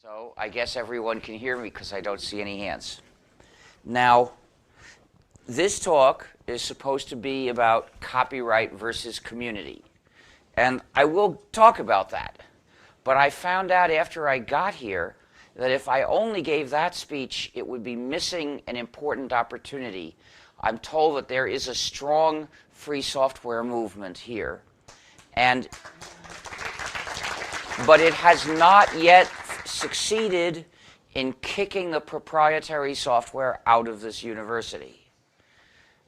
So I guess everyone can hear me because I don't see any hands. Now, this talk is supposed to be about copyright versus community. And I will talk about that. But I found out after I got here that if I only gave that speech, it would be missing an important opportunity. I'm told that there is a strong free software movement here. But it has not yet succeeded in kicking the proprietary software out of this university.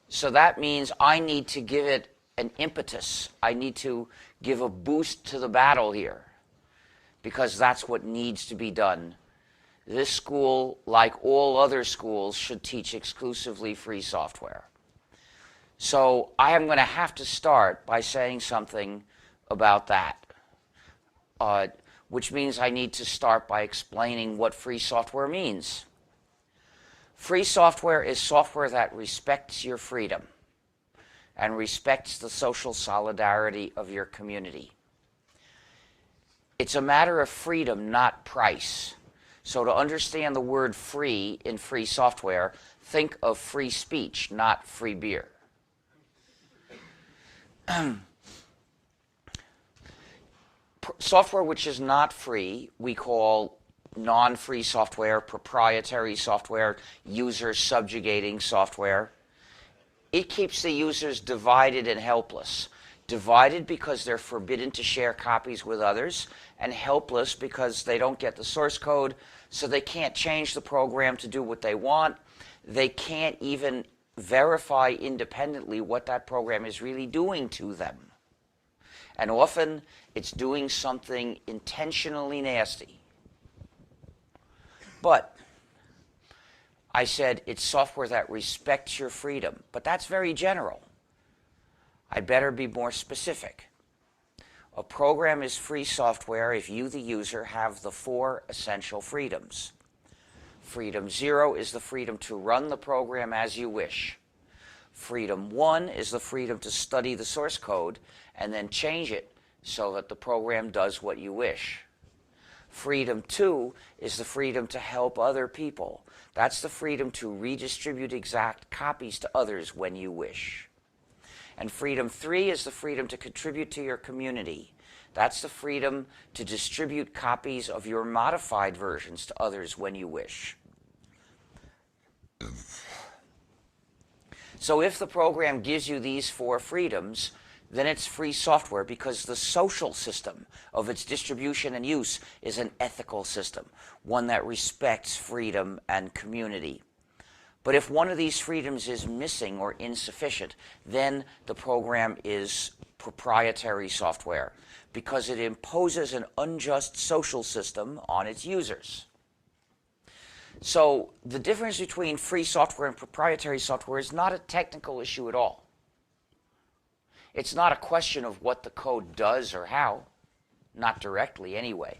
So that means I need to give it an impetus. I need to give a boost to the battle here, because that's what needs to be done. This school, like all other schools, should teach exclusively free software. So I am going to have to start by saying something about that. Which means I need to start by explaining what free software means. Free software is software that respects your freedom and respects the social solidarity of your community. It's a matter of freedom, not price. So to understand the word free in free software, think of free speech, not free beer. Software which is not free, we call non-free software, proprietary software, user subjugating software. It keeps the users divided and helpless. Divided because they're forbidden to share copies with others, and helpless because they don't get the source code, so they can't change the program to do what they want. They can't even verify independently what that program is really doing to them. And often, it's doing something intentionally nasty. But I said it's software that respects your freedom, but that's very general. I'd better be more specific. A program is free software if you, the user, have the 4 essential freedoms. Freedom 0 is the freedom to run the program as you wish. Freedom 1 is the freedom to study the source code and then change it so that the program does what you wish. Freedom 2 is the freedom to help other people. That's the freedom to redistribute exact copies to others when you wish. And freedom 3 is the freedom to contribute to your community. That's the freedom to distribute copies of your modified versions to others when you wish. So if the program gives you these 4 freedoms, then it's free software because the social system of its distribution and use is an ethical system, one that respects freedom and community. But if one of these freedoms is missing or insufficient, then the program is proprietary software because it imposes an unjust social system on its users. So the difference between free software and proprietary software is not a technical issue at all. It's not a question of what the code does or how, not directly anyway.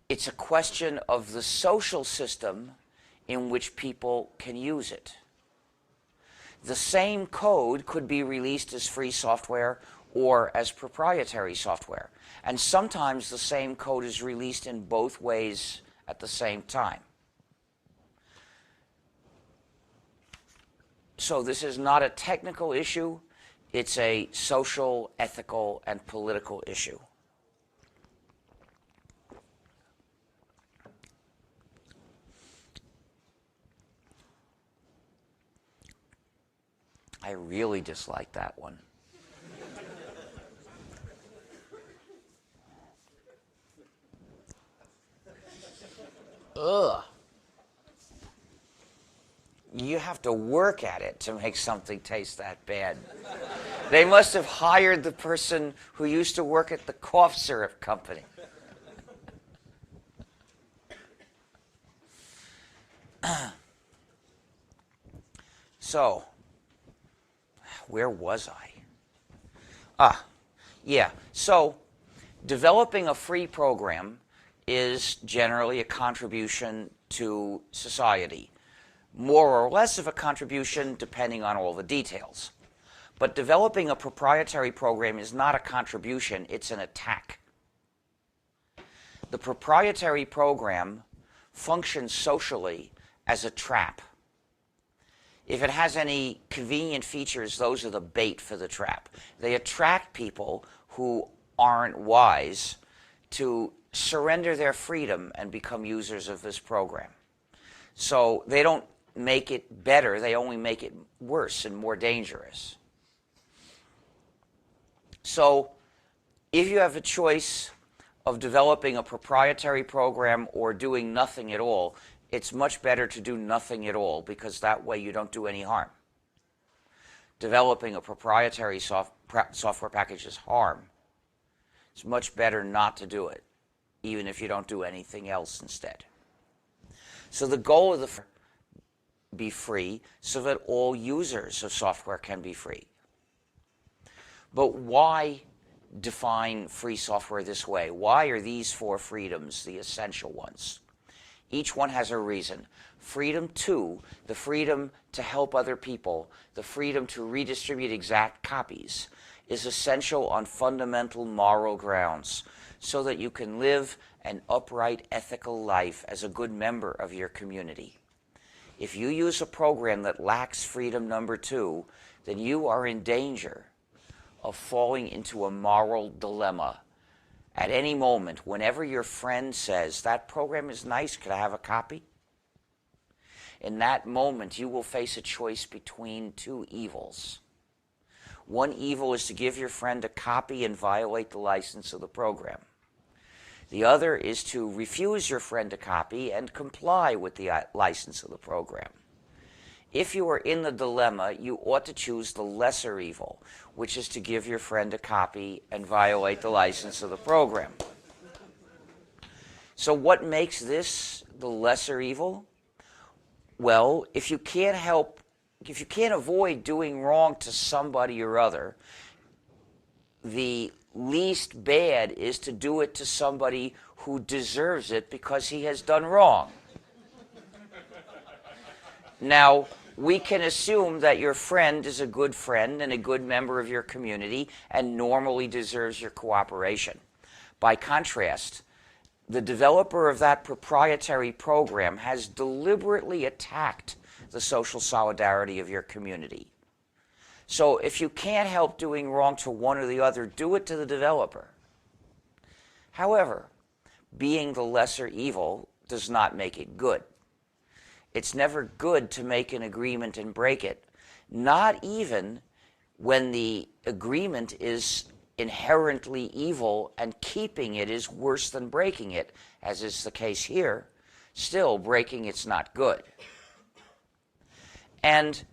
It's a question of the social system in which people can use it. The same code could be released as free software or as proprietary software. And sometimes the same code is released in both ways at the same time. So this is not a technical issue. It's a social, ethical, and political issue. I really dislike that one. Ugh. You have to work at it to make something taste that bad. They must have hired the person who used to work at the cough syrup company. So, where was I? Yeah. So, developing a free program is generally a contribution to society. More or less of a contribution depending on all the details. But developing a proprietary program is not a contribution, it's an attack. The proprietary program functions socially as a trap. If it has any convenient features, those are the bait for the trap. They attract people who aren't wise to surrender their freedom and become users of this program. So they don't make it better, they only make it worse and more dangerous. So if you have a choice of developing a proprietary program or doing nothing at all, it's much better to do nothing at all, because that way you don't do any harm. Developing a proprietary software package is harm. It's much better not to do it, even if you don't do anything else instead. So the goal of the be free so that all users of software can be free. But why define free software this way? Why are these four freedoms the essential ones? Each one has a reason. Freedom 2, the freedom to help other people, the freedom to redistribute exact copies, is essential on fundamental moral grounds so that you can live an upright, ethical life as a good member of your community. If you use a program that lacks freedom number 2, then you are in danger of falling into a moral dilemma. At any moment, whenever your friend says, "That program is nice, could I have a copy?" in that moment, you will face a choice between two evils. One evil is to give your friend a copy and violate the license of the program. The other is to refuse your friend a copy and comply with the license of the program. If you are in the dilemma, you ought to choose the lesser evil, which is to give your friend a copy and violate the license of the program. So what makes this the lesser evil? Well, if you can't avoid doing wrong to somebody or other, the least bad is to do it to somebody who deserves it because he has done wrong. Now, we can assume that your friend is a good friend and a good member of your community and normally deserves your cooperation. By contrast, the developer of that proprietary program has deliberately attacked the social solidarity of your community. So if you can't help doing wrong to one or the other, do it to the developer. However, being the lesser evil does not make it good. It's never good to make an agreement and break it, not even when the agreement is inherently evil and keeping it is worse than breaking it, as is the case here. Still, breaking it's not good. And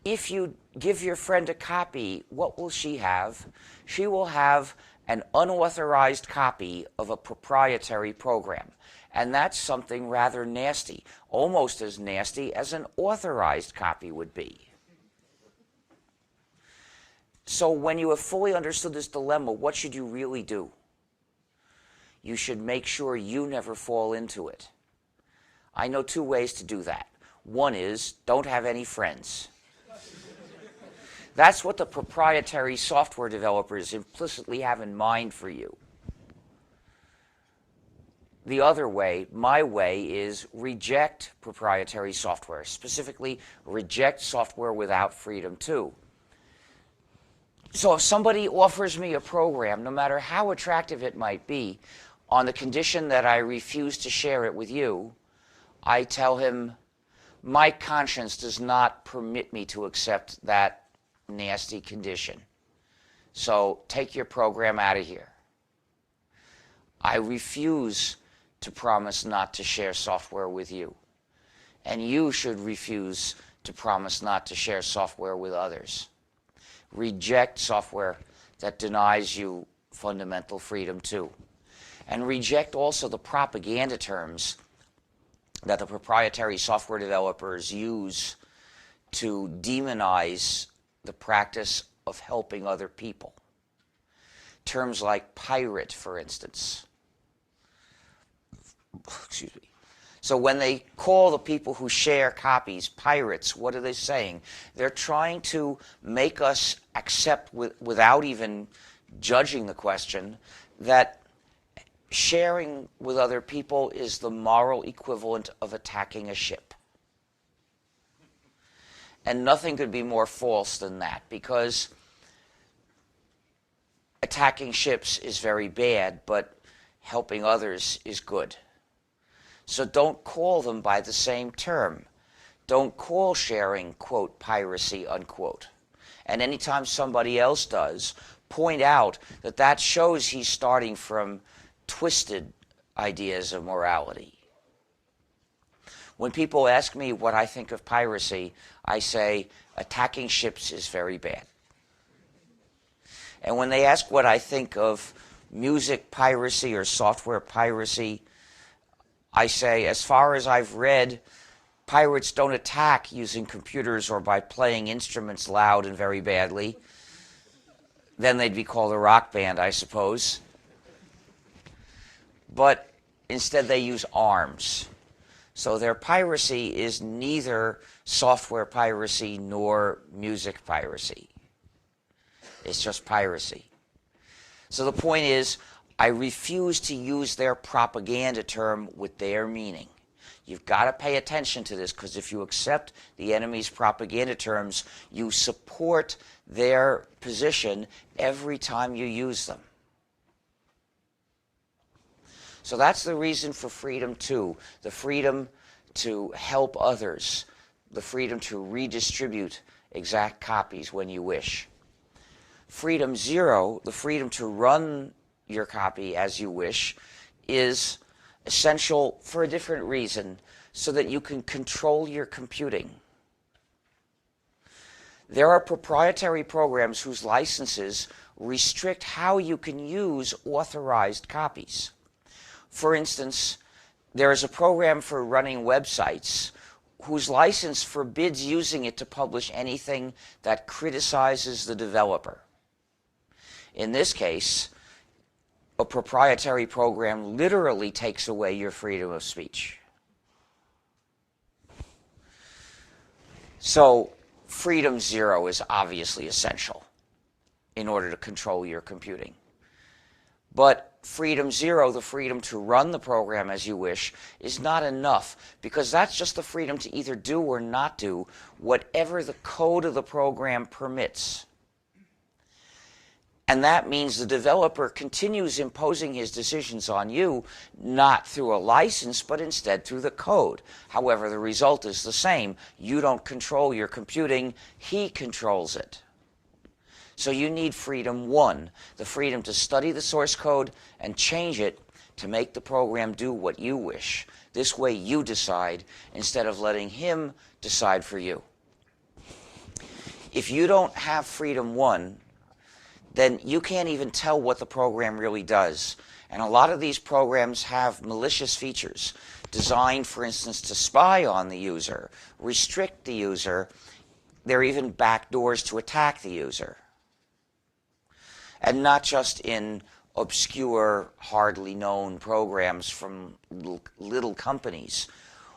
if you give your friend a copy, what will she have? She will have an unauthorized copy of a proprietary program. And that's something rather nasty, almost as nasty as an authorized copy would be. So when you have fully understood this dilemma, what should you really do? You should make sure you never fall into it. I know two ways to do that. One is, don't have any friends. That's what the proprietary software developers implicitly have in mind for you. The other way, my way, is reject proprietary software, specifically reject software without freedom too. So if somebody offers me a program, no matter how attractive it might be, on the condition that I refuse to share it with you, I tell him, my conscience does not permit me to accept that nasty condition. So take your program out of here. I refuse to promise not to share software with you. And you should refuse to promise not to share software with others. Reject software that denies you fundamental freedom too. And reject also the propaganda terms that the proprietary software developers use to demonize the practice of helping other people. Terms like pirate, for instance. Excuse me. So when they call the people who share copies pirates, what are they saying? They're trying to make us accept, without even judging the question, that sharing with other people is the moral equivalent of attacking a ship. And nothing could be more false than that, because attacking ships is very bad, but helping others is good. So don't call them by the same term. Don't call sharing, quote, piracy, unquote. And anytime somebody else does, point out that that shows he's starting from twisted ideas of morality. When people ask me what I think of piracy, I say attacking ships is very bad. And when they ask what I think of music piracy or software piracy, I say, as far as I've read, pirates don't attack using computers or by playing instruments loud and very badly. Then they'd be called a rock band, I suppose. But instead they use arms. So their piracy is neither software piracy nor music piracy. It's just piracy. So the point is, I refuse to use their propaganda term with their meaning. You've got to pay attention to this, because if you accept the enemy's propaganda terms, you support their position every time you use them. So that's the reason for freedom 2, the freedom to help others, the freedom to redistribute exact copies when you wish. Freedom 0, the freedom to run your copy as you wish, is essential for a different reason, so that you can control your computing. There are proprietary programs whose licenses restrict how you can use authorized copies. For instance, there is a program for running websites whose license forbids using it to publish anything that criticizes the developer. In this case, a proprietary program literally takes away your freedom of speech. So, freedom 0 is obviously essential in order to control your computing. But freedom 0, the freedom to run the program as you wish, is not enough, because that's just the freedom to either do or not do whatever the code of the program permits. And that means the developer continues imposing his decisions on you, not through a license, but instead through the code. However, the result is the same. You don't control your computing, he controls it. So you need freedom 1, the freedom to study the source code and change it to make the program do what you wish. This way you decide, instead of letting him decide for you. If you don't have freedom 1, then you can't even tell what the program really does. And a lot of these programs have malicious features designed, for instance, to spy on the user, restrict the user. There are even backdoors to attack the user. And not just in obscure, hardly known programs from little companies.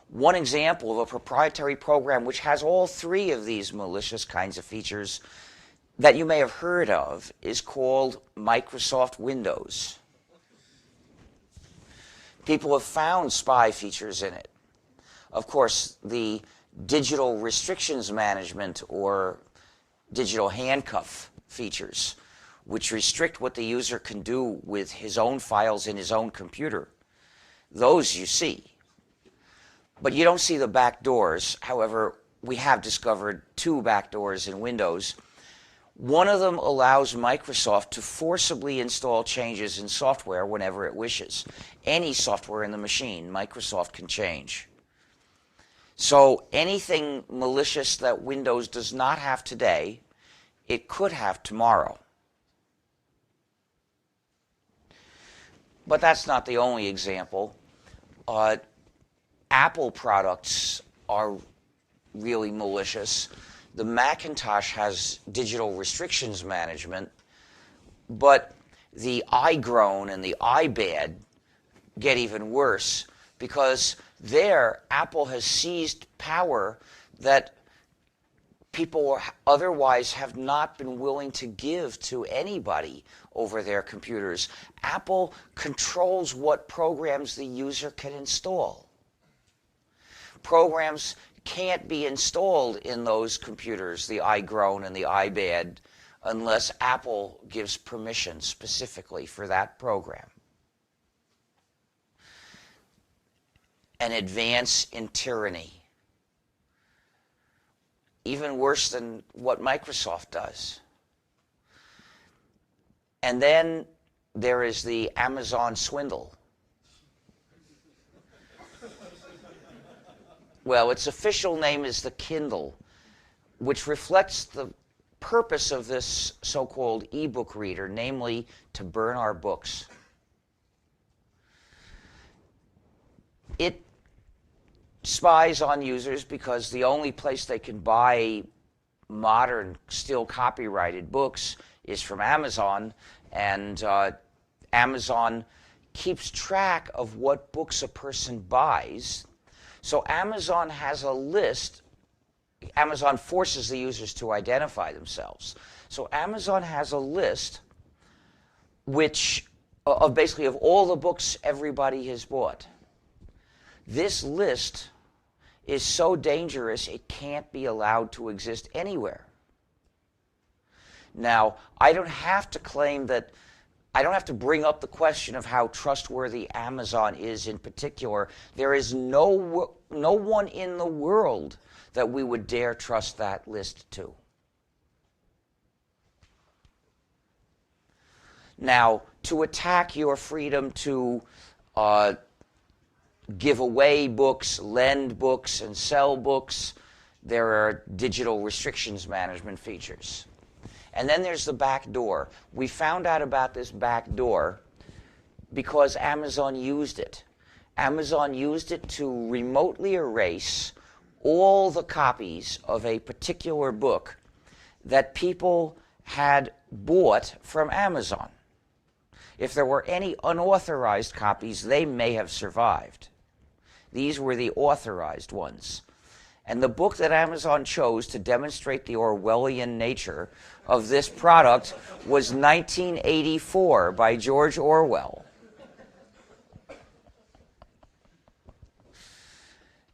One example of a proprietary program which has all 3 of these malicious kinds of features that you may have heard of is called Microsoft Windows. People have found spy features in it. Of course, the digital restrictions management or digital handcuff features, which restrict what the user can do with his own files in his own computer, those you see. But you don't see the back doors. However, we have discovered 2 backdoors in Windows. One of them allows Microsoft to forcibly install changes in software whenever it wishes. Any software in the machine, Microsoft can change. So anything malicious that Windows does not have today, it could have tomorrow. But that's not the only example. Apple products are really malicious. The Macintosh has digital restrictions management, but the iGrown and the iBad get even worse, because there Apple has seized power that people otherwise have not been willing to give to anybody over their computers. Apple controls what programs the user can install. Programs can't be installed in those computers, the iGrown and the iBad, unless Apple gives permission specifically for that program. An advance in tyranny. Even worse than what Microsoft does. And then there is the Amazon swindle. Well, its official name is the Kindle, which reflects the purpose of this so-called e-book reader, namely to burn our books. It spies on users because the only place they can buy modern, still copyrighted books is from Amazon, and Amazon keeps track of what books a person buys. So Amazon has a list. Amazon forces the users to identify themselves. So Amazon has a list which of basically of all the books everybody has bought. This list is so dangerous it can't be allowed to exist anywhere. Now, I don't have to claim that, I don't have to bring up the question of how trustworthy Amazon is in particular. There is no one in the world that we would dare trust that list to. Now, to attack your freedom to give away books, lend books, and sell books, there are digital restrictions management features. And then there's the back door. We found out about this back door because Amazon used it. Amazon used it to remotely erase all the copies of a particular book that people had bought from Amazon. If there were any unauthorized copies, they may have survived. These were the authorized ones. And the book that Amazon chose to demonstrate the Orwellian nature of this product was 1984 by George Orwell.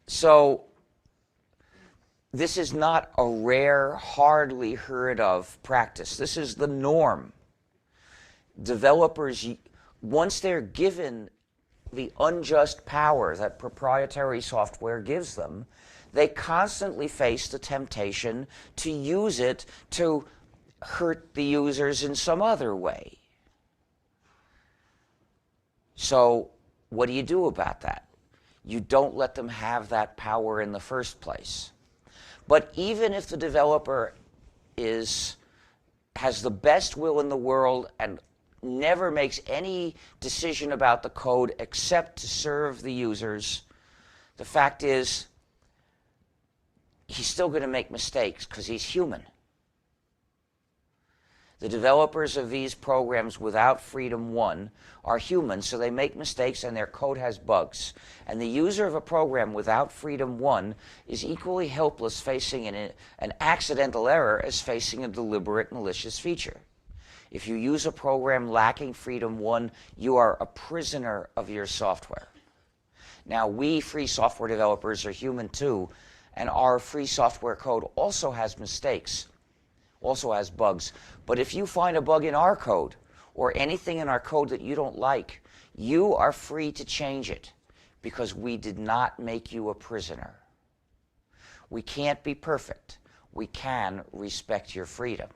So this is not a rare, hardly heard of practice. This is the norm. Developers, once they're given the unjust power that proprietary software gives them, they constantly face the temptation to use it to hurt the users in some other way. So what do you do about that? You don't let them have that power in the first place. But even if the developer has the best will in the world and never makes any decision about the code except to serve the users, the fact is he's still going to make mistakes because he's human. The developers of these programs without Freedom 1 are human, so they make mistakes and their code has bugs. And the user of a program without Freedom 1 is equally helpless facing an accidental error as facing a deliberate malicious feature. If you use a program lacking Freedom 1, you are a prisoner of your software. Now, we free software developers are human too, and our free software code also has mistakes, also has bugs. But if you find a bug in our code or anything in our code that you don't like, you are free to change it because we did not make you a prisoner. We can't be perfect. We can respect your freedom.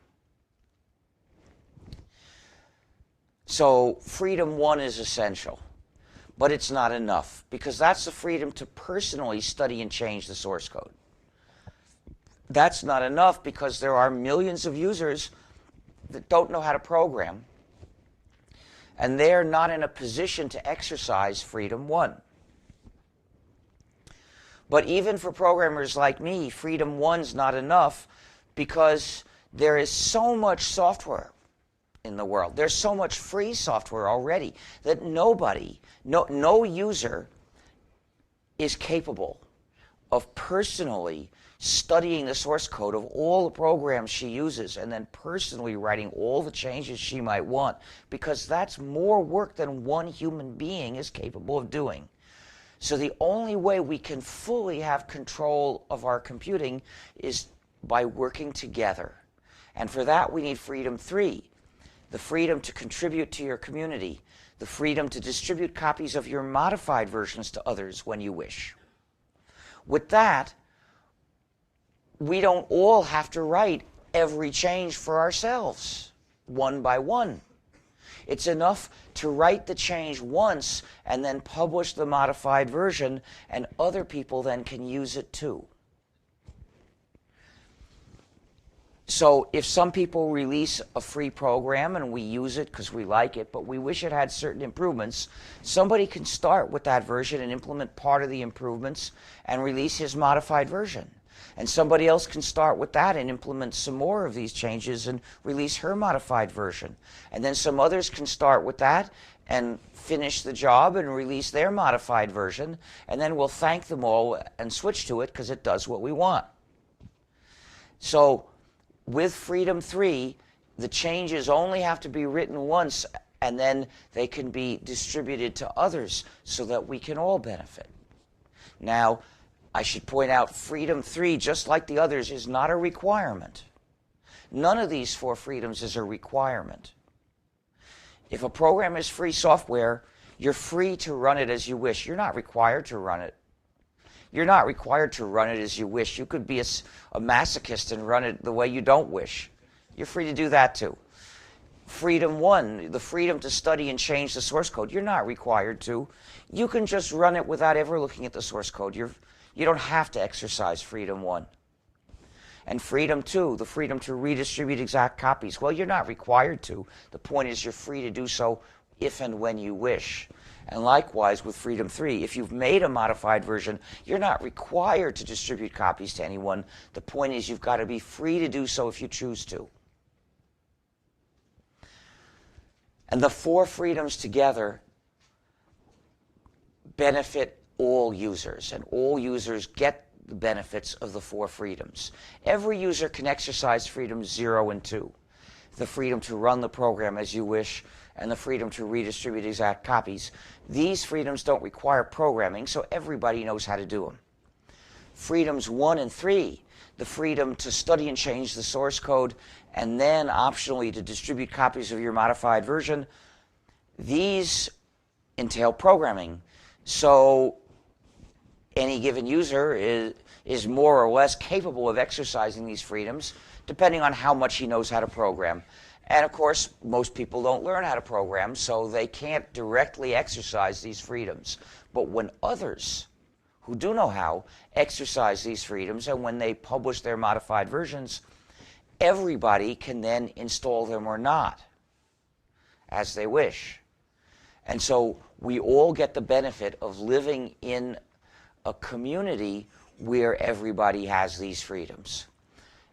So Freedom 1 is essential, but it's not enough because that's the freedom to personally study and change the source code. That's not enough because there are millions of users that don't know how to program, and they're not in a position to exercise Freedom 1. But even for programmers like me, Freedom 1's not enough because there is so much software in the world. There's so much free software already that no user is capable of personally studying the source code of all the programs she uses and then personally writing all the changes she might want, because that's more work than one human being is capable of doing. So the only way we can fully have control of our computing is by working together. And for that we need freedom 3, the freedom to contribute to your community, the freedom to distribute copies of your modified versions to others when you wish. With that, we don't all have to write every change for ourselves, one by one. It's enough to write the change once and then publish the modified version, and other people then can use it too. So if some people release a free program and we use it because we like it, but we wish it had certain improvements, somebody can start with that version and implement part of the improvements and release his modified version. And somebody else can start with that and implement some more of these changes and release her modified version. And then some others can start with that and finish the job and release their modified version. And then we'll thank them all and switch to it because it does what we want. So with Freedom 3, the changes only have to be written once, and then they can be distributed to others so that we can all benefit. Now, I should point out, Freedom 3, just like the others, is not a requirement. None of these 4 freedoms is a requirement. If a program is free software, you're free to run it as you wish. You're not required to run it. You're not required to run it as you wish. You could be a masochist and run it the way you don't wish. You're free to do that too. Freedom 1, the freedom to study and change the source code, you're not required to. You can just run it without ever looking at the source code. You don't have to exercise Freedom 1. And Freedom 2, the freedom to redistribute exact copies, well, you're not required to. The point is you're free to do so if and when you wish. And likewise with Freedom 3, if you've made a modified version, you're not required to distribute copies to anyone. The point is you've got to be free to do so if you choose to. And the 4 freedoms together benefit all users, and all users get the benefits of the 4 freedoms. Every user can exercise freedoms 0 and 2, the freedom to run the program as you wish, and the freedom to redistribute exact copies. These freedoms don't require programming, so everybody knows how to do them. Freedoms 1 and 3, the freedom to study and change the source code, and then optionally to distribute copies of your modified version, these entail programming. So any given user is more or less capable of exercising these freedoms, depending on how much he knows how to program. And of course, most people don't learn how to program, so they can't directly exercise these freedoms. But when others who do know how exercise these freedoms, and when they publish their modified versions, everybody can then install them or not, as they wish. And so we all get the benefit of living in a community where everybody has these freedoms.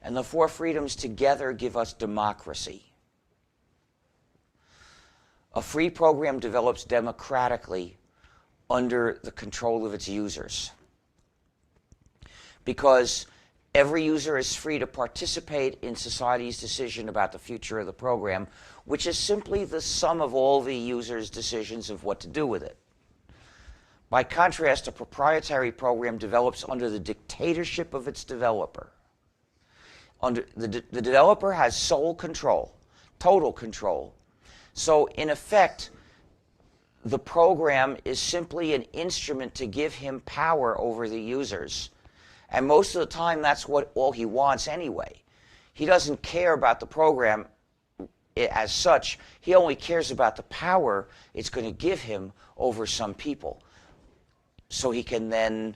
And the 4 freedoms together give us democracy. A free program develops democratically under the control of its users, because every user is free to participate in society's decision about the future of the program, which is simply the sum of all the users' decisions of what to do with it. By contrast, a proprietary program develops under the dictatorship of its developer. The developer has sole control, total control. So in effect, the program is simply an instrument to give him power over the users. And most of the time, that's all he wants anyway. He doesn't care about the program as such. He only cares about the power it's going to give him over some people, so he can then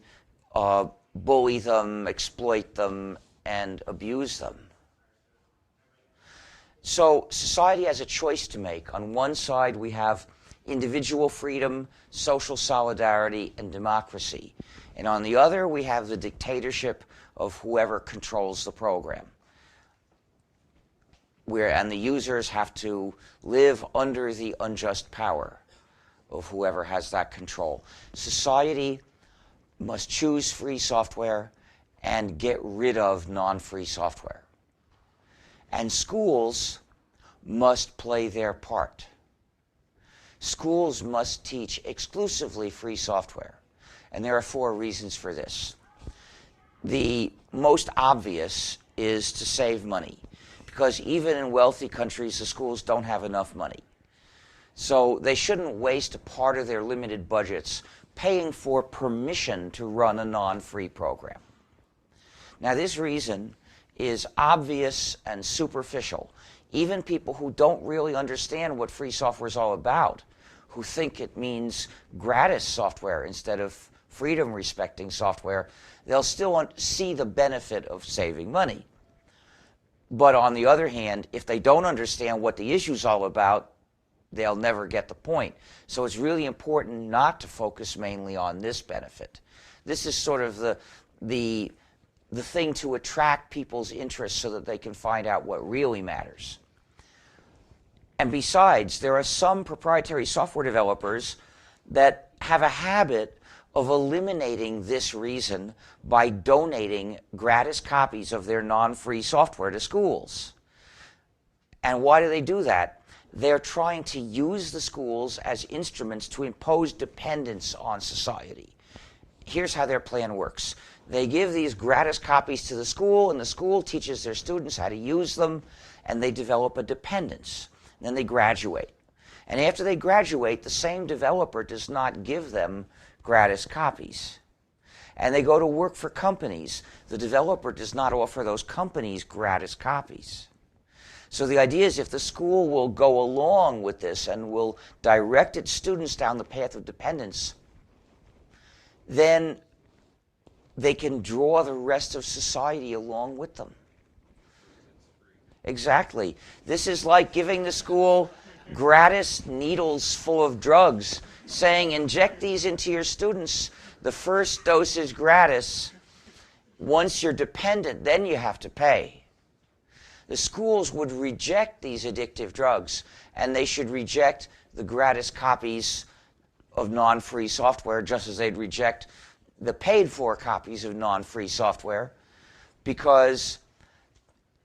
bully them, exploit them, and abuse them. So society has a choice to make. On one side, we have individual freedom, social solidarity, and democracy. And on the other, we have the dictatorship of whoever controls the program, and the users have to live under the unjust power of whoever has that control. Society must choose free software, and get rid of non-free software. And schools must play their part. Schools must teach exclusively free software. And there are 4 reasons for this. The most obvious is to save money, because even in wealthy countries, the schools don't have enough money. So they shouldn't waste a part of their limited budgets paying for permission to run a non-free program. Now, this reason is obvious and superficial. Even people who don't really understand what free software is all about, who think it means gratis software instead of freedom-respecting software, they'll still see the benefit of saving money. But on the other hand, if they don't understand what the issue's all about, they'll never get the point. So it's really important not to focus mainly on this benefit. This is sort of the thing to attract people's interest so that they can find out what really matters. And besides, there are some proprietary software developers that have a habit of eliminating this reason by donating gratis copies of their non-free software to schools. And why do they do that? They're trying to use the schools as instruments to impose dependence on society. Here's how their plan works. They give these gratis copies to the school, and the school teaches their students how to use them, and they develop a dependence. And then they graduate. And after they graduate, the same developer does not give them gratis copies. And they go to work for companies. The developer does not offer those companies gratis copies. So the idea is if the school will go along with this and will direct its students down the path of dependence, then they can draw the rest of society along with them. Exactly. This is like giving the school gratis needles full of drugs, saying, inject these into your students. The first dose is gratis. Once you're dependent, then you have to pay. The schools would reject these addictive drugs, and they should reject the gratis copies of non-free software just as they'd reject the paid-for copies of non-free software, because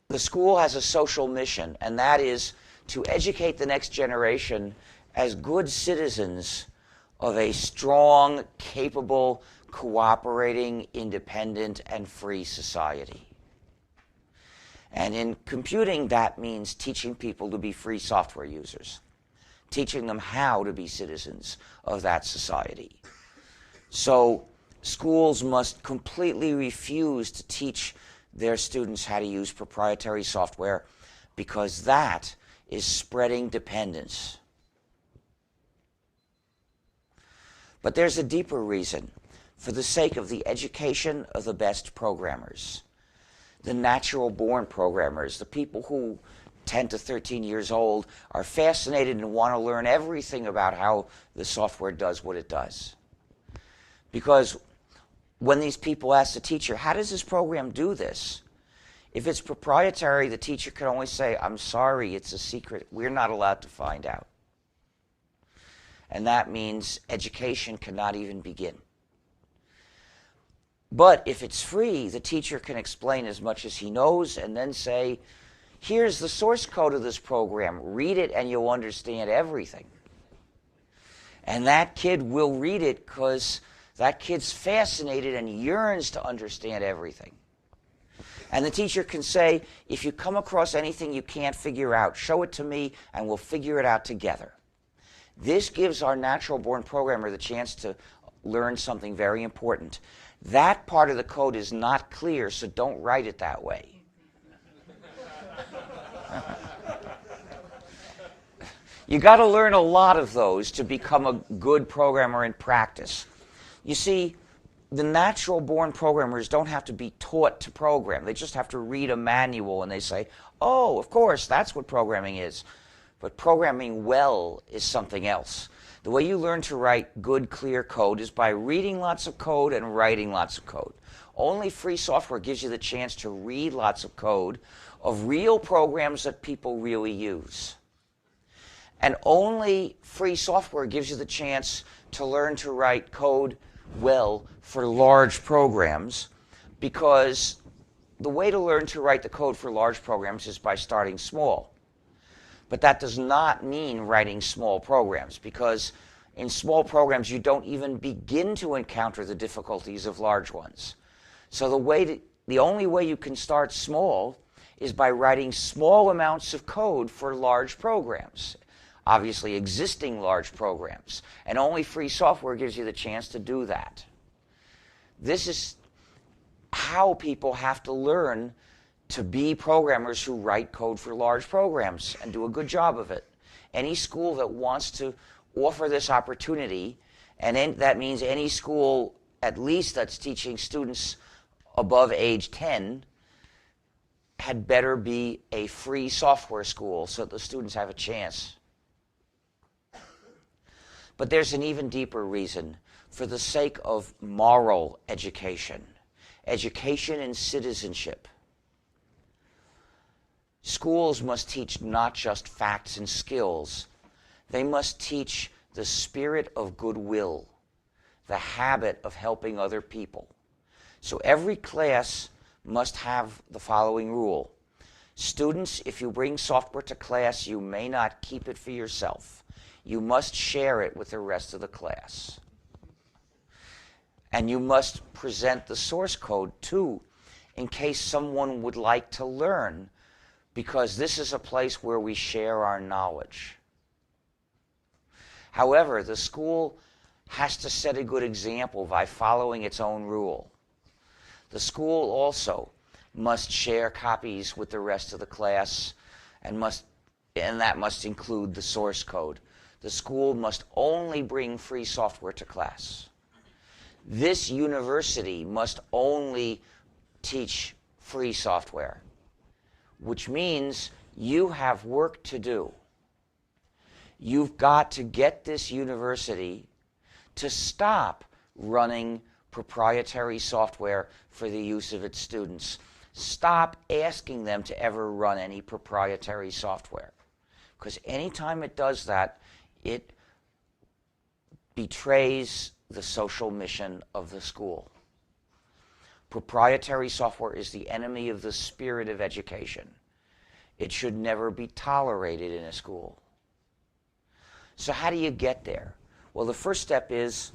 the school has a social mission, and that is to educate the next generation as good citizens of a strong, capable, cooperating, independent, and free society. And in computing, that means teaching people to be free software users, teaching them how to be citizens of that society. So schools must completely refuse to teach their students how to use proprietary software, because that is spreading dependence. But there's a deeper reason. For the sake of the education of the best programmers, the natural-born programmers, the people who 10 to 13 years old are fascinated and want to learn everything about how the software does what it does. Because when these people ask the teacher, how does this program do this? If it's proprietary, the teacher can only say, I'm sorry, it's a secret. We're not allowed to find out. And that means education cannot even begin. But if it's free, the teacher can explain as much as he knows and then say, here's the source code of this program. Read it and you'll understand everything. And that kid will read it because that kid's fascinated and yearns to understand everything. And the teacher can say, if you come across anything you can't figure out, show it to me and we'll figure it out together. This gives our natural-born programmer the chance to learn something very important. That part of the code is not clear, so don't write it that way. You got to learn a lot of those to become a good programmer in practice. You see, the natural-born programmers don't have to be taught to program. They just have to read a manual and they say, oh, of course, that's what programming is. But programming well is something else. The way you learn to write good, clear code is by reading lots of code and writing lots of code. Only free software gives you the chance to read lots of code of real programs that people really use. And only free software gives you the chance to learn to write code well for large programs, because the way to learn to write the code for large programs is by starting small. But that does not mean writing small programs, because in small programs you don't even begin to encounter the difficulties of large ones. So the only way you can start small is by writing small amounts of code for large programs, obviously existing large programs. And only free software gives you the chance to do that. This is how people have to learn to be programmers who write code for large programs and do a good job of it. Any school that wants to offer this opportunity, and that means any school at least that's teaching students above age 10, had better be a free software school so that the students have a chance. But there's an even deeper reason. For the sake of moral education, education and citizenship. Schools must teach not just facts and skills. They must teach the spirit of goodwill, the habit of helping other people. So every class must have the following rule. Students, if you bring software to class, you may not keep it for yourself. You must share it with the rest of the class. And you must present the source code too, in case someone would like to learn, because this is a place where we share our knowledge. However, the school has to set a good example by following its own rule. The school also must share copies with the rest of the class, and that must include the source code. The school must only bring free software to class. This university must only teach free software, which means you have work to do. You've got to get this university to stop running proprietary software for the use of its students. Stop asking them to ever run any proprietary software. Because anytime it does that, it betrays the social mission of the school. Proprietary software is the enemy of the spirit of education. It should never be tolerated in a school. So how do you get there? Well, the first step is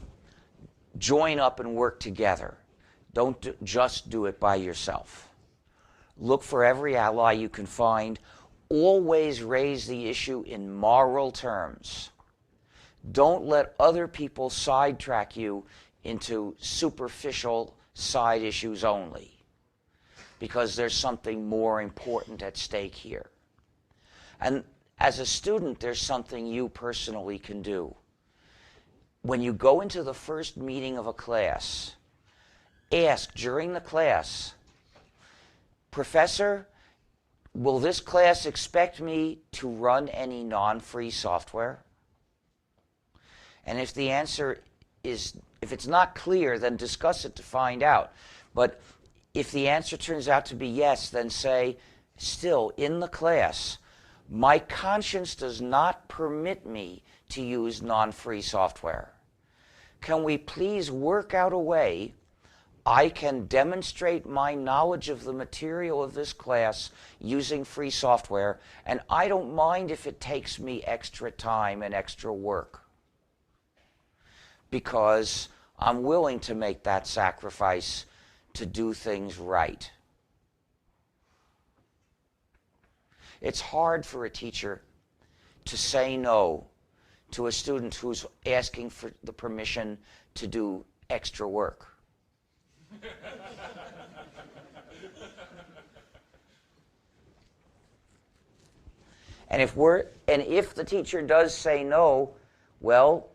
join up and work together. Don't just do it by yourself. Look for every ally you can find. Always raise the issue in moral terms. Don't let other people sidetrack you into superficial side issues only, because there's something more important at stake here. And as a student, there's something you personally can do. When you go into the first meeting of a class, ask during the class, Professor, will this class expect me to run any non-free software? And if the answer is, if it's not clear, then discuss it to find out. But if the answer turns out to be yes, then say, still, in the class, my conscience does not permit me to use non-free software. Can we please work out a way I can demonstrate my knowledge of the material of this class using free software, and I don't mind if it takes me extra time and extra work, because I'm willing to make that sacrifice to do things right. It's hard for a teacher to say no to a student who's asking for the permission to do extra work. And if the teacher does say no, well,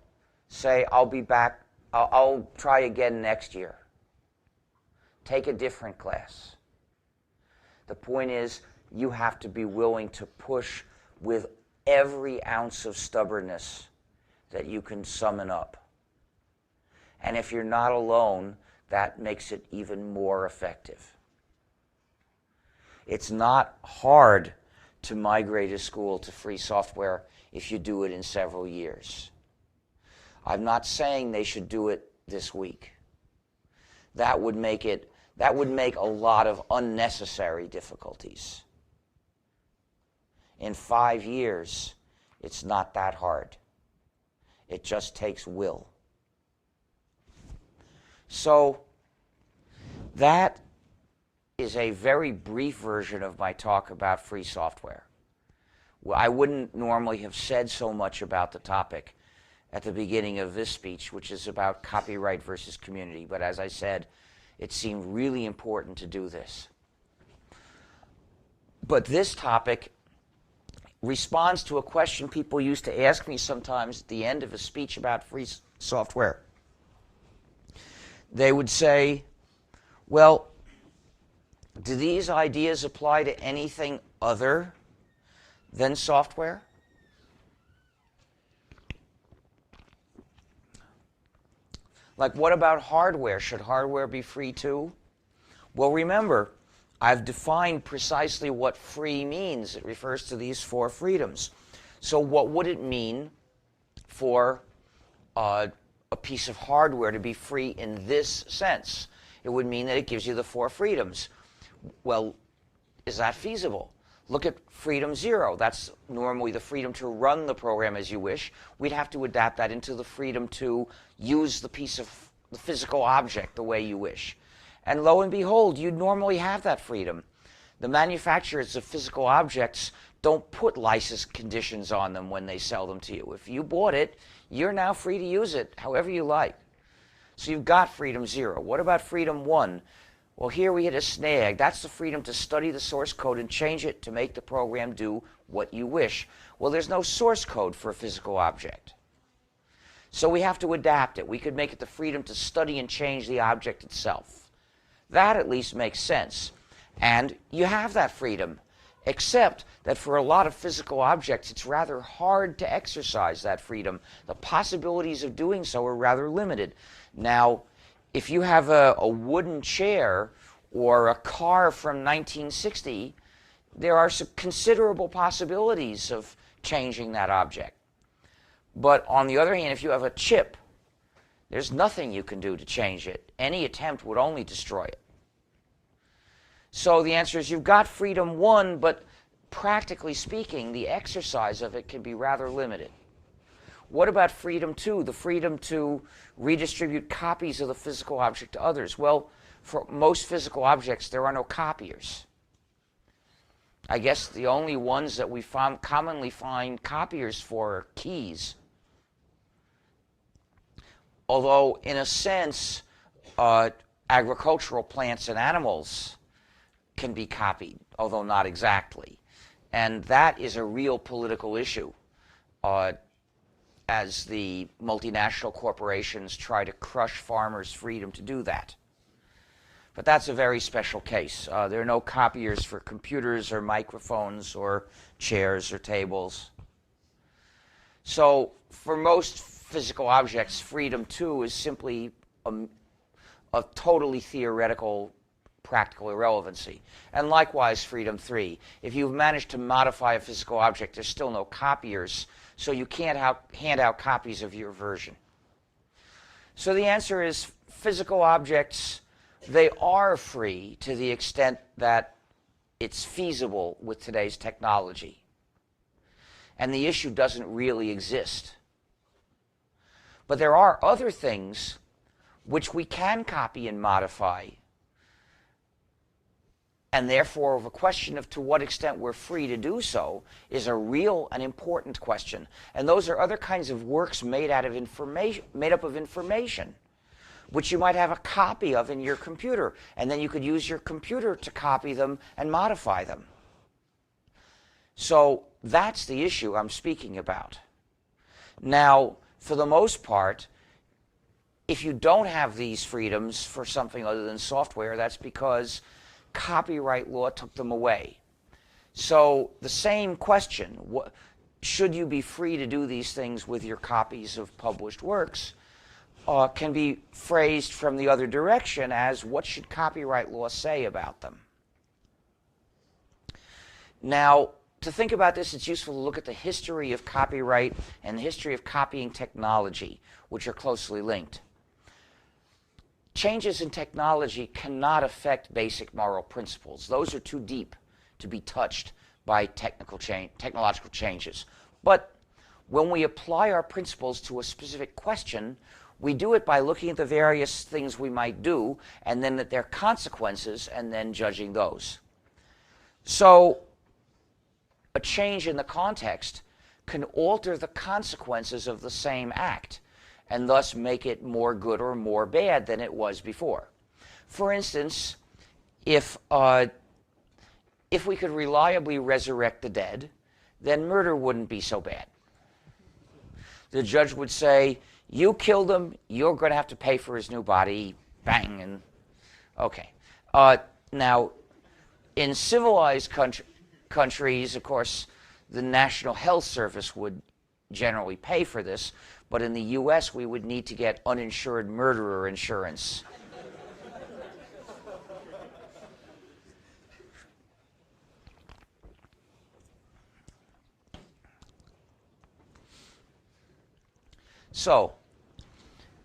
say, I'll be back, I'll try again next year. Take a different class. The point is, you have to be willing to push with every ounce of stubbornness that you can summon up. And if you're not alone, that makes it even more effective. It's not hard to migrate a school to free software if you do it in several years. I'm not saying they should do it this week. That would make it That would make a lot of unnecessary difficulties. In 5 years, it's not that hard. It just takes will. So that is a very brief version of my talk about free software. Well, I wouldn't normally have said so much about the topic at the beginning of this speech, which is about copyright versus community. But as I said, it seemed really important to do this. But this topic responds to a question people used to ask me sometimes at the end of a speech about free software. They would say, well, do these ideas apply to anything other than software? Like, what about hardware? Should hardware be free too? Well, remember, I've defined precisely what free means. It refers to these 4 freedoms. So what would it mean for a piece of hardware to be free in this sense? It would mean that it gives you the 4 freedoms. Well, is that feasible? Look at freedom 0. That's normally the freedom to run the program as you wish. We'd have to adapt that into the freedom to use the piece of the physical object the way you wish. And lo and behold, you normally have that freedom. The manufacturers of physical objects don't put license conditions on them when they sell them to you. If you bought it, you're now free to use it however you like. So you've got freedom 0. What about freedom 1? Well, here we hit a snag. That's the freedom to study the source code and change it to make the program do what you wish. Well, there's no source code for a physical object. So we have to adapt it. We could make it the freedom to study and change the object itself. That at least makes sense. And you have that freedom, except that for a lot of physical objects, it's rather hard to exercise that freedom. The possibilities of doing so are rather limited. Now, if you have a wooden chair or a car from 1960, there are some considerable possibilities of changing that object. But on the other hand, if you have a chip, there's nothing you can do to change it. Any attempt would only destroy it. So the answer is you've got freedom 1, but practically speaking, the exercise of it can be rather limited. What about freedom 2, the freedom to redistribute copies of the physical object to others? Well, for most physical objects, there are no copiers. I guess the only ones that we commonly find copiers for are keys. Although, in a sense, agricultural plants and animals can be copied, although not exactly. And that is a real political issue. As the multinational corporations try to crush farmers' freedom to do that. But that's a very special case. There are no copiers for computers or microphones or chairs or tables. So for most physical objects, freedom 2 is simply a totally theoretical, practical irrelevancy. And likewise, freedom 3. If you've managed to modify a physical object, there's still no copiers, so you can't hand out copies of your version. So the answer is physical objects, they are free to the extent that it's feasible with today's technology. And the issue doesn't really exist. But there are other things which we can copy and modify. And therefore, the question of to what extent we're free to do so is a real and important question. And those are other kinds of works made up of information, which you might have a copy of in your computer. And then you could use your computer to copy them and modify them. So that's the issue I'm speaking about. Now, for the most part, if you don't have these freedoms for something other than software, that's because copyright law took them away. So the same question, should you be free to do these things with your copies of published works, can be phrased from the other direction as what should copyright law say about them? Now, to think about this, it's useful to look at the history of copyright and the history of copying technology, which are closely linked. changes in technology cannot affect basic moral principles. Those are too deep to be touched by technological changes. But when we apply our principles to a specific question, we do it by looking at the various things we might do, and then at their consequences, and then judging those. So a change in the context can alter the consequences of the same act, and thus make it more good or more bad than it was before. For instance, if we could reliably resurrect the dead, then murder wouldn't be so bad. The judge would say, you killed him, you're going to have to pay for his new body, bang, and okay. Now, in civilized countries, of course, the National Health Service would generally pay for this, but in the U.S., we would need to get uninsured murderer insurance. So,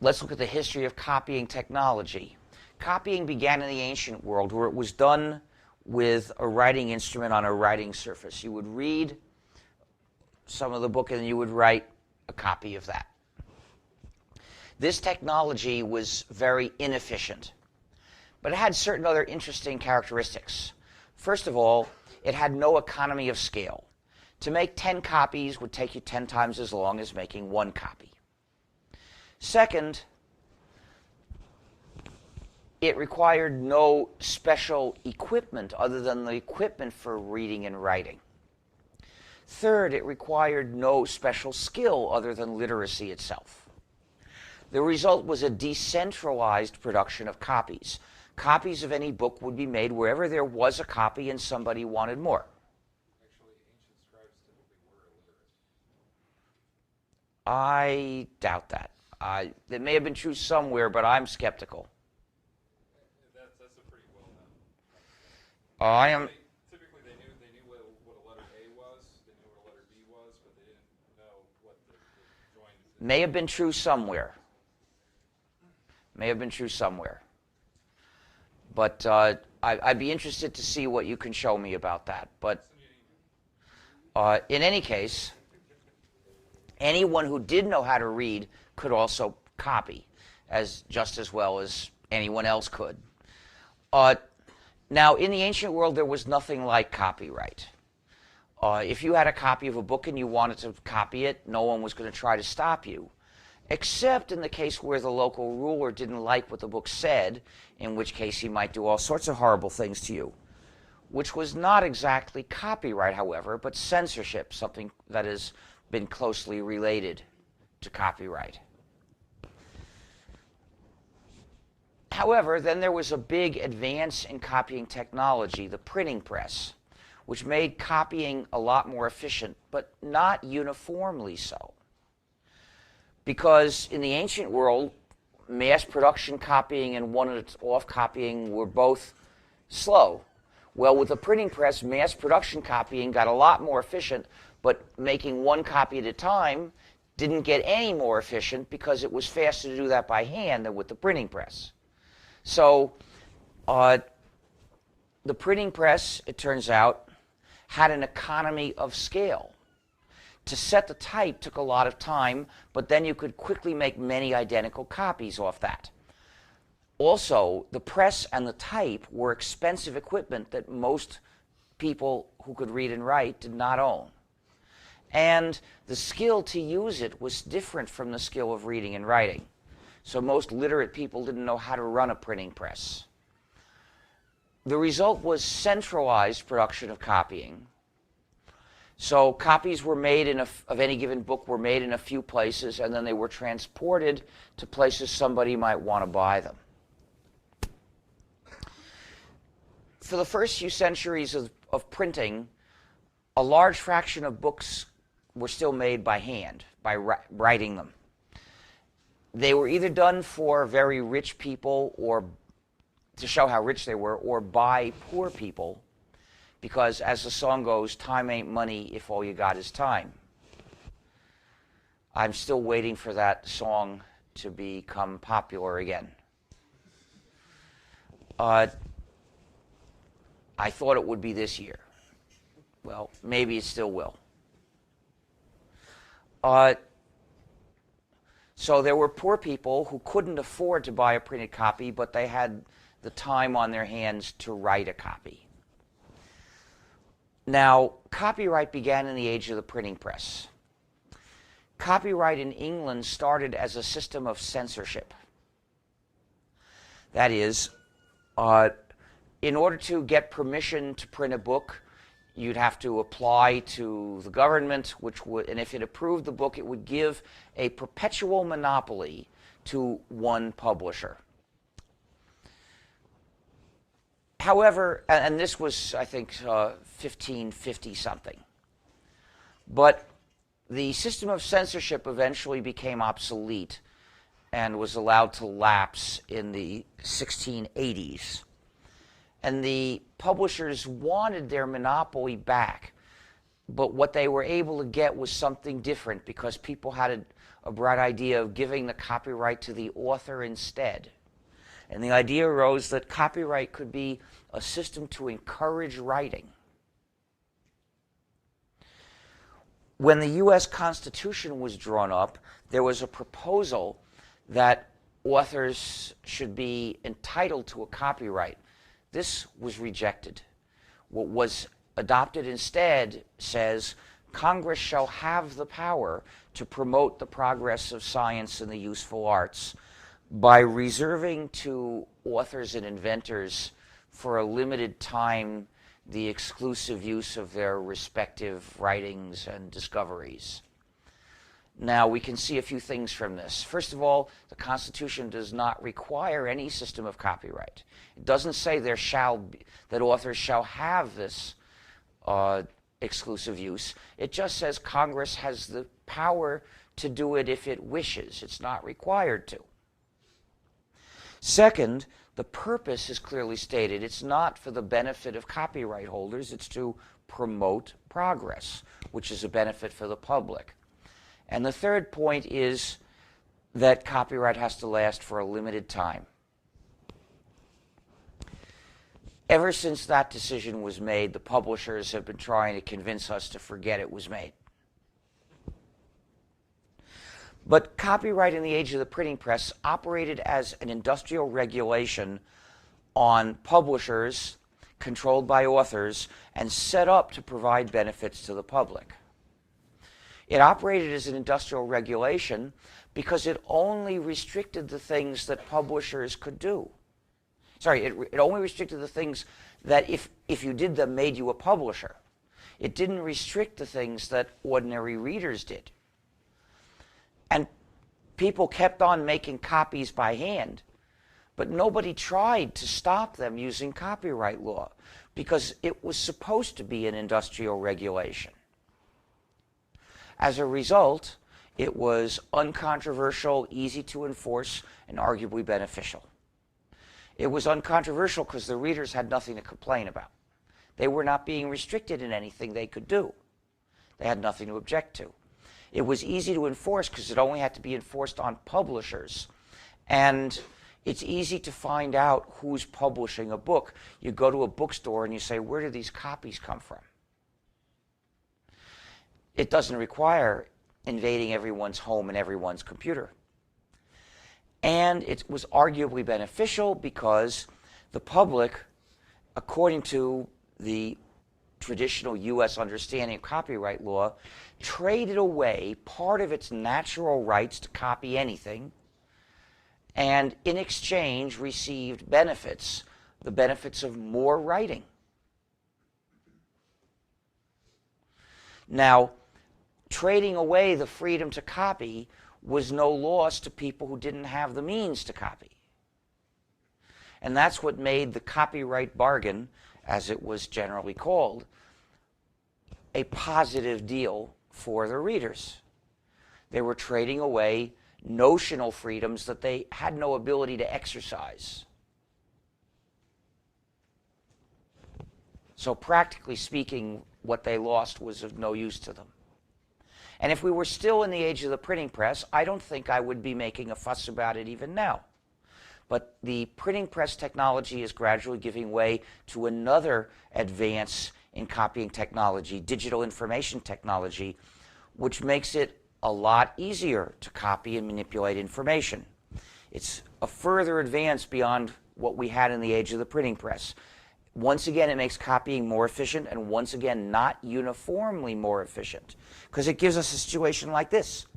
let's look at the history of copying technology. Copying began in the ancient world, where it was done with a writing instrument on a writing surface. You would read some of the book and then you would write a copy of that. This technology was very inefficient, but it had certain other interesting characteristics. First of all, it had no economy of scale. To make 10 copies would take you 10 times as long as making one copy. Second, it required no special equipment other than the equipment for reading and writing. Third, it required no special skill other than literacy itself. The result was a decentralized production of copies. Copies of any book would be made wherever there was a copy and somebody wanted more. Actually, ancient scribes typically were illiterate. I doubt that. It may have been true somewhere, but I'm skeptical. That's a pretty well known. I am. Typically, they knew what a letter A was, they knew what a letter B was, but they didn't know what the joined. May have been true somewhere. May have been true somewhere. But I'd be interested to see what you can show me about that. But in any case, anyone who did know how to read could also copy just as well as anyone else could. Now, in the ancient world, there was nothing like copyright. If you had a copy of a book and you wanted to copy it, no one was going to try to stop you, except in the case where the local ruler didn't like what the book said, in which case he might do all sorts of horrible things to you, which was not exactly copyright, however, but censorship, something that has been closely related to copyright. However, then there was a big advance in copying technology, the printing press, which made copying a lot more efficient, but not uniformly so. Because in the ancient world, mass production copying and one-off copying were both slow. Well, with the printing press, mass production copying got a lot more efficient, but making one copy at a time didn't get any more efficient because it was faster to do that by hand than with the printing press. So the printing press, it turns out, had an economy of scale. To set the type took a lot of time, but then you could quickly make many identical copies off that. Also, the press and the type were expensive equipment that most people who could read and write did not own. And the skill to use it was different from the skill of reading and writing. So most literate people didn't know how to run a printing press. The result was centralized production of copying. So copies were made of any given book were made in a few places, and then they were transported to places somebody might want to buy them. For the first few centuries of printing, a large fraction of books were still made by hand, by writing them. They were either done for very rich people or to show how rich they were, or by poor people, because as the song goes, time ain't money if all you got is time. I'm still waiting for that song to become popular again. I thought it would be this year. Well, maybe it still will. So there were poor people who couldn't afford to buy a printed copy, but they had the time on their hands to write a copy. Now, copyright began in the age of the printing press. Copyright in England started as a system of censorship. That is, in order to get permission to print a book, you'd have to apply to the government, which would, and if it approved the book, it would give a perpetual monopoly to one publisher. However, and this was, I think, 1550 something, but the system of censorship eventually became obsolete and was allowed to lapse in the 1680s. And the publishers wanted their monopoly back, but what they were able to get was something different because people had a bright idea of giving the copyright to the author instead. And the idea arose that copyright could be a system to encourage writing. When the U.S. Constitution was drawn up, there was a proposal that authors should be entitled to a copyright. This was rejected. What was adopted instead says, Congress shall have the power to promote the progress of science and the useful arts by reserving to authors and inventors for a limited time the exclusive use of their respective writings and discoveries. Now, we can see a few things from this. First of all, the Constitution does not require any system of copyright. It doesn't say that authors shall have this exclusive use. It just says Congress has the power to do it if it wishes. It's not required to. Second, the purpose is clearly stated. It's not for the benefit of copyright holders. It's to promote progress, which is a benefit for the public. And the third point is that copyright has to last for a limited time. Ever since that decision was made, the publishers have been trying to convince us to forget it was made. But copyright in the age of the printing press operated as an industrial regulation on publishers controlled by authors and set up to provide benefits to the public. It operated as an industrial regulation because it only restricted the things that publishers could do. Sorry, it only restricted the things that if you did them made you a publisher. It didn't restrict the things that ordinary readers did. And people kept on making copies by hand, but nobody tried to stop them using copyright law because it was supposed to be an industrial regulation. As a result, it was uncontroversial, easy to enforce, and arguably beneficial. It was uncontroversial because the readers had nothing to complain about. They were not being restricted in anything they could do. They had nothing to object to. It was easy to enforce because it only had to be enforced on publishers. And it's easy to find out who's publishing a book. You go to a bookstore and you say, where do these copies come from? It doesn't require invading everyone's home and everyone's computer. And it was arguably beneficial because the public, according to the traditional U.S. understanding of copyright law, traded away part of its natural rights to copy anything and in exchange received benefits, the benefits of more writing. Now, trading away the freedom to copy was no loss to people who didn't have the means to copy. And that's what made the copyright bargain, as it was generally called, a positive deal for the readers. They were trading away notional freedoms that they had no ability to exercise. So practically speaking, what they lost was of no use to them. And if we were still in the age of the printing press, I don't think I would be making a fuss about it even now. but the printing press technology is gradually giving way to another advance in copying technology, digital information technology, which makes it a lot easier to copy and manipulate information. It's a further advance beyond what we had in the age of the printing press. Once again, it makes copying more efficient, and once again, not uniformly more efficient, because it gives us a situation like this,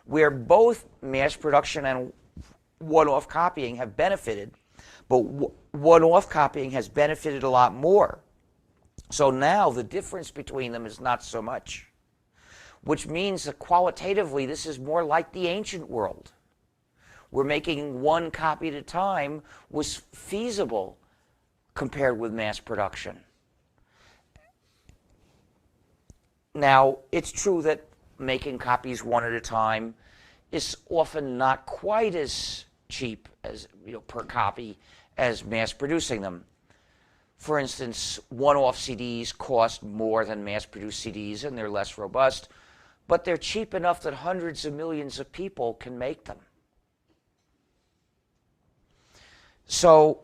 where both mass production and one-off copying have benefited, but one-off copying has benefited a lot more. So now the difference between them is not so much, which means that qualitatively this is more like the ancient world, where making one copy at a time was feasible compared with mass production. Now, it's true that making copies one at a time is often not quite as cheap as, per copy as mass producing them. For instance, one-off CDs cost more than mass-produced CDs, and they're less robust, but they're cheap enough that hundreds of millions of people can make them. So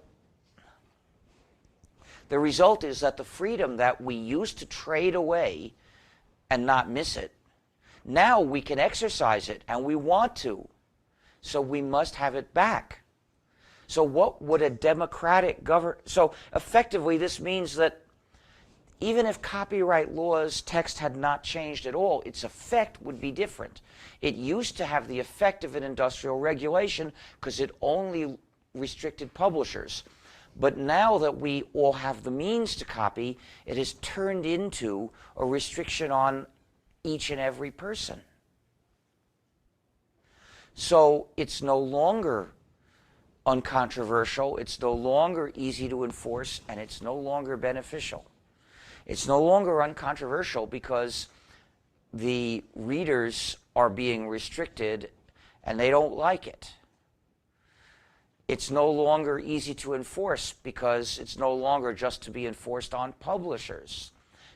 the result is that the freedom that we used to trade away and not miss it, now we can exercise it, and we want to. So we must have it back. So what would a democratic government... So effectively, this means that even if copyright law's text had not changed at all, its effect would be different. It used to have the effect of an industrial regulation because it only restricted publishers. But now that we all have the means to copy, it has turned into a restriction on each and every person. So it's no longer uncontroversial, it's no longer easy to enforce, and it's no longer beneficial. It's no longer uncontroversial because the readers are being restricted and they don't like it. It's no longer easy to enforce because it's no longer just to be enforced on publishers.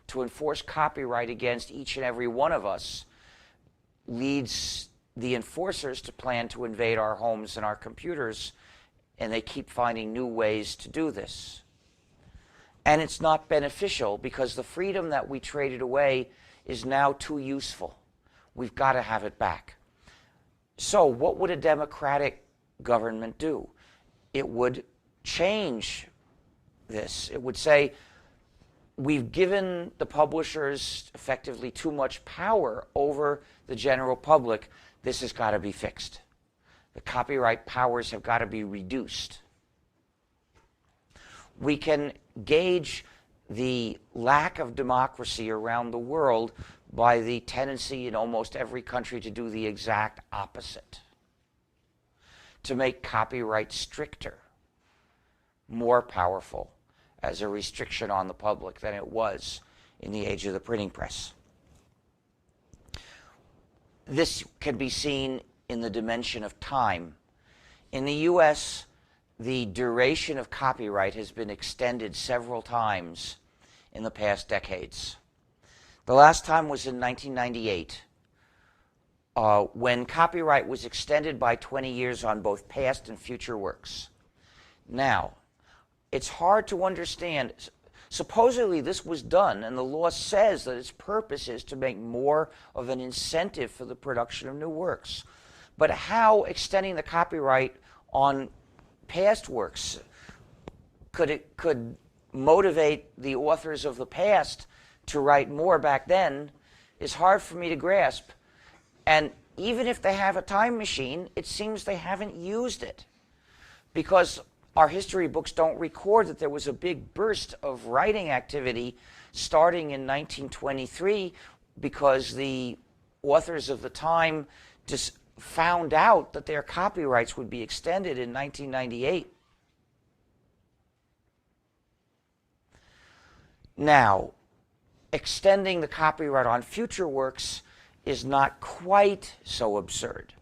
To enforce copyright against each and every one of us leads the enforcers to plan to invade our homes and our computers, and they keep finding new ways to do this. And it's not beneficial because the freedom that we traded away is now too useful. We've got to have it back. So what would a democratic government do? It would change this. It would say, we've given the publishers effectively too much power over the general public. This has got to be fixed. The copyright powers have got to be reduced. We can gauge the lack of democracy around the world by the tendency in almost every country to do the exact opposite. To make copyright stricter, more powerful as a restriction on the public than it was in the age of the printing press. This can be seen in the dimension of time. In the US, the duration of copyright has been extended several times in the past decades. The last time was in 1998, when copyright was extended by 20 years on both past and future works. Now, it's hard to understand. Supposedly this was done, and the law says that its purpose is to make more of an incentive for the production of new works. But how extending the copyright on past works could motivate the authors of the past to write more back then is hard for me to grasp. And even if they have a time machine, it seems they haven't used it, because our history books don't record that there was a big burst of writing activity starting in 1923 because the authors of the time just found out that their copyrights would be extended in 1998. Now, extending the copyright on future works is not quite so absurd.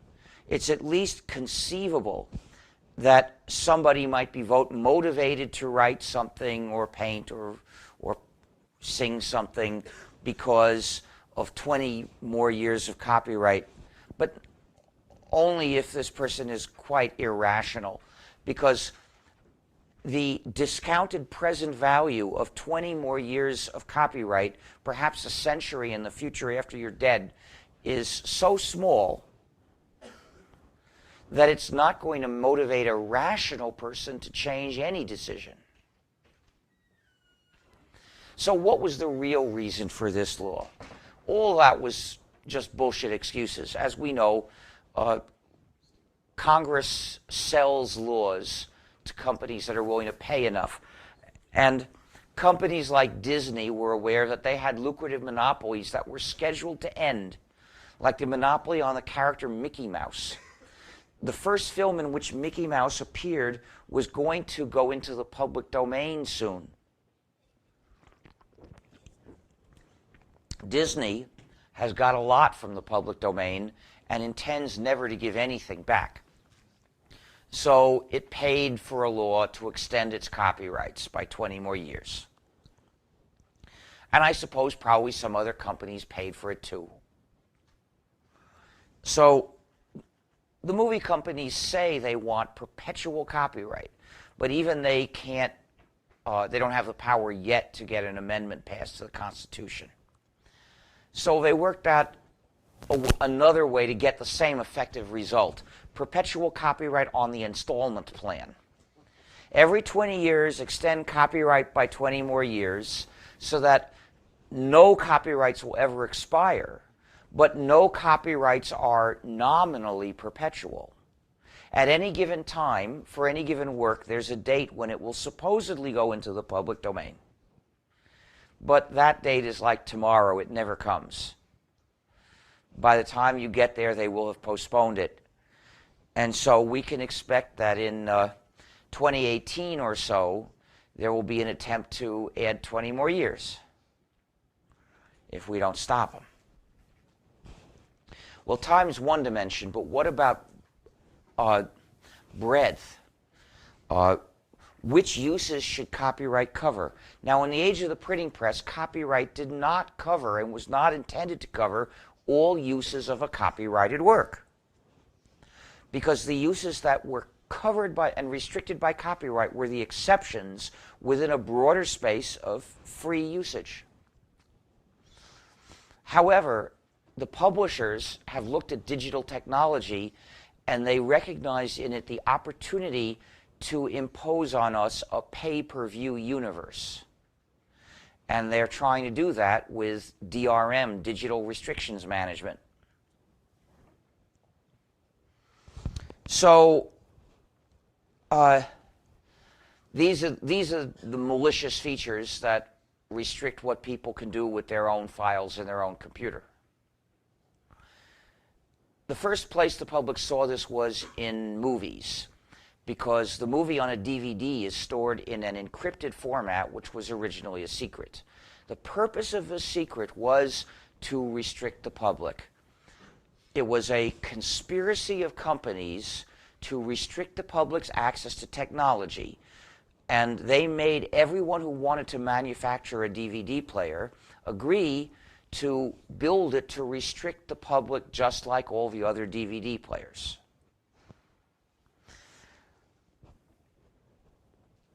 It's at least conceivable that somebody might be motivated to write something or paint or sing something because of 20 more years of copyright, but only if this person is quite irrational. because the discounted present value of 20 more years of copyright, perhaps a century in the future after you're dead, is so small that it's not going to motivate a rational person to change any decision. So what was the real reason for this law? All that was just bullshit excuses. As we know, Congress sells laws to companies that are willing to pay enough. And companies like Disney were aware that they had lucrative monopolies that were scheduled to end, like the monopoly on the character Mickey Mouse. The first film in which Mickey Mouse appeared was going to go into the public domain soon. Disney has got a lot from the public domain and intends never to give anything back. So it paid for a law to extend its copyrights by 20 more years. And I suppose probably some other companies paid for it too. So the movie companies say they want perpetual copyright, but even they can't, they don't have the power yet to get an amendment passed to the Constitution. So they worked out another way to get the same effective result: perpetual copyright on the installment plan. Every 20 years, extend copyright by 20 more years so that no copyrights will ever expire, but no copyrights are nominally perpetual. At any given time, for any given work, there's a date when it will supposedly go into the public domain. But that date is like tomorrow, it never comes. By the time you get there, they will have postponed it. And so we can expect that in 2018 or so, there will be an attempt to add 20 more years if we don't stop them. Well, time's one dimension, but what about breadth? Which uses should copyright cover? Now, in the age of the printing press, copyright did not cover and was not intended to cover all uses of a copyrighted work, because the uses that were covered by and restricted by copyright were the exceptions within a broader space of free usage. However, the publishers have looked at digital technology and they recognize in it the opportunity to impose on us a pay-per-view universe. And they're trying to do that with DRM, Digital Restrictions Management. So these are the malicious features that restrict what people can do with their own files in their own computer. The first place the public saw this was in movies, because the movie on a DVD is stored in an encrypted format, which was originally a secret. The purpose of the secret was to restrict the public. It was a conspiracy of companies to restrict the public's access to technology, and they made everyone who wanted to manufacture a DVD player agree to build it to restrict the public just like all the other DVD players.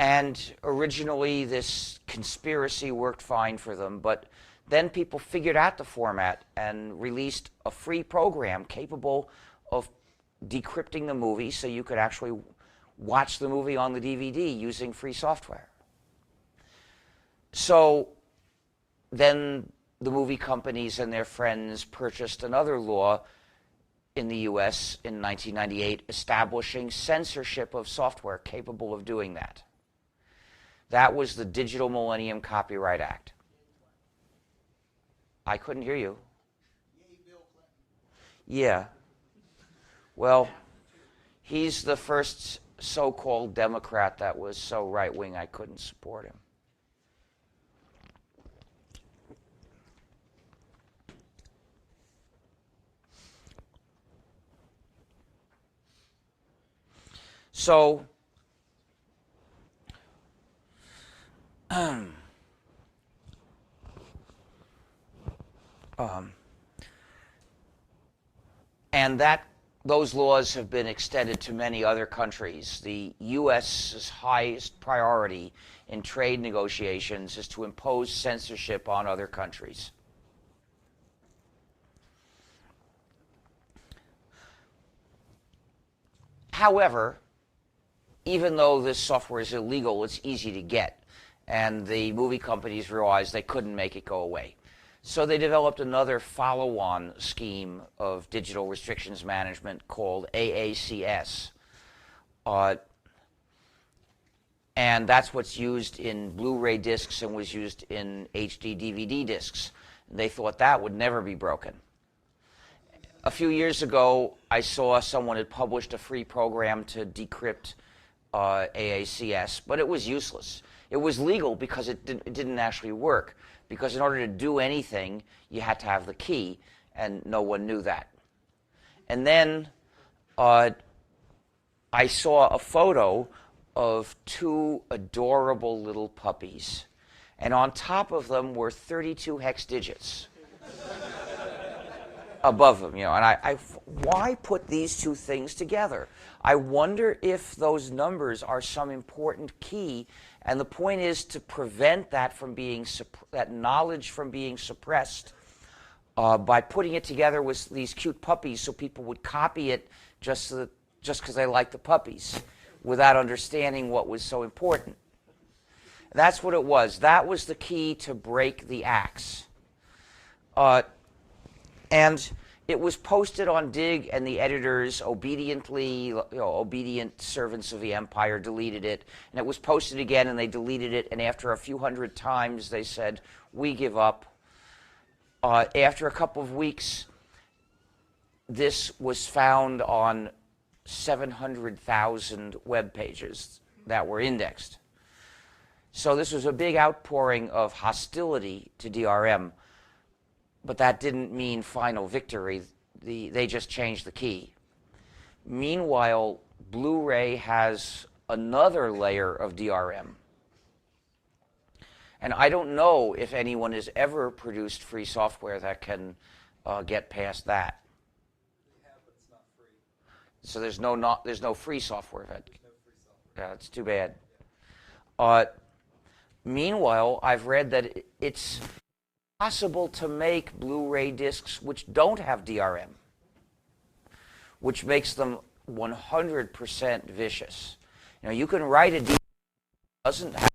And originally this conspiracy worked fine for them, but then people figured out the format and released a free program capable of decrypting the movie so you could actually watch the movie on the DVD using free software. So then the movie companies and their friends purchased another law in the US in 1998 establishing censorship of software capable of doing that. That was the Digital Millennium Copyright Act. I couldn't hear you. Yeah. Well, he's the first so-called Democrat that was so right-wing I couldn't support him. So, and that those laws have been extended to many other countries. The U.S.'s highest priority in trade negotiations is to impose censorship on other countries. However, even though this software is illegal, it's easy to get. And the movie companies realized they couldn't make it go away. So they developed another follow-on scheme of digital restrictions management called AACS. And that's what's used in Blu-ray discs and was used in HD DVD discs. They thought that would never be broken. A few years ago, I saw someone had published a free program to decrypt AACS, but it was useless. It was legal because it didn't actually work. Because in order to do anything, you had to have the key, and no one knew that. And then I saw a photo of two adorable little puppies, and on top of them were 32 hex digits above them, you know. And why put these two things together? I wonder if those numbers are some important key. And the point is to prevent that from being that knowledge from being suppressed by putting it together with these cute puppies, so people would copy it just because they like the puppies, without understanding what was so important. That's what it was. That was the key to break the axe. And it was posted on Dig, and the editors obediently, obedient servants of the empire, deleted it. And it was posted again, and they deleted it. And after a few hundred times, they said, "We give up." After a couple of weeks, this was found on 700,000 web pages that were indexed. So this was a big outpouring of hostility to DRM. But that didn't mean final victory. They just changed the key. Meanwhile, Blu-ray has another layer of DRM. And I don't know if anyone has ever produced free software that can get past that. We have, but it's not free. So there's no free software. There's no free software. Yeah, it's too bad. Meanwhile, I've read that it's possible to make Blu-ray discs which don't have DRM, which makes them 100% vicious. You know, you can write a DVD that doesn't have.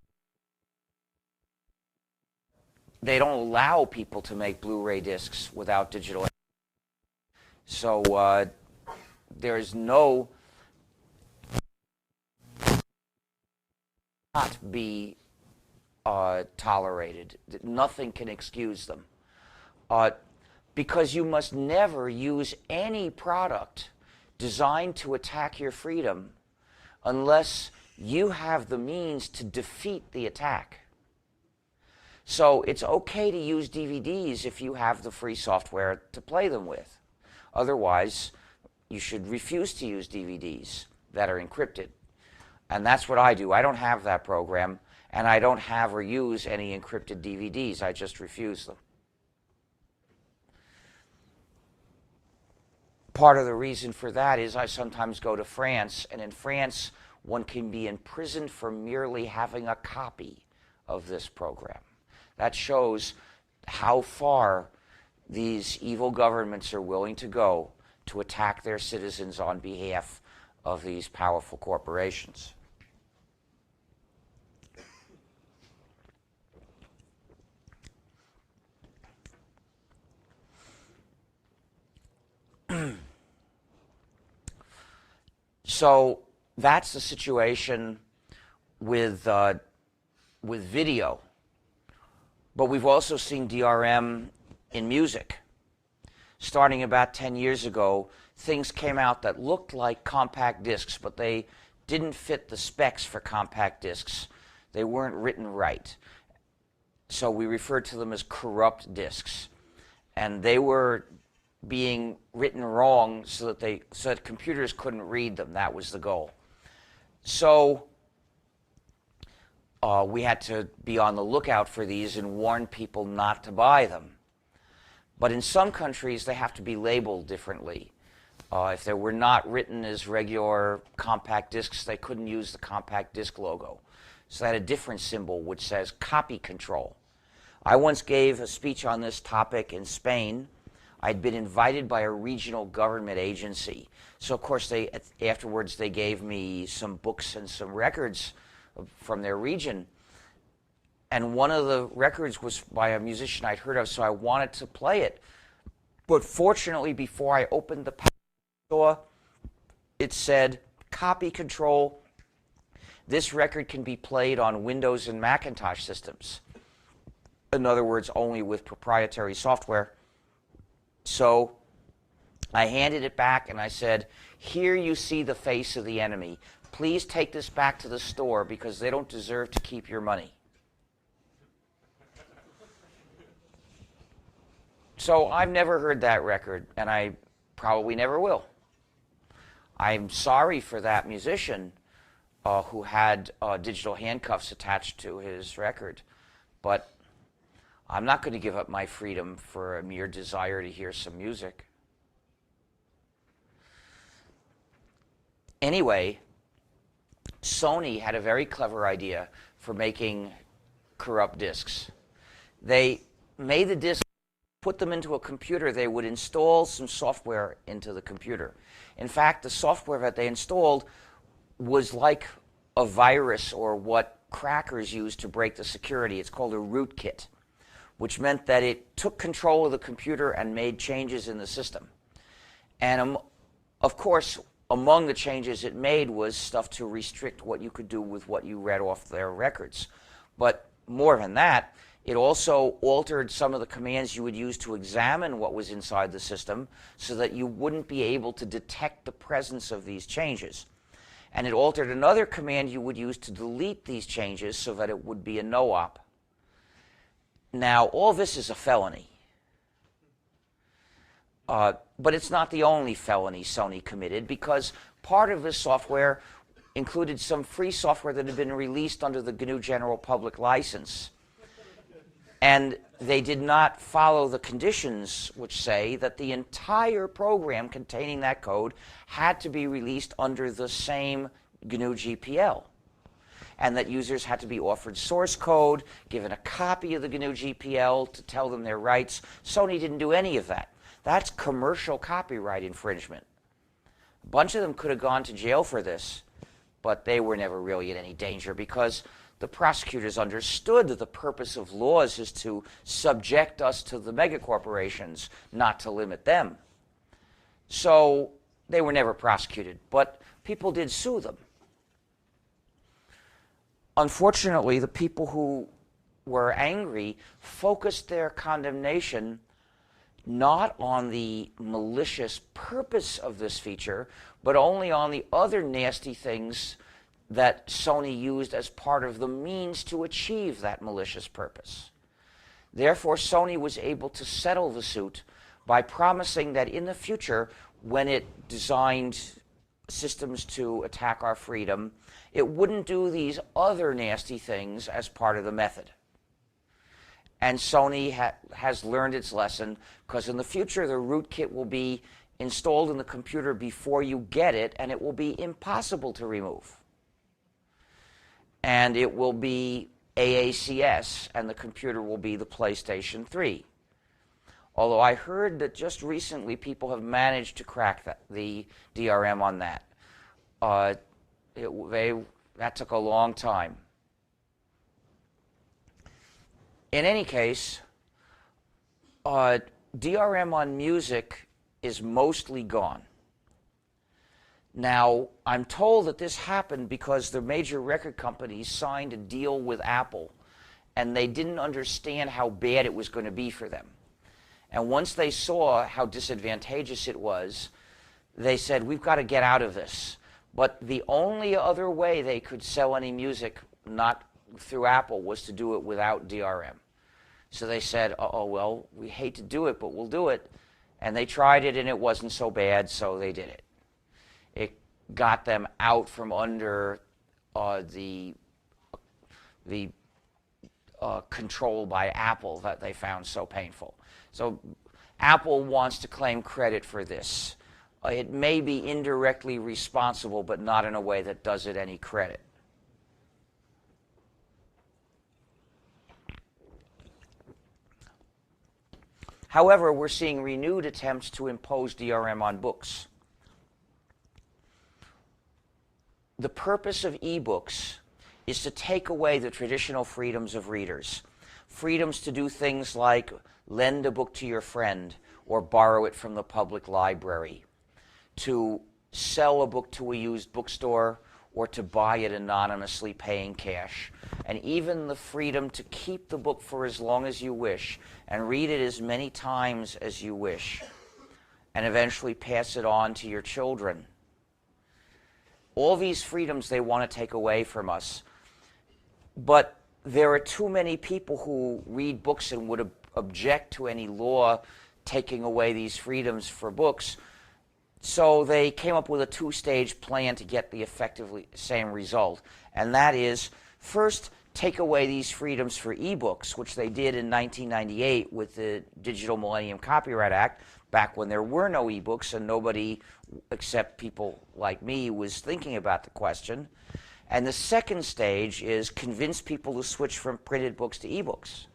They don't allow people to make Blu-ray discs without digital. So there's no not be tolerated. Nothing can excuse them. Because you must never use any product designed to attack your freedom unless you have the means to defeat the attack. So it's okay to use DVDs if you have the free software to play them with. Otherwise, you should refuse to use DVDs that are encrypted. And that's what I do. I don't have that program. And I don't have or use any encrypted DVDs. I just refuse them. Part of the reason for that is I sometimes go to France, and in France, one can be imprisoned for merely having a copy of this program. That shows how far these evil governments are willing to go to attack their citizens on behalf of these powerful corporations. So that's the situation with video. But we've also seen DRM in music. Starting about 10 years ago, things came out that looked like compact discs, but they didn't fit the specs for compact discs. They weren't written right. So we referred to them as corrupt discs. And they were being written wrong so that computers couldn't read them. That was the goal. So we had to be on the lookout for these and warn people not to buy them. But in some countries, they have to be labeled differently. If they were not written as regular compact discs, they couldn't use the compact disc logo. So they had a different symbol which says copy control. I once gave a speech on this topic in Spain. I'd been invited by a regional government agency. So, of course, afterwards they gave me some books and some records from their region. And one of the records was by a musician I'd heard of, so I wanted to play it. But fortunately, before I opened the package, it said, copy control. This record can be played on Windows and Macintosh systems. In other words, only with proprietary software. So I handed it back and I said, here you see the face of the enemy. Please take this back to the store because they don't deserve to keep your money. So I've never heard that record, and I probably never will. I'm sorry for that musician who had digital handcuffs attached to his record, but I'm not going to give up my freedom for a mere desire to hear some music. Anyway, Sony had a very clever idea for making corrupt discs. They made the disc, put them into a computer, they would install some software into the computer. In fact, the software that they installed was like a virus or what crackers use to break the security. It's called a rootkit, which meant that it took control of the computer and made changes in the system. And of course, among the changes it made was stuff to restrict what you could do with what you read off their records. But more than that, it also altered some of the commands you would use to examine what was inside the system so that you wouldn't be able to detect the presence of these changes. And it altered another command you would use to delete these changes so that it would be a no-op. Now, all this is a felony. But it's not the only felony Sony committed, because part of this software included some free software that had been released under the GNU General Public License. And they did not follow the conditions which say that the entire program containing that code had to be released under the same GNU GPL. And that users had to be offered source code, given a copy of the GNU GPL to tell them their rights. Sony didn't do any of that. That's commercial copyright infringement. A bunch of them could have gone to jail for this, but they were never really in any danger because the prosecutors understood that the purpose of laws is to subject us to the megacorporations, not to limit them. So they were never prosecuted, but people did sue them. Unfortunately, the people who were angry focused their condemnation not on the malicious purpose of this feature, but only on the other nasty things that Sony used as part of the means to achieve that malicious purpose. Therefore, Sony was able to settle the suit by promising that in the future, when it designed systems to attack our freedom, it wouldn't do these other nasty things as part of the method. And Sony has learned its lesson, because in the future the rootkit will be installed in the computer before you get it, and it will be impossible to remove. And it will be AACS, and the computer will be the PlayStation 3. Although I heard that just recently people have managed to crack the DRM on that. That took a long time. In any case, DRM on music is mostly gone. Now, I'm told that this happened because the major record companies signed a deal with Apple, and they didn't understand how bad it was going to be for them. And once they saw how disadvantageous it was, they said, we've got to get out of this. But the only other way they could sell any music, not through Apple, was to do it without DRM. So they said, oh, well, we hate to do it, but we'll do it. And they tried it, and it wasn't so bad, so they did it. It got them out from under the control by Apple that they found so painful. So Apple wants to claim credit for this. it may be indirectly responsible, but not in a way that does it any credit. However, we're seeing renewed attempts to impose DRM on books. The purpose of ebooks is to take away the traditional freedoms of readers. Freedoms to do things like lend a book to your friend or borrow it from the public library, to sell a book to a used bookstore, or to buy it anonymously paying cash, and even the freedom to keep the book for as long as you wish and read it as many times as you wish, and eventually pass it on to your children. All these freedoms they want to take away from us. But there are too many people who read books and would object to any law taking away these freedoms for books. So they came up with a two-stage plan to get the effectively same result. And that is, first, take away these freedoms for ebooks, which they did in 1998 with the Digital Millennium Copyright Act, back when there were no ebooks and nobody except people like me was thinking about the question. And the second stage is convince people to switch from printed books to ebooks.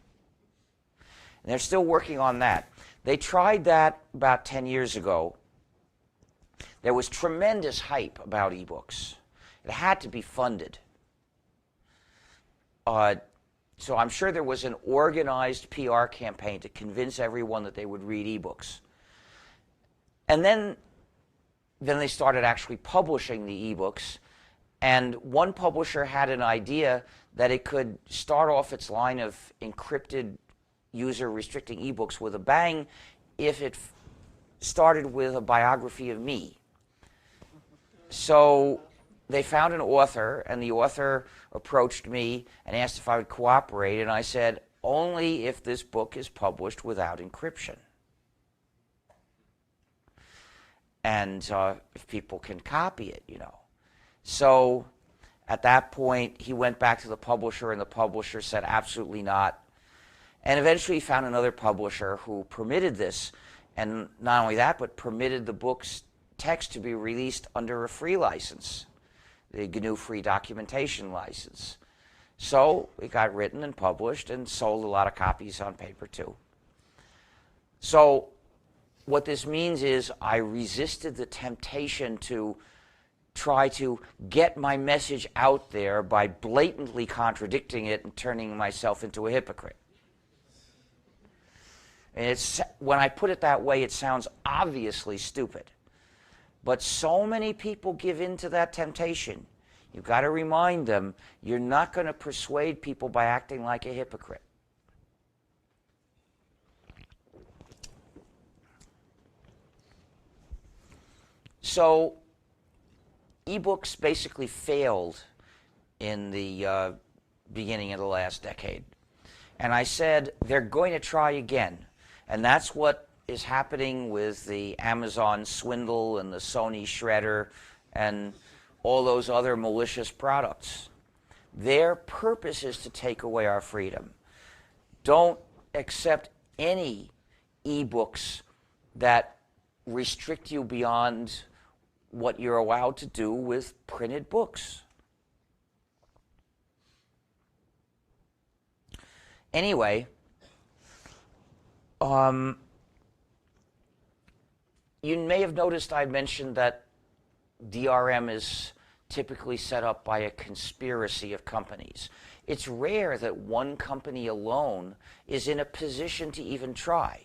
And they're still working on that. They tried that about 10 years ago. There was tremendous hype about ebooks. It had to be funded. So I'm sure there was an organized PR campaign to convince everyone that they would read ebooks. And then they started actually publishing the ebooks. And one publisher had an idea that it could start off its line of encrypted user-restricting ebooks with a bang if it started with a biography of me. So they found an author, and the author approached me and asked if I would cooperate, and I said, only if this book is published without encryption. And if people can copy it, you know. So at that point, he went back to the publisher, and the publisher said absolutely not. And eventually he found another publisher who permitted this, and not only that, but permitted the book's text to be released under a free license, the GNU Free Documentation License. So it got written and published and sold a lot of copies on paper too. So what this means is I resisted the temptation to try to get my message out there by blatantly contradicting it and turning myself into a hypocrite. And when I put it that way, it sounds obviously stupid. But so many people give in to that temptation. You've got to remind them, you're not going to persuade people by acting like a hypocrite. So ebooks basically failed in the beginning of the last decade. And I said, they're going to try again. And that's what is happening with the Amazon swindle and the Sony shredder and all those other malicious products. Their purpose is to take away our freedom. Don't accept any ebooks that restrict you beyond what you're allowed to do with printed books. Anyway, you may have noticed I mentioned that DRM is typically set up by a conspiracy of companies. It's rare that one company alone is in a position to even try.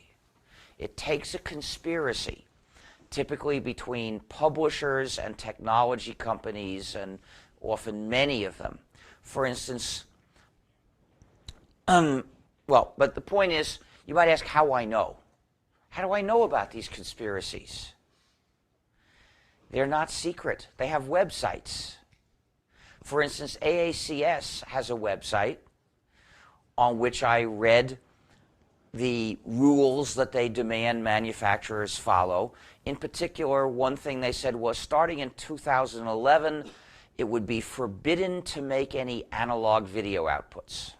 It takes a conspiracy, typically between publishers and technology companies, and often many of them. For instance, but the point is, you might ask how I know. How do I know about these conspiracies? They're not secret. They have websites. For instance, AACS has a website on which I read the rules that they demand manufacturers follow. In particular, one thing they said was starting in 2011, it would be forbidden to make any analog video outputs.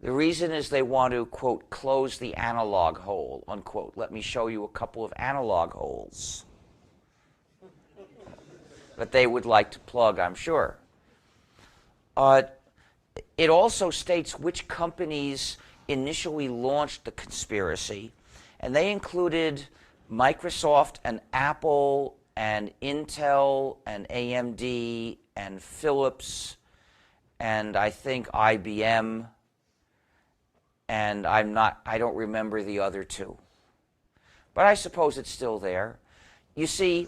The reason is they want to, quote, close the analog hole, unquote. Let me show you a couple of analog holes that they would like to plug, I'm sure. It also states which companies initially launched the conspiracy, and they included Microsoft and Apple and Intel and AMD and Philips and I think IBM, and I don't remember the other two. But I suppose it's still there. You see,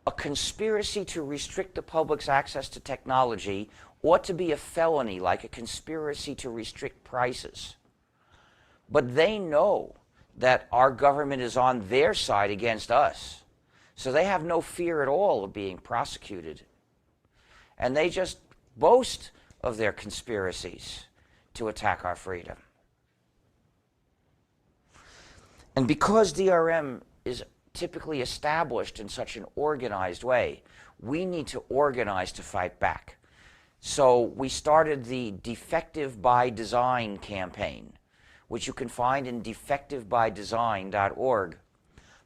a conspiracy to restrict the public's access to technology ought to be a felony, like a conspiracy to restrict prices. But they know that our government is on their side against us. So they have no fear at all of being prosecuted. And they just boast of their conspiracies to attack our freedom. And because DRM is typically established in such an organized way, we need to organize to fight back. So we started the Defective by Design campaign, which you can find in defectivebydesign.org.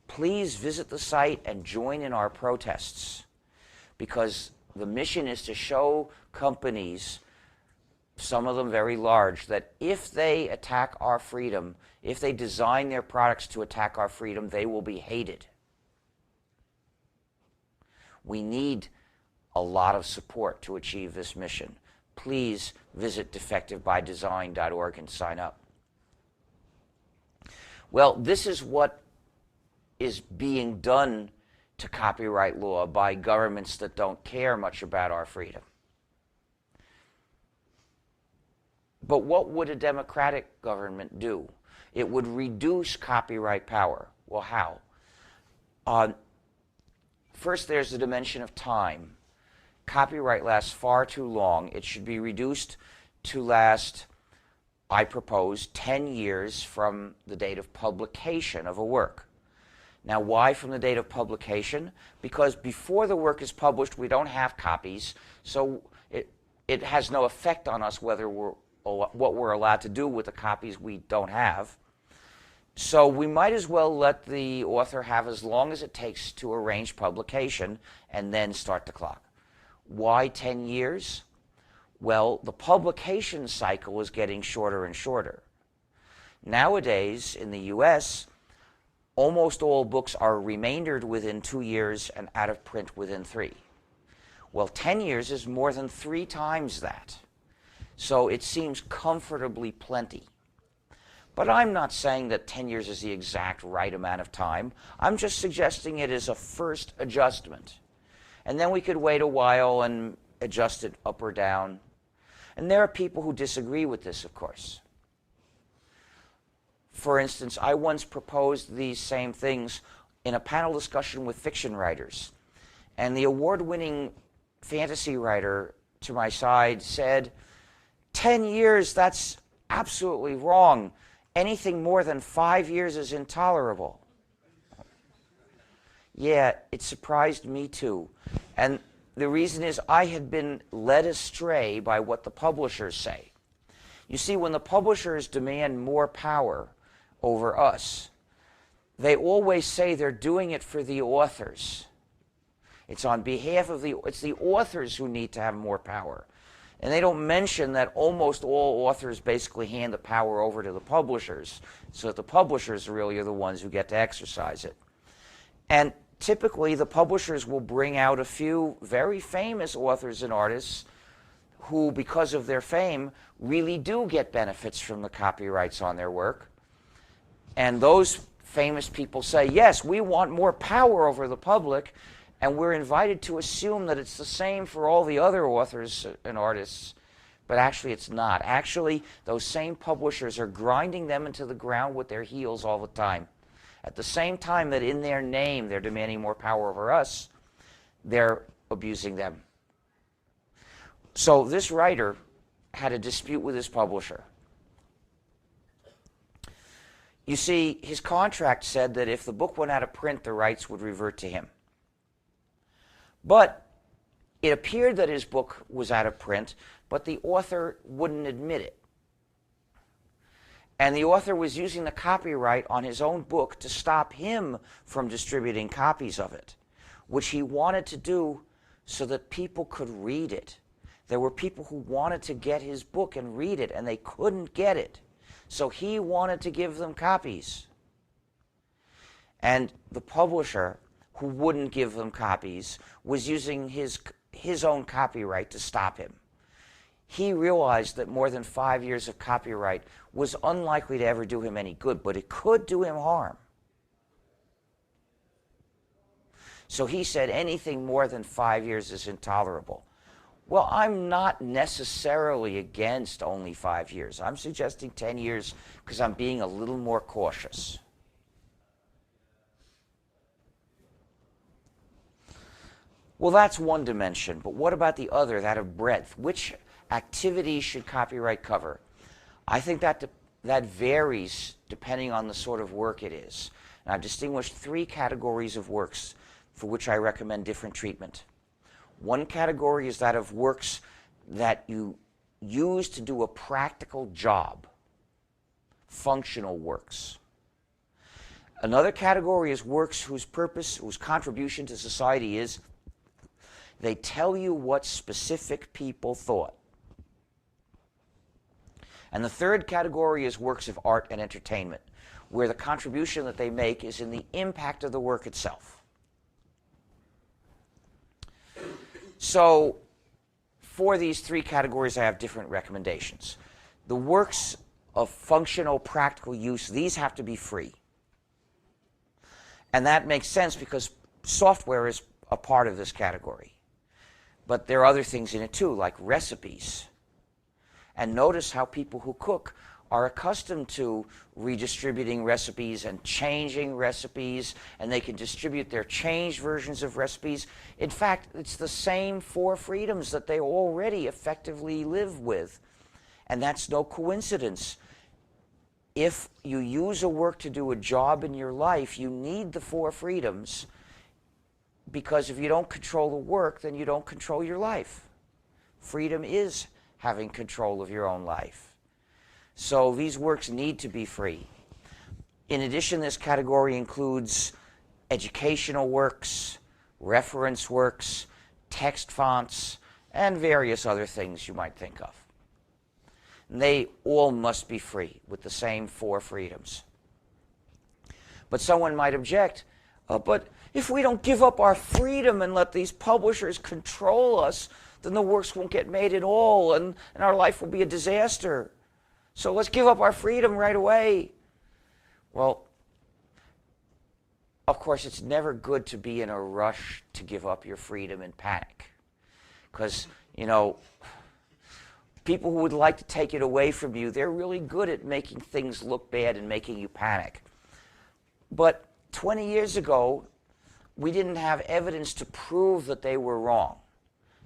Please visit the site and join in our protests, because the mission is to show companies, some of them very large, that if they attack our freedom, if they design their products to attack our freedom, they will be hated. We need a lot of support to achieve this mission. Please visit defectivebydesign.org and sign up. Well, this is what is being done to copyright law by governments that don't care much about our freedom. But what would a democratic government do? It would reduce copyright power. Well, how? First, there's the dimension of time. Copyright lasts far too long. It should be reduced to last, I propose, 10 years from the date of publication of a work. Now, why from the date of publication? Because before the work is published, we don't have copies, so it has no effect on us what we're allowed to do with the copies we don't have. So we might as well let the author have as long as it takes to arrange publication and then start the clock. Why 10 years? Well, the publication cycle is getting shorter and shorter. Nowadays, in the US, almost all books are remaindered within 2 years and out of print within 3. Well, 10 years is more than 3 times that. So it seems comfortably plenty. But I'm not saying that 10 years is the exact right amount of time. I'm just suggesting it is a first adjustment. And then we could wait a while and adjust it up or down. And there are people who disagree with this, of course. For instance, I once proposed these same things in a panel discussion with fiction writers. And the award-winning fantasy writer to my side said, 10 years, that's absolutely wrong. Anything more than 5 years is intolerable. Yeah, it surprised me too. And the reason is I had been led astray by what the publishers say. You see, when the publishers demand more power over us, they always say they're doing it for the authors. It's on behalf of it's the authors who need to have more power. And they don't mention that almost all authors basically hand the power over to the publishers, so that the publishers really are the ones who get to exercise it. And typically, the publishers will bring out a few very famous authors and artists who, because of their fame, really do get benefits from the copyrights on their work. And those famous people say, yes, we want more power over the public, and we're invited to assume that it's the same for all the other authors and artists, but actually it's not. Actually, those same publishers are grinding them into the ground with their heels all the time. At the same time that in their name they're demanding more power over us, they're abusing them. So this writer had a dispute with his publisher. You see, his contract said that if the book went out of print, the rights would revert to him. But it appeared that his book was out of print, but the author wouldn't admit it. And the author was using the copyright on his own book to stop him from distributing copies of it, which he wanted to do so that people could read it. There were people who wanted to get his book and read it, and they couldn't get it. So he wanted to give them copies. And the publisher, who wouldn't give them copies, was using his own copyright to stop him. He realized that more than 5 years of copyright was unlikely to ever do him any good, but it could do him harm. So he said anything more than 5 years is intolerable. Well, I'm not necessarily against only 5 years. I'm suggesting 10 years because I'm being a little more cautious. Well, that's one dimension, but what about the other, that of breadth? Which activities should copyright cover? I think that varies depending on the sort of work it is. And I've distinguished 3 categories of works for which I recommend different treatment. One category is that of works that you use to do a practical job, functional works. Another category is works whose purpose, whose contribution to society is they tell you what specific people thought. And the third category is works of art and entertainment, where the contribution that they make is in the impact of the work itself. So, for these 3 categories, I have different recommendations. The works of functional, practical use, these have to be free. And that makes sense because software is a part of this category. But there are other things in it too, like recipes. And notice how people who cook are accustomed to redistributing recipes and changing recipes, and they can distribute their changed versions of recipes. In fact, it's the same 4 freedoms that they already effectively live with. And that's no coincidence. If you use a work to do a job in your life, you need the 4 freedoms, because if you don't control the work, then you don't control your life. Freedom is having control of your own life. So these works need to be free. In addition, this category includes educational works, reference works, text fonts, and various other things you might think of. And they all must be free with the same 4 freedoms. But someone might object, but if we don't give up our freedom and let these publishers control us, then the works won't get made at all, and our life will be a disaster. So let's give up our freedom right away. Well, of course, it's never good to be in a rush to give up your freedom and panic. Because, you know, people who would like to take it away from you, they're really good at making things look bad and making you panic. But 20 years ago, we didn't have evidence to prove that they were wrong.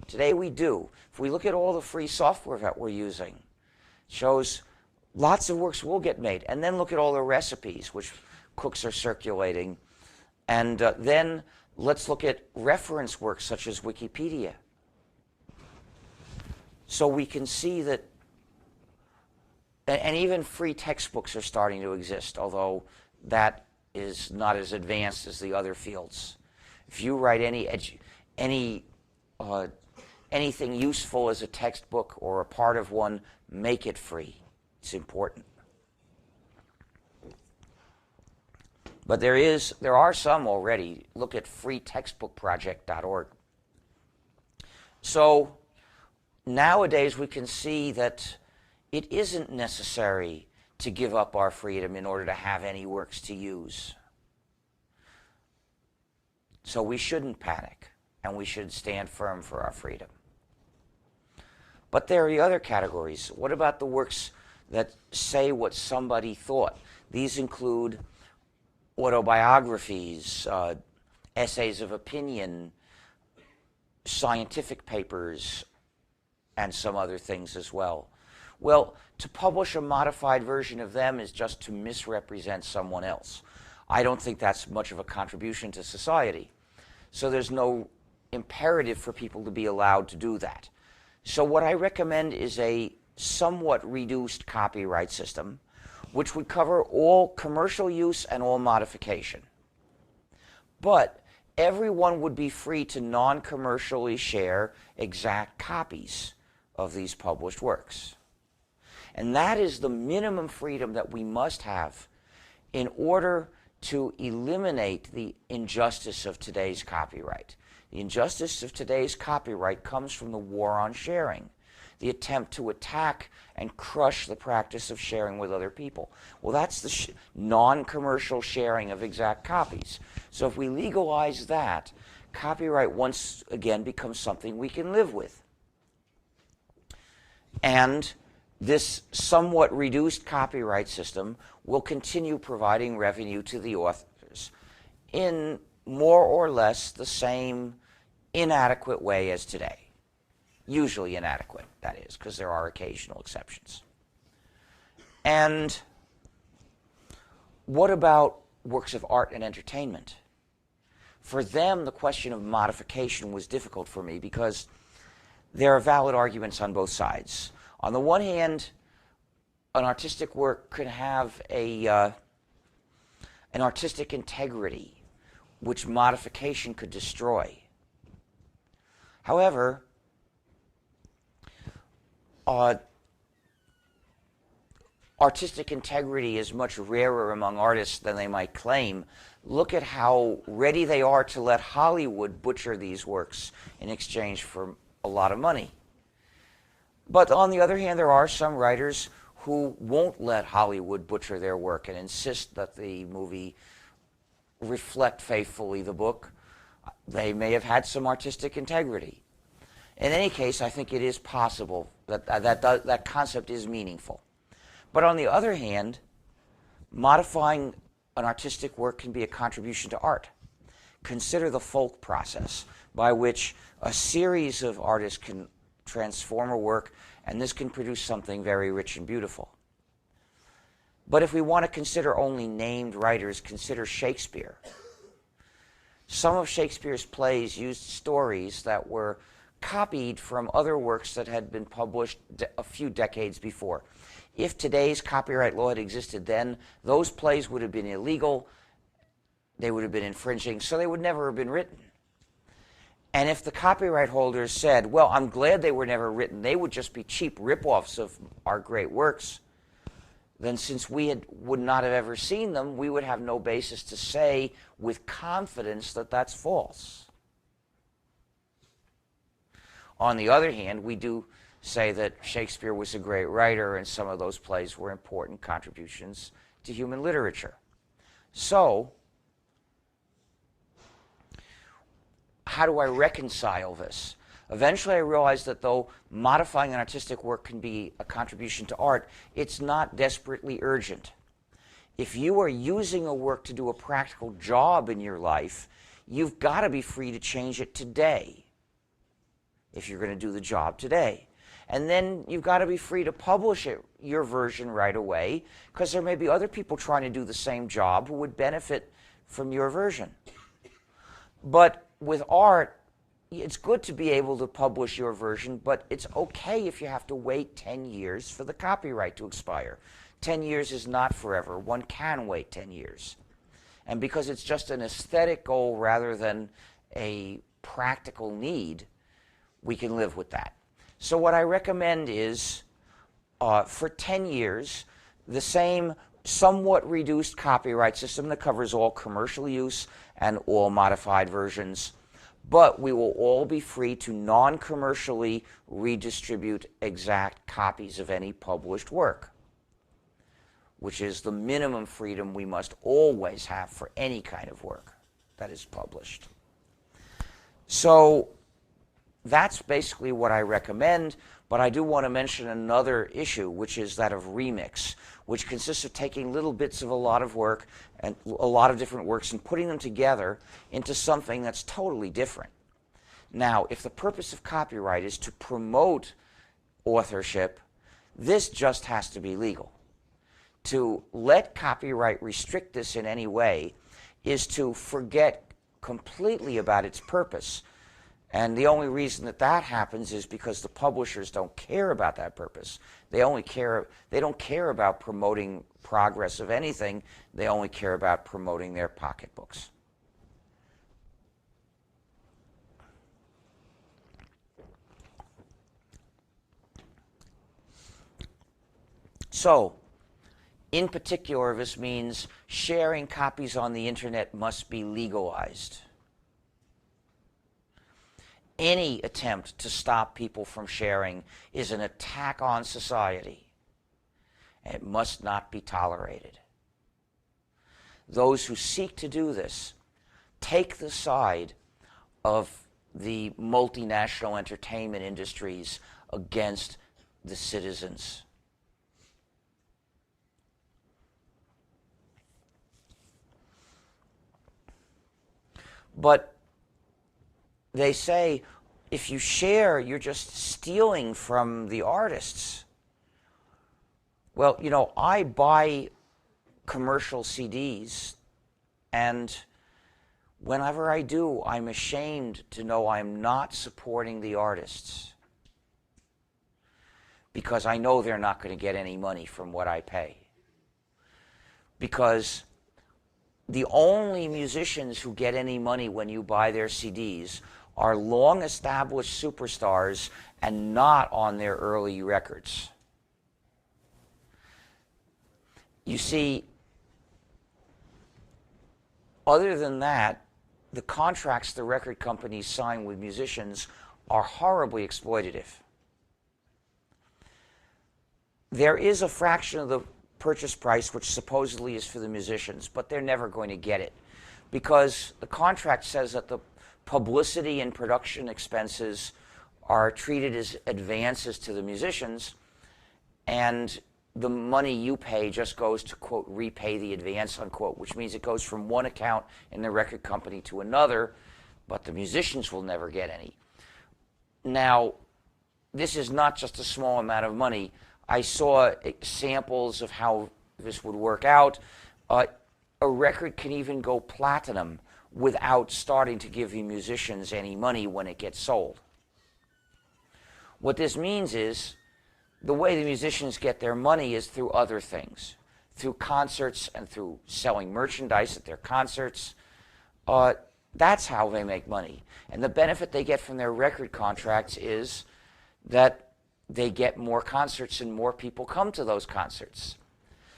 Today we do. If we look at all the free software that we're using, it shows lots of works will get made. And then look at all the recipes which cooks are circulating. And then let's look at reference works such as Wikipedia. So we can see that, and even free textbooks are starting to exist, although that is not as advanced as the other fields. If you write anything useful as a textbook or a part of one, make it free. It's important. But there are some already. Look at freetextbookproject.org. So nowadays we can see that it isn't necessary to give up our freedom in order to have any works to use. So we shouldn't panic, and we should stand firm for our freedom. But there are the other categories. What about the works that say what somebody thought? These include autobiographies, essays of opinion, scientific papers, and some other things as well. Well, to publish a modified version of them is just to misrepresent someone else. I don't think that's much of a contribution to society. So there's no imperative for people to be allowed to do that. So what I recommend is a somewhat reduced copyright system, which would cover all commercial use and all modification. But everyone would be free to non-commercially share exact copies of these published works. And that is the minimum freedom that we must have in order to eliminate the injustice of today's copyright. The injustice of today's copyright comes from the war on sharing, the attempt to attack and crush the practice of sharing with other people. Well, that's the non-commercial sharing of exact copies. So if we legalize that, copyright once again becomes something we can live with. And this somewhat reduced copyright system will continue providing revenue to the authors in more or less the same inadequate way as today. Usually inadequate, that is, because there are occasional exceptions. And what about works of art and entertainment? For them, the question of modification was difficult for me because there are valid arguments on both sides. On the one hand, an artistic work could have an artistic integrity which modification could destroy. However, artistic integrity is much rarer among artists than they might claim. Look at how ready they are to let Hollywood butcher these works in exchange for a lot of money. But on the other hand, there are some writers who won't let Hollywood butcher their work and insist that the movie reflect faithfully the book. They may have had some artistic integrity. In any case, I think it is possible that concept is meaningful. But on the other hand, modifying an artistic work can be a contribution to art. Consider the folk process, by which a series of artists can transform a work, and this can produce something very rich and beautiful. But if we want to consider only named writers, consider Shakespeare. Some of Shakespeare's plays used stories that were copied from other works that had been published a few decades before. If today's copyright law had existed then, those plays would have been illegal, they would have been infringing, so they would never have been written. And if the copyright holders said, well, I'm glad they were never written, they would just be cheap rip-offs of our great works, then since we would not have ever seen them, we would have no basis to say with confidence that that's false. On the other hand, we do say that Shakespeare was a great writer and some of those plays were important contributions to human literature. So, how do I reconcile this? Eventually I realized that though modifying an artistic work can be a contribution to art, it's not desperately urgent. If you are using a work to do a practical job in your life, you've got to be free to change it today, if you're going to do the job today. And then you've got to be free to publish your version right away, because there may be other people trying to do the same job who would benefit from your version. But with art, it's good to be able to publish your version, but it's okay if you have to wait 10 years for the copyright to expire. 10 years is not forever. One can wait 10 years. And because it's just an aesthetic goal rather than a practical need, we can live with that. So what I recommend is, for 10 years, the same somewhat reduced copyright system that covers all commercial use and all modified versions, but we will all be free to non-commercially redistribute exact copies of any published work, which is the minimum freedom we must always have for any kind of work that is published. So that's basically what I recommend, but I do want to mention another issue, which is that of remix, which consists of taking little bits of a lot of work and a lot of different works and putting them together into something that's totally different. Now, if the purpose of copyright is to promote authorship, this just has to be legal. To let copyright restrict this in any way is to forget completely about its purpose. And the only reason that that happens is because the publishers don't care about that purpose. They don't care about promoting progress of anything. They only care about promoting their pocketbooks. So, in particular, this means sharing copies on the internet must be legalized. Any attempt to stop people from sharing is an attack on society. And it must not be tolerated. Those who seek to do this take the side of the multinational entertainment industries against the citizens. But they say, if you share, you're just stealing from the artists. Well, you know, I buy commercial CDs, and whenever I do, I'm ashamed to know I'm not supporting the artists, because I know they're not going to get any money from what I pay. Because the only musicians who get any money when you buy their CDs are long-established superstars and not on their early records. You see, other than that, the contracts the record companies sign with musicians are horribly exploitative. There is a fraction of the purchase price which supposedly is for the musicians, but they're never going to get it, because the contract says that the publicity and production expenses are treated as advances to the musicians, and the money you pay just goes to, quote, repay the advance, unquote, which means it goes from one account in the record company to another, but the musicians will never get any. Now, this is not just a small amount of money. I saw samples of how this would work out. A record can even go platinum without starting to give the musicians any money when it gets sold. What this means is the way the musicians get their money is through other things, through concerts and through selling merchandise at their concerts. That's how they make money. And the benefit they get from their record contracts is that they get more concerts and more people come to those concerts.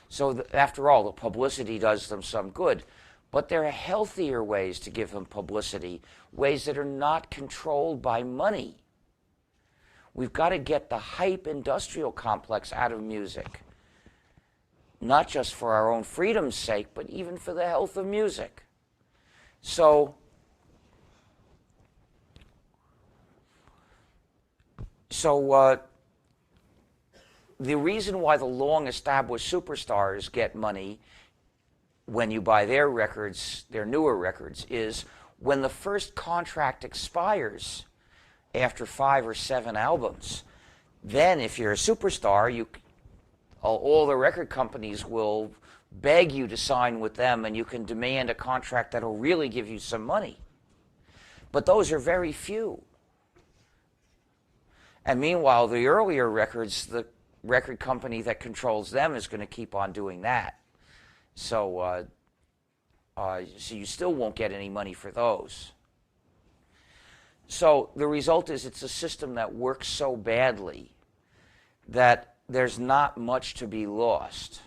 So after all, the publicity does them some good. But there are healthier ways to give them publicity, ways that are not controlled by money. We've got to get the hype industrial complex out of music, not just for our own freedom's sake, but even for the health of music. So the reason why the long-established superstars get money when you buy their records, their newer records, is when the first contract expires after 5 or 7 albums. Then if you're a superstar, all the record companies will beg you to sign with them, and you can demand a contract that'll really give you some money. But those are very few. And meanwhile, the earlier records, the record company that controls them is going to keep on doing that. So you still won't get any money for those. So the result is it's a system that works so badly that there's not much to be lost.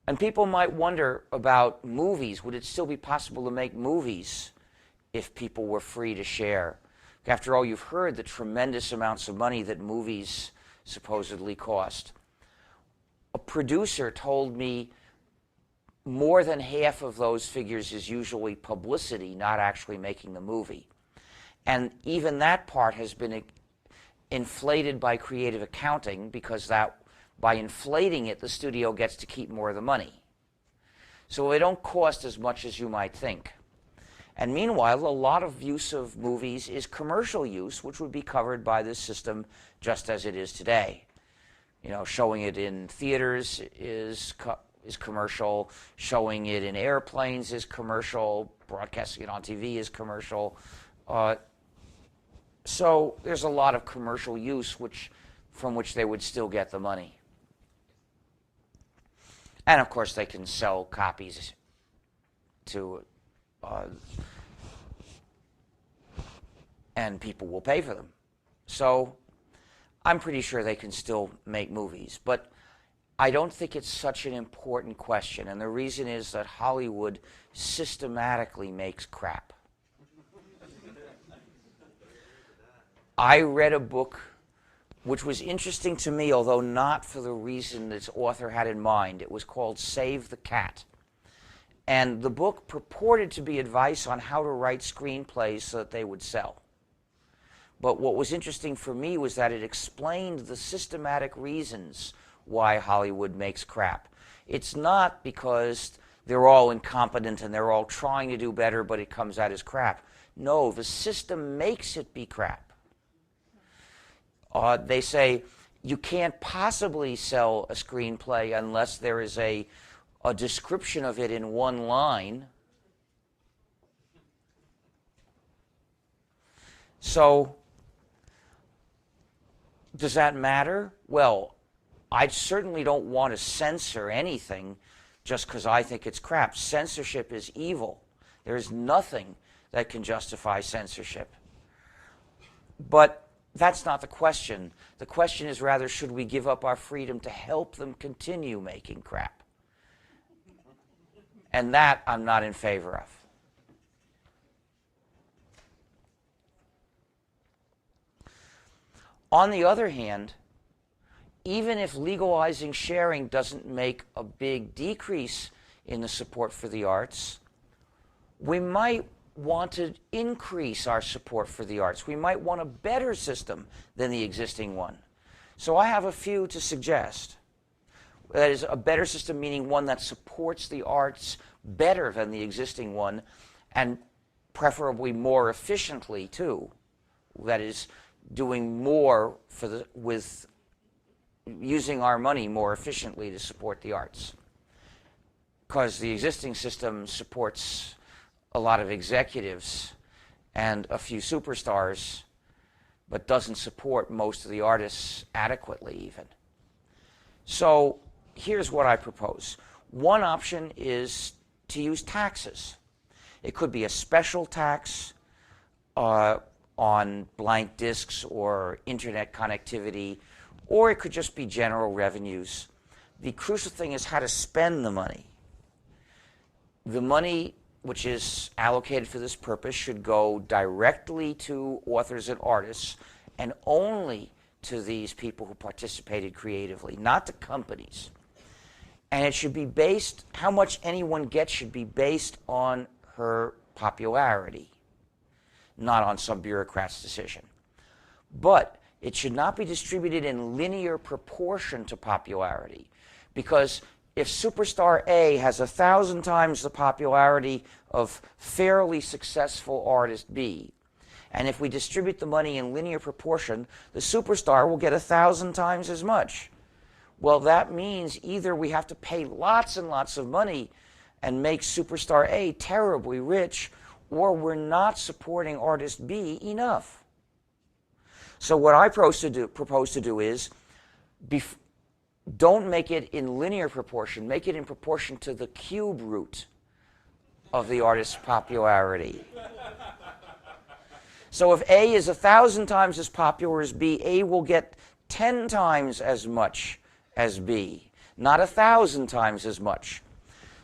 And people might wonder about movies. Would it still be possible to make movies if people were free to share? After all, you've heard the tremendous amounts of money that movies supposedly cost. A producer told me more than half of those figures is usually publicity, not actually making the movie. And even that part has been inflated by creative accounting, because that, by inflating it, the studio gets to keep more of the money. So they don't cost as much as you might think. And meanwhile, a lot of use of movies is commercial use, which would be covered by this system just as it is today. You know, showing it in theaters is is commercial, showing it in airplanes is commercial, broadcasting it on TV is commercial. So there's a lot of commercial use from which they would still get the money. And of course they can sell copies to, and people will pay for them. So I'm pretty sure they can still make movies. But I don't think it's such an important question. And the reason is that Hollywood systematically makes crap. I read a book which was interesting to me, although not for the reason its author had in mind. It was called Save the Cat. And the book purported to be advice on how to write screenplays so that they would sell. But what was interesting for me was that it explained the systematic reasons why Hollywood makes crap. It's not because they're all incompetent and they're all trying to do better, but it comes out as crap. No, the system makes it be crap. They say you can't possibly sell a screenplay unless there is a description of it in one line. So, does that matter? Well, I certainly don't want to censor anything just because I think it's crap. Censorship is evil. There is nothing that can justify censorship. But that's not the question. The question is rather, should we give up our freedom to help them continue making crap? And that I'm not in favor of. On the other hand, even if legalizing sharing doesn't make a big decrease in the support for the arts, we might want to increase our support for the arts. We might want a better system than the existing one. So I have a few to suggest. That is, a better system meaning one that supports the arts better than the existing one, and preferably more efficiently too. That is, doing more with using our money more efficiently to support the arts. Because the existing system supports a lot of executives and a few superstars, but doesn't support most of the artists adequately even. So here's what I propose. One option is to use taxes. It could be a special tax on blank discs or internet connectivity, or it could just be general revenues. The crucial thing is how to spend the money. The money which is allocated for this purpose should go directly to authors and artists, and only to these people who participated creatively, not to companies. And it should be based, how much anyone gets should be based on her popularity, not on some bureaucrat's decision. But it should not be distributed in linear proportion to popularity, because if superstar A has 1,000 times the popularity of fairly successful artist B, and if we distribute the money in linear proportion, the superstar will get 1,000 times as much. Well, that means either we have to pay lots and lots of money and make superstar A terribly rich, or we're not supporting artist B enough. So what I propose to do is, don't make it in linear proportion, make it in proportion to the cube root of the artist's popularity. So if A is 1,000 times as popular as B, A will get 10 times as much as B, not 1,000 times as much.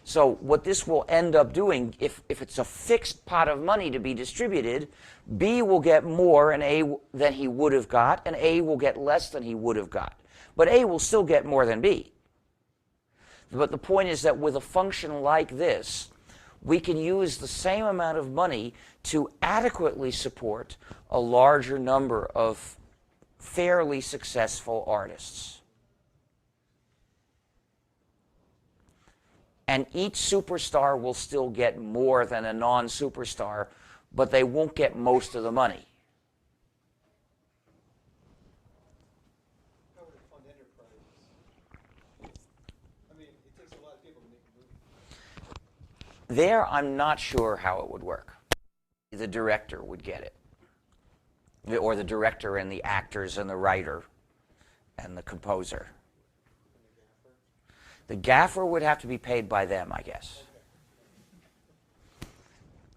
So what this will end up doing, if it's a fixed pot of money to be distributed, B will get more than he would have got, and A will get less than he would have got. But A will still get more than B. But the point is that with a function like this, we can use the same amount of money to adequately support a larger number of fairly successful artists. And each superstar will still get more than a non-superstar, but they won't get most of the money. How would it fund enterprises? I mean, it takes a lot of people There, I'm not sure how it would work. The director would get it, or the director and the actors and the writer and the composer. The gaffer would have to be paid by them, I guess.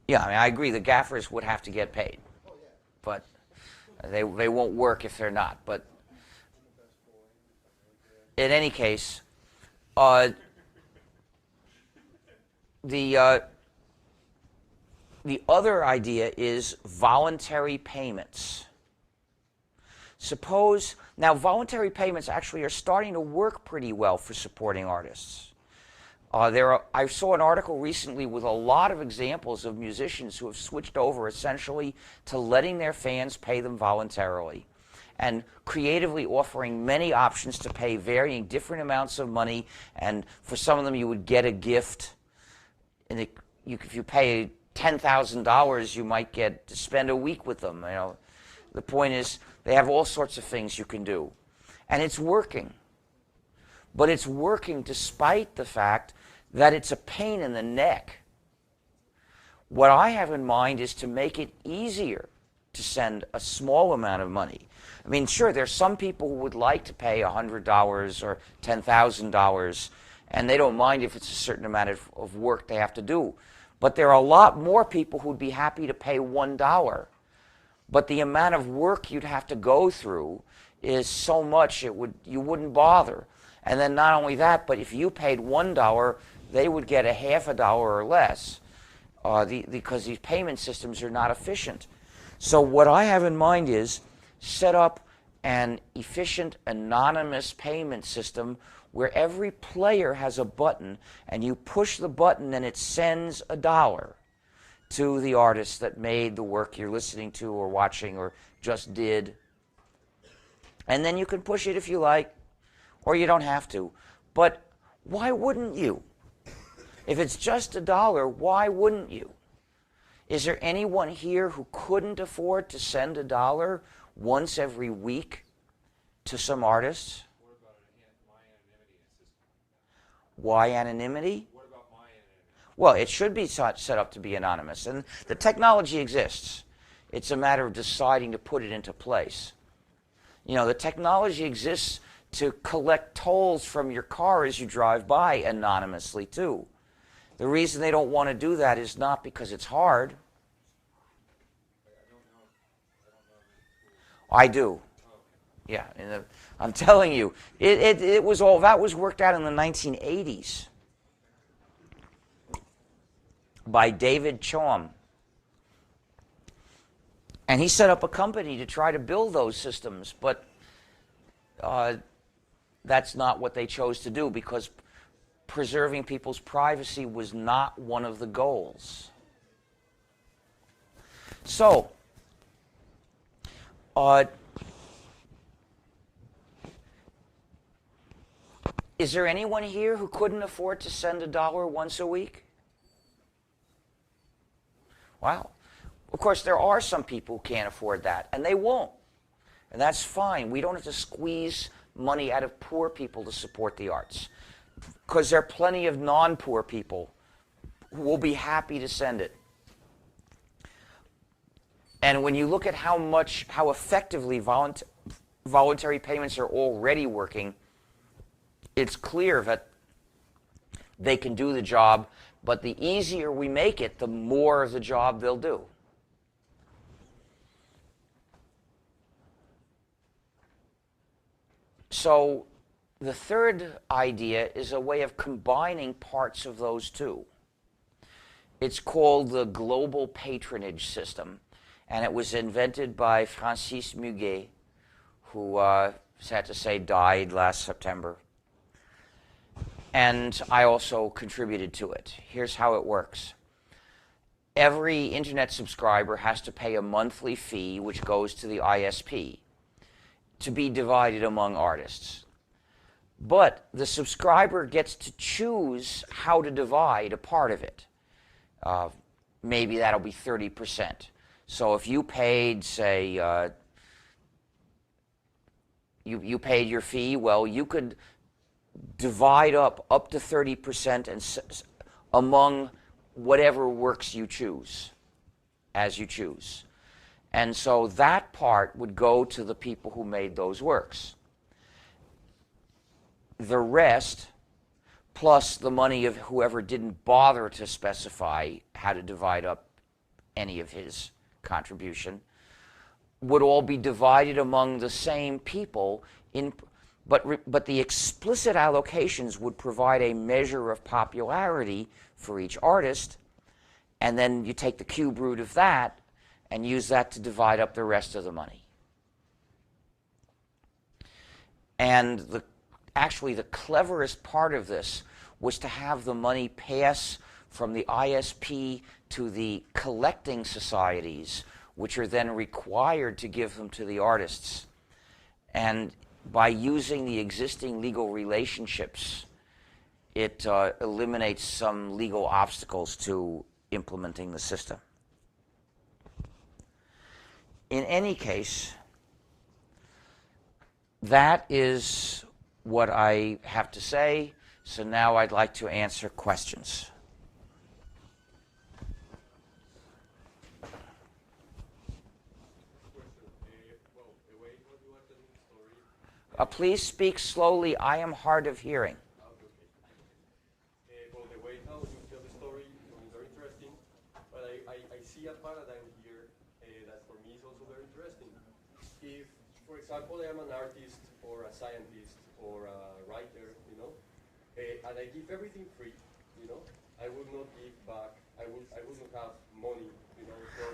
Yeah, I mean, I agree. The gaffers would have to get paid, but they won't work if they're not. But in any case, the other idea is voluntary payments. Suppose, now voluntary payments actually are starting to work pretty well for supporting artists. I saw an article recently with a lot of examples of musicians who have switched over essentially to letting their fans pay them voluntarily and creatively offering many options to pay varying different amounts of money, and for some of them you would get a gift. And if you pay $10,000, you might get to spend a week with them. You know, the point is they have all sorts of things you can do, and it's working. But it's working despite the fact that it's a pain in the neck. What I have in mind is to make it easier to send a small amount of money. I mean, sure, there's some people who would like to pay $100 or $10,000, and they don't mind if it's a certain amount of work they have to do. But there are a lot more people who'd be happy to pay $1. But the amount of work you'd have to go through is so much you wouldn't bother. And then not only that, but if you paid $1, they would get a half a dollar or less because these payment systems are not efficient. So what I have in mind is set up an efficient, anonymous payment system where every player has a button, and you push the button and it sends $1 to the artist that made the work you're listening to or watching or just did. And then you can push it if you like, or you don't have to. But why wouldn't you? If it's just $1, why wouldn't you? Is there anyone here who couldn't afford to send $1 once every week to some artists? What about my anonymity system? Why anonymity? What about my anonymity? Well, it should be set up to be anonymous, and the technology exists. It's a matter of deciding to put it into place. You know, the technology exists to collect tolls from your car as you drive by anonymously, too. The reason they don't want to do that is not because it's hard. I do. Yeah, I'm telling you, it was all that was worked out in the 1980s by David Chaum. And he set up a company to try to build those systems, but that's not what they chose to do because preserving people's privacy was not one of the goals. So, is there anyone here who couldn't afford to send $1 once a week? Wow. Of course, there are some people who can't afford that, and they won't. And that's fine. We don't have to squeeze money out of poor people to support the arts, because there are plenty of non-poor people who will be happy to send it. And when you look at how effectively voluntary payments are already working, it's clear that they can do the job, but the easier we make it, the more of the job they'll do. So the third idea is a way of combining parts of those two. It's called the global patronage system, and it was invented by Francis Muguet, who, sad to say, died last September. And I also contributed to it. Here's how it works. Every internet subscriber has to pay a monthly fee, which goes to the ISP, to be divided among artists. But the subscriber gets to choose how to divide a part of it. Maybe that'll be 30%. So if you paid, say, you paid your fee, well, you could divide up to 30% and among whatever works you choose, as you choose. And so that part would go to the people who made those works. The rest, plus the money of whoever didn't bother to specify how to divide up any of his contribution, would all be divided among the same people, but the explicit allocations would provide a measure of popularity for each artist, and then you take the cube root of that and use that to divide up the rest of the money. And actually the cleverest part of this was to have the money pass from the ISP to the collecting societies, which are then required to give them to the artists. And by using the existing legal relationships, it eliminates some legal obstacles to implementing the system. In any case, that is what I have to say. So now I'd like to answer questions. Please speak slowly. I am hard of hearing. Well, the way how you tell the story is very interesting, but I see a paradigm here that for me is also very interesting. If, for example, I am an artist or a scientist or a writer, and I give everything free, I would not give back. I would not have money,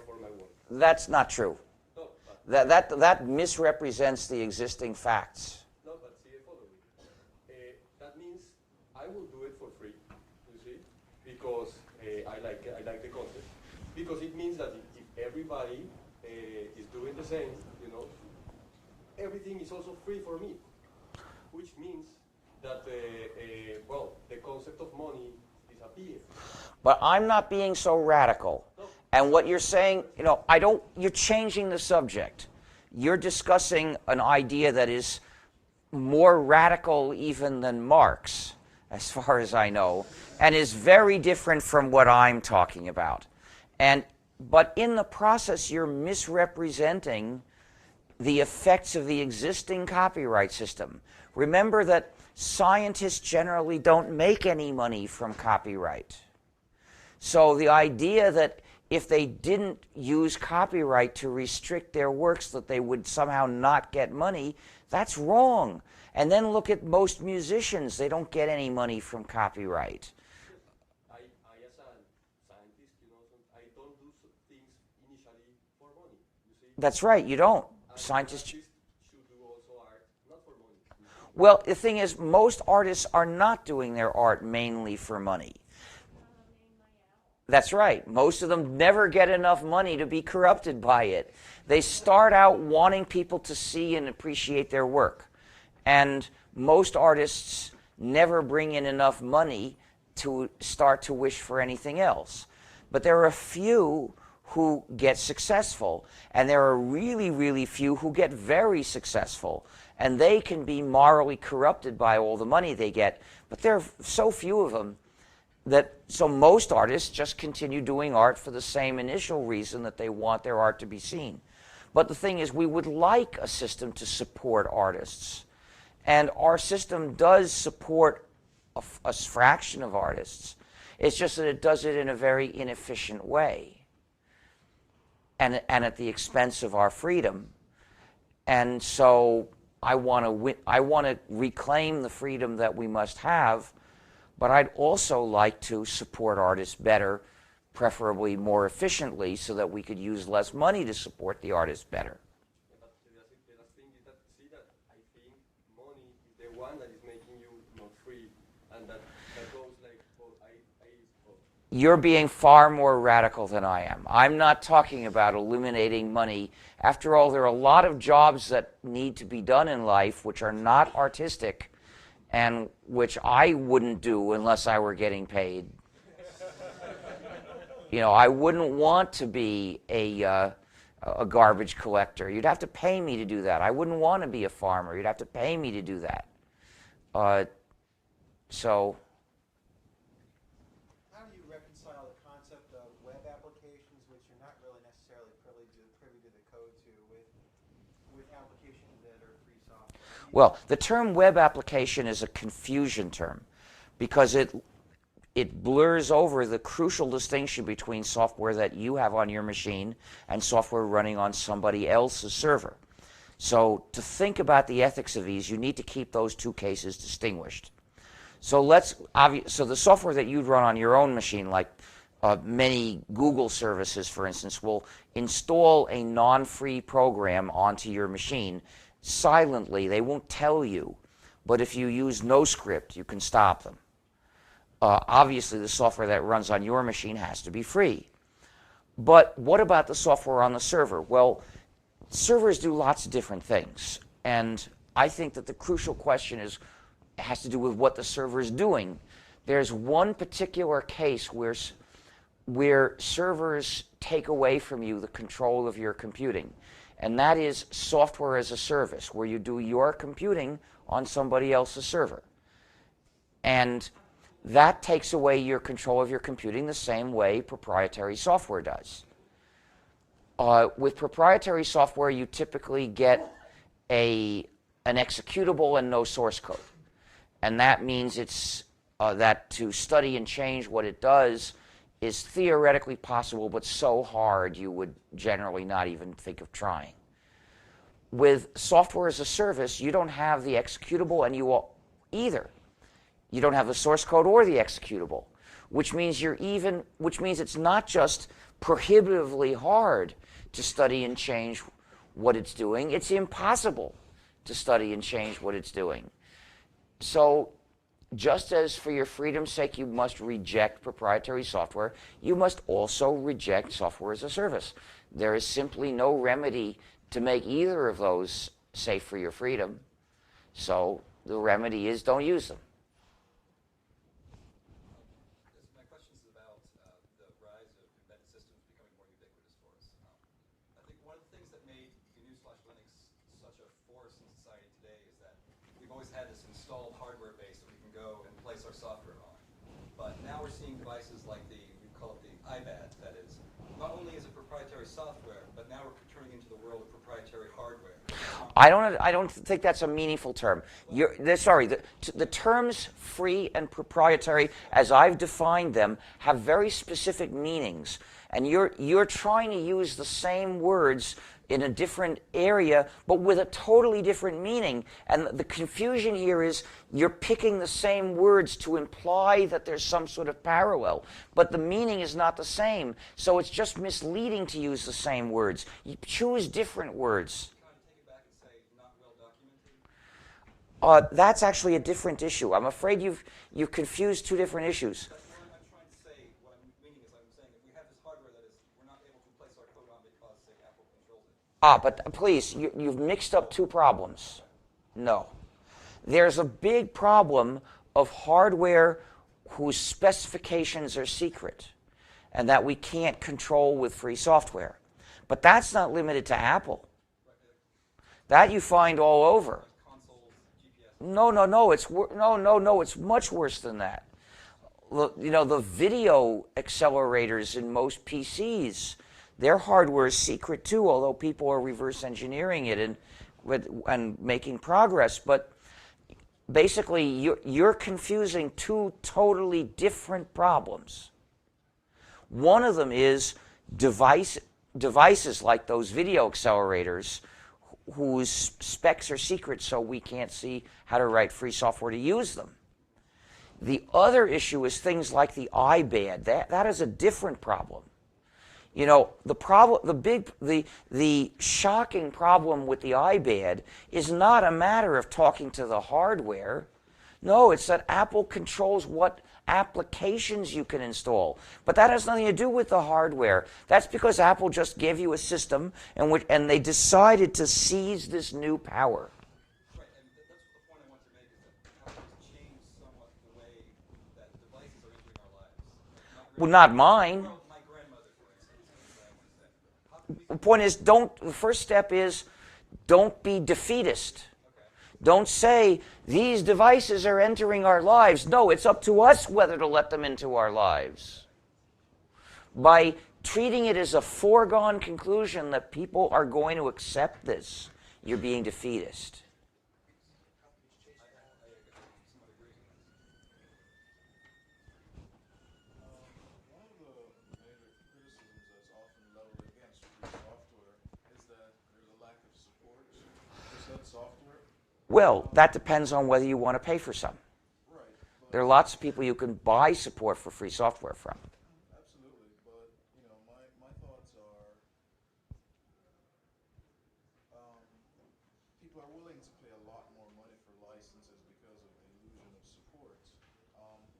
for my work. That's not true. No, That misrepresents the existing facts. No, but see the following. That means I will do it for free, you see, because I like the concept. Because it means that if everybody is doing the same, everything is also free for me, which means that the concept of money disappears. But I'm not being so radical. No. And what you're saying, you're changing the subject. You're discussing an idea that is more radical even than Marx, as far as I know, and is very different from what I'm talking about. But in the process, you're misrepresenting the effects of the existing copyright system. Remember that scientists generally don't make any money from copyright. So the idea that if they didn't use copyright to restrict their works, that they would somehow not get money, that's wrong. And then look at most musicians. They don't get any money from copyright. I as a scientist, I don't do things initially for money, you see. That's right, you don't. And Scientists should do also art, not for money. Well, the thing is, most artists are not doing their art mainly for money. That's right. Most of them never get enough money to be corrupted by it. They start out wanting people to see and appreciate their work. And most artists never bring in enough money to start to wish for anything else. But there are a few who get successful, and there are really, really few who get very successful. And they can be morally corrupted by all the money they get, but there are so few of them so most artists just continue doing art for the same initial reason, that they want their art to be seen. But the thing is, we would like a system to support artists. And our system does support a fraction of artists. It's just that it does it in a very inefficient way, and at the expense of our freedom. And so I want to reclaim the freedom that we must have, but I'd also like to support artists better, preferably more efficiently, so that we could use less money to support the artists better. But the last thing is that, see, that I think money is the one that is making you not free, and that goes like, You're being far more radical than I am. I'm not talking about eliminating money. After all, there are a lot of jobs that need to be done in life which are not artistic, and which I wouldn't do unless I were getting paid. I wouldn't want to be a garbage collector. You'd have to pay me to do that. I wouldn't want to be a farmer. You'd have to pay me to do that. How do you reconcile the not really necessarily privy to the code to with applications that are free software. Well, the term web application is a confusion term because it blurs over the crucial distinction between software that you have on your machine and software running on somebody else's server. So to think about the ethics of these, you need to keep those two cases distinguished. So so the software that you'd run on your own machine, like many Google services, for instance, will install a non-free program onto your machine silently. They won't tell you, but if you use NoScript, you can stop them. Obviously, the software that runs on your machine has to be free. But what about the software on the server? Well, servers do lots of different things, and I think that the crucial question has to do with what the server is doing. There's one particular case where servers take away from you the control of your computing, and that is software as a service, where you do your computing on somebody else's server. And that takes away your control of your computing the same way proprietary software does. With proprietary software, you typically get an executable and no source code. And that means that to study and change what it does is theoretically possible, but so hard you would generally not even think of trying. With software as a service, you don't have the executable and either. You don't have the source code or the executable, which means it's not just prohibitively hard to study and change what it's doing. It's impossible to study and change what it's doing. So just as for your freedom's sake you must reject proprietary software, you must also reject software as a service. There is simply no remedy to make either of those safe for your freedom. So the remedy is don't use them. My question is about the rise of embedded systems becoming more ubiquitous for us. I think one of the things that made gnu+linux such a force in society today is that we've always had this installed hardware base that we can go and place our software on. But now we're seeing devices like we call it the iPad, that is, not only is it proprietary software, but now we're turning into the world of proprietary hardware. I don't think that's a meaningful term. The terms free and proprietary, as I've defined them, have very specific meanings, and you're trying to use the same words in a different area, but with a totally different meaning. And the confusion here is you're picking the same words to imply that there's some sort of parallel, but the meaning is not the same. So it's just misleading to use the same words. You choose different words. That's actually a different issue. I'm afraid you've confused two different issues. What I'm trying to say, what I'm meaning is I'm saying if we have this hardware that we're not able to place our code on because, say, Apple controls it. But please, you've mixed up two problems. No. There's a big problem of hardware whose specifications are secret and that we can't control with free software. But that's not limited to Apple. That you find all over. No, it's much worse than that. The video accelerators in most PCs, their hardware is secret too, although people are reverse engineering it and making progress. But basically, you're confusing two totally different problems. One of them is devices like those video accelerators whose specs are secret, so we can't see how to write free software to use them. The other issue is things like the iPad. That is a different problem. The shocking problem with the iPad is not a matter of talking to the hardware. No, it's that Apple controls what applications you can install. But that has nothing to do with the hardware. That's because Apple just gave you a system and they decided to seize this new power. Right, and that's the point I want to make is that Apple has changed somewhat the way that devices are entering our lives. Well, not mine. Well, my grandmother, for instance, is what I want to say. The point is, the first step is don't be defeatist. Don't say, these devices are entering our lives. No, it's up to us whether to let them into our lives. By treating it as a foregone conclusion that people are going to accept this, you're being defeatist. One of the major criticisms that's often leveled against free software is that there's a lack of support for said software. Well, that depends on whether you want to pay for some. Right, but There are lots of people you can buy support for free software from. absolutely. But my thoughts are, people are willing to pay a lot more money for licenses because of the illusion of support.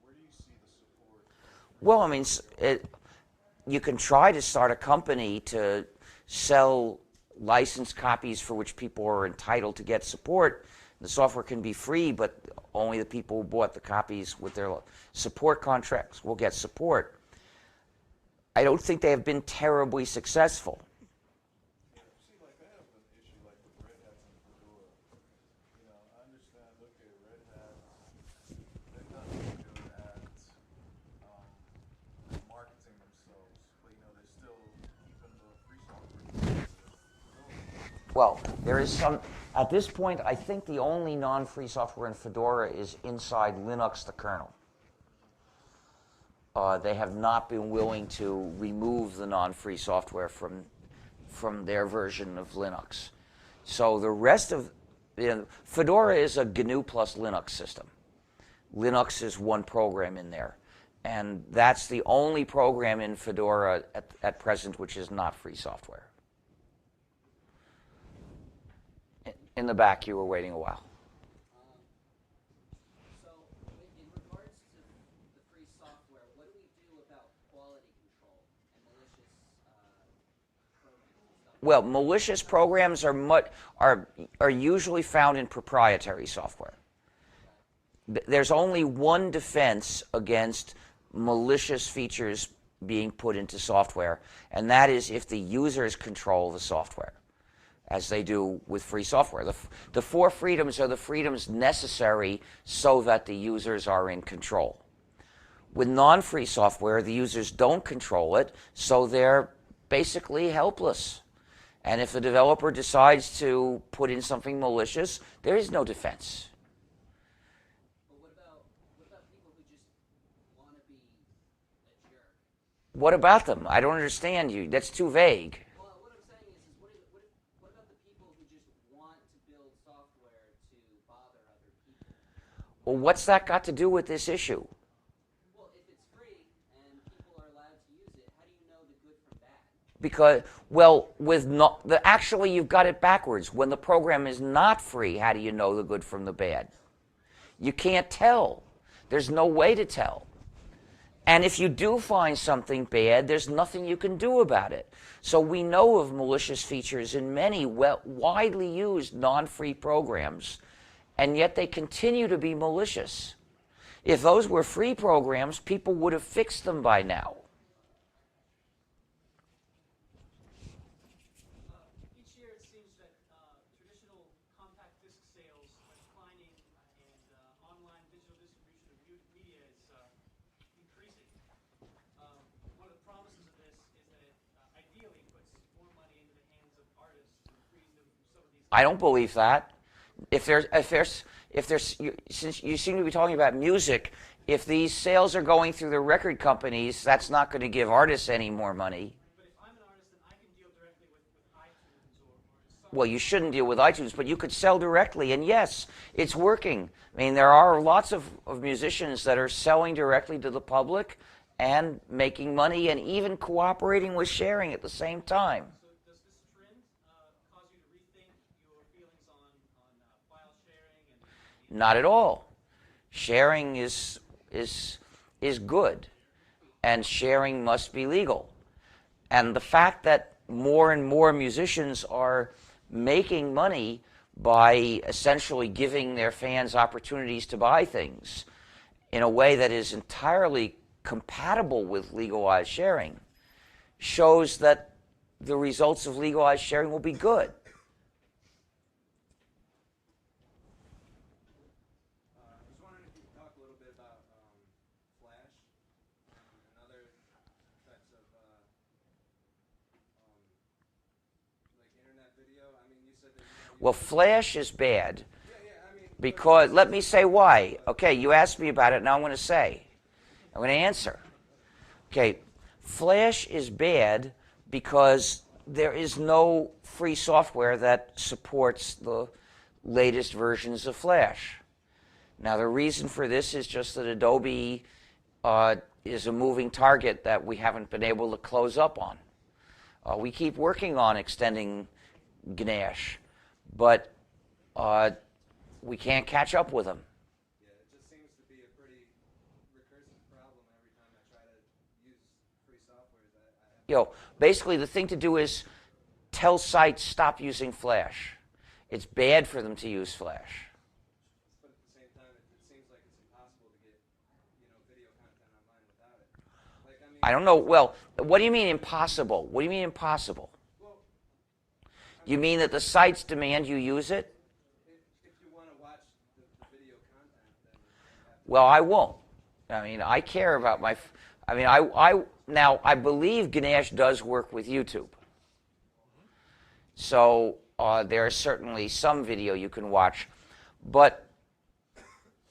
Where do you see the support? Well, I mean, you can try to start a company to sell licensed copies for which people are entitled to get support. The software can be free, but only the people who bought the copies with their support contracts will get support. I don't think they have been terribly successful. See, like I have an issue like with Red Hat and Fedora. I understand. Okay, Red Hat, they're not really good at marketing themselves, but they're still keeping the free software. Well, there is some, at this point, I think the only non-free software in Fedora is inside Linux, the kernel. They have not been willing to remove the non-free software from their version of Linux. So the rest of, Fedora is a gnu+linux system. Linux is one program in there. And that's the only program in Fedora at present which is not free software. In the back, you were waiting a while. So, in regards to the free software, what do we do about quality control and malicious programs and stuff? Well, malicious programs are usually found in proprietary software. There's only one defense against malicious features being put into software, and that is if the users control the software, as they do with free software. The four freedoms are the freedoms necessary so that the users are in control. With non-free software, the users don't control it, so they're basically helpless. And if the developer decides to put in something malicious, there is no defense. But what about people who just want to be a jerk? What about them? I don't understand you. That's too vague. Well, what I'm saying is what about the people who just want to build software to bother other people? Well, what's that got to do with this issue? Well, if it's free and people are allowed to use it, how do you know the good from bad? Because, well, actually you've got it backwards. When the program is not free, how do you know the good from the bad? You can't tell. There's no way to tell. And if you do find something bad, there's nothing you can do about it. So we know of malicious features in many widely used non-free programs, and yet they continue to be malicious. If those were free programs, people would have fixed them by now. Each year it seems that traditional compact disc sales are declining and online digital distribution of media is increasing. One of the promises of this is that it ideally puts more money into the hands of artists and frees them from some of these. I don't believe that. Since you seem to be talking about music, if these sales are going through the record companies, that's not going to give artists any more money. But if I'm an artist, then I can deal directly with iTunes or Well, you shouldn't deal with iTunes, but you could sell directly, and yes, it's working. I mean, there are lots of musicians that are selling directly to the public and making money and even cooperating with sharing at the same time. So does this trend cause you to rethink your feelings on file sharing and Not at all. Sharing is good, and sharing must be legal. And the fact that more and more musicians are making money by essentially giving their fans opportunities to buy things in a way that is entirely compatible with legalized sharing shows that the results of legalized sharing will be good. I was wondering if you could talk a little bit about Flash and other types of Well, Flash is bad because, let me say why. Okay, you asked me about it, now I'm going to say. I'm going to answer. Okay, Flash is bad because there is no free software that supports the latest versions of Flash. Now, the reason for this is just that Adobe is a moving target that we haven't been able to close up on. We keep working on extending GNASH, but we can't catch up with them. Yeah, it just seems to be a pretty recursive problem every time I try to use free software. Basically, the thing to do is tell sites stop using Flash. It's bad for them to use Flash. But at the same time, it seems like it's impossible to get, video content online without it. I don't know. Well, what do you mean impossible? What do you mean impossible? Well, You mean that the sites demand you use it? if you want to watch the video content, then you have to. Well, I won't. I mean, I care about my. Now I believe GNASH does work with YouTube. So there is certainly some video you can watch, but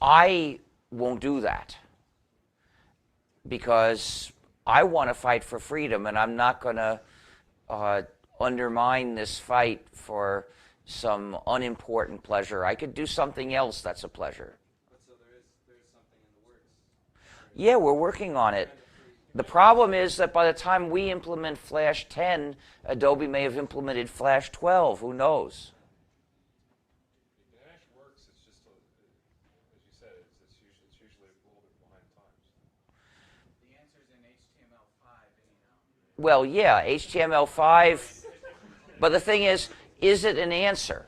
I won't do that because I want to fight for freedom, and I'm not going to undermine this fight for some unimportant pleasure. I could do something else that's a pleasure. But so there is something in the works. Yeah, we're working on it. The problem is that by the time we implement Flash 10, Adobe may have implemented Flash 12. Who knows? GNASH works, it's just, as you said, it's usually a little bit behind times. The answer's in HTML5 anyhow. Well, yeah, HTML5. But the thing is it an answer?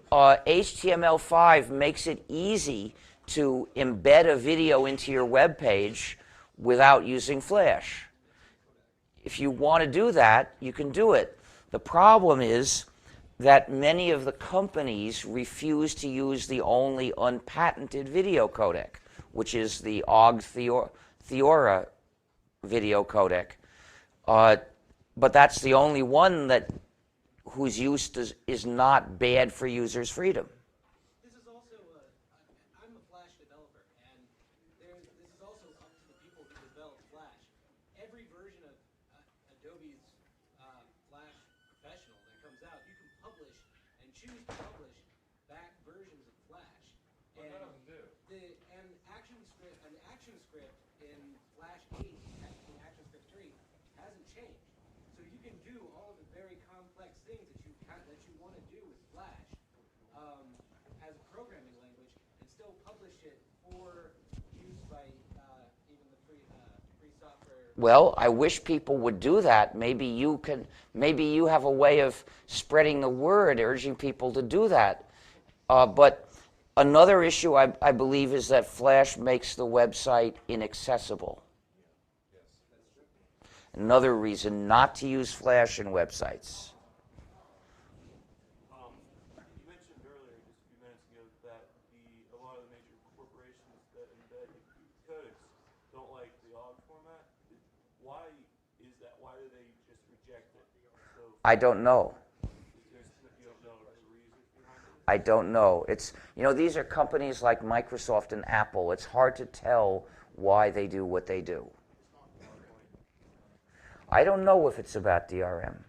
HTML5 makes it easy to embed a video into your web page without using Flash. If you want to do that, you can do it. The problem is that many of the companies refuse to use the only unpatented video codec, which is the OGG Theora video codec. But that's the only one whose use is not bad for users' freedom. This is also, I'm a Flash developer, and this is also up to the people who develop Flash. Every version of Adobe's Flash Professional that comes out, you can publish and choose to publish back versions of Flash. But none of them do. An action script in Flash 8 in ActionScript 3 hasn't changed. So you can do all of the very complex things that you want to do with Flash as a programming language and still publish it for use by even the free software. Well, I wish people would do that. Maybe you have a way of spreading the word, urging people to do that. But another issue I believe is that Flash makes the website inaccessible. Another reason not to use Flash in websites. You mentioned earlier, just a few minutes ago, that a lot of the major corporations that embed codecs don't like the OGG format. Why is that? Why do they just reject it? I don't know. You don't know the reasons behind it? I don't know. These are companies like Microsoft and Apple. It's hard to tell why they do what they do. I don't know if it's about DRM.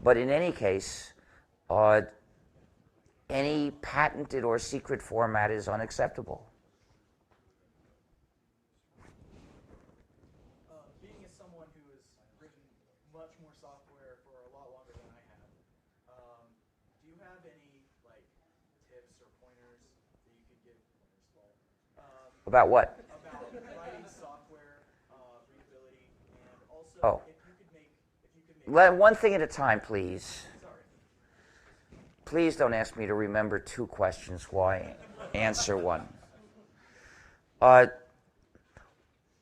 But in any case, any patented or secret format is unacceptable. Being as someone who has written much more software for a lot longer than I have, do you have any tips or pointers that you could give? About what? About writing software, readability, and also Oh. if you could make One thing at a time, please. sorry. Please don't ask me to remember two questions while I answer one.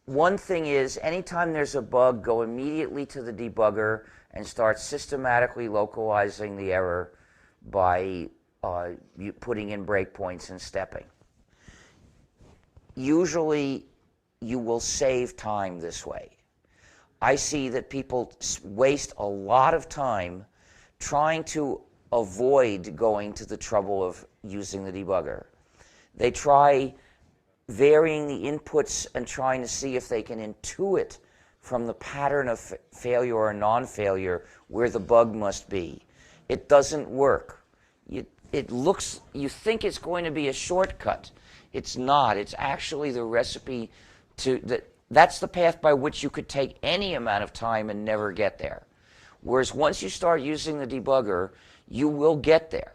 One thing is, anytime there's a bug, go immediately to the debugger and start systematically localizing the error by putting in breakpoints and stepping. Usually, you will save time this way. I see that people waste a lot of time trying to avoid going to the trouble of using the debugger. They try varying the inputs and trying to see if they can intuit from the pattern of failure or non-failure where the bug must be. It doesn't work. You think it's going to be a shortcut. It's not. It's actually the recipe that's the path by which you could take any amount of time and never get there. Whereas once you start using the debugger, you will get there.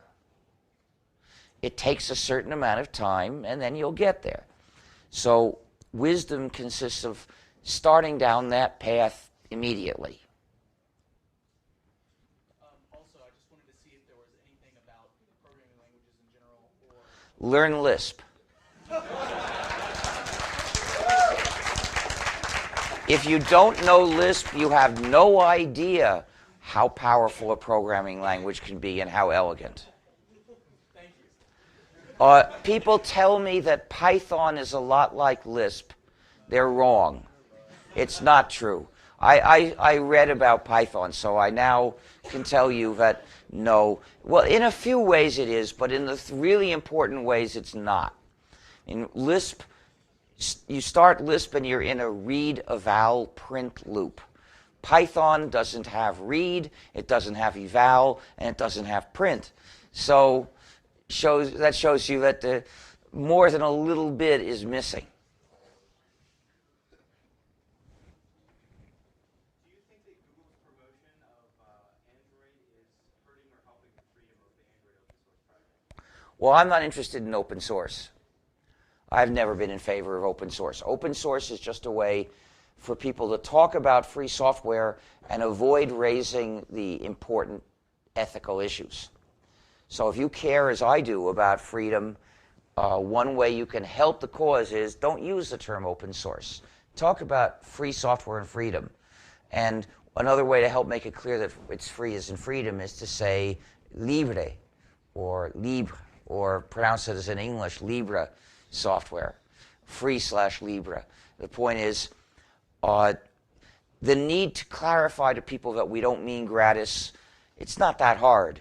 It takes a certain amount of time, and then you'll get there. So wisdom consists of starting down that path immediately. Also, I just wanted to see if there was anything about programming languages in general, or Learn Lisp. If you don't know Lisp, you have no idea how powerful a programming language can be and how elegant. People tell me that Python is a lot like Lisp. They're wrong. It's not true. I read about Python, so I now can tell you that no. Well, in a few ways it is, but in the really important ways it's not. In Lisp, you start Lisp and you're in a read, eval, print loop. Python doesn't have read, it doesn't have eval, and it doesn't have print. So that shows you that more than a little bit is missing. Do you think that Google's promotion of Android is hurting or helping the freedom of the Android open source project? Well, I'm not interested in open source. I've never been in favor of open source. Open source is just a way for people to talk about free software and avoid raising the important ethical issues. So if you care, as I do, about freedom, one way you can help the cause is don't use the term open source. Talk about free software and freedom. And another way to help make it clear that it's free as in freedom is to say libre or libre, or pronounce it as in English, Libra software, free/Libra. The point is the need to clarify to people that we don't mean gratis. It's not that hard.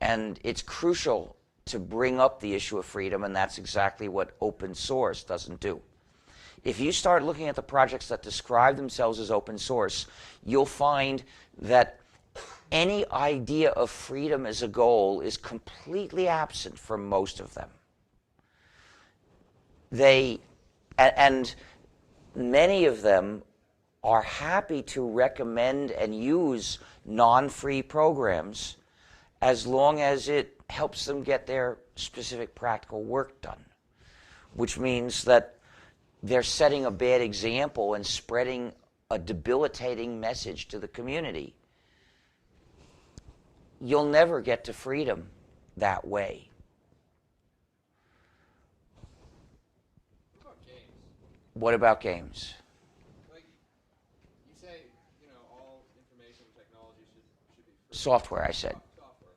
And it's crucial to bring up the issue of freedom, and that's exactly what open source doesn't do. If you start looking at the projects that describe themselves as open source, you'll find that any idea of freedom as a goal is completely absent from most of them. And many of them are happy to recommend and use non-free programs as long as it helps them get their specific practical work done, which means that they're setting a bad example and spreading a debilitating message to the community. You'll never get to freedom that way. What about games? Like, you say, all information technology should be free. Software, I said. Software,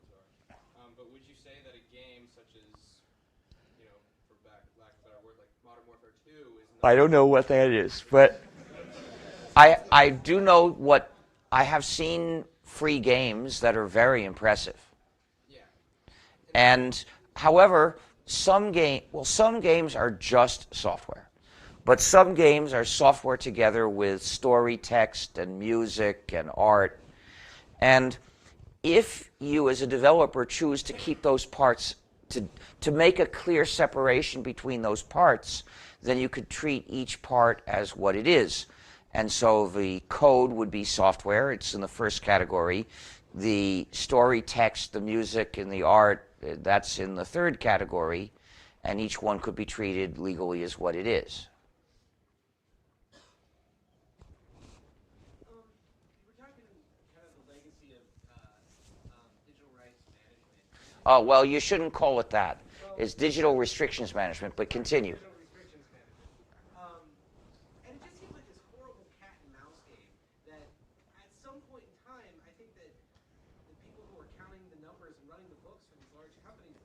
I'm sorry. But would you say that a game such as, for lack of a better word, like Modern Warfare 2 is not... I don't know what that is, but I do know what I have seen free games that are very impressive. Yeah. And however, some games are just software. But some games are software together with story, text, and music, and art. And if you, as a developer, choose to keep those parts, to make a clear separation between those parts, then you could treat each part as what it is. And so the code would be software. It's in the first category. The story, text, the music, and the art, that's in the third category. And each one could be treated legally as what it is. Well, you shouldn't call it that. It's digital restrictions management, but continue. Digital restrictions management. And it just seems like this horrible cat and mouse game that at some point in time, I think that the people who are counting the numbers and running the books for these large companies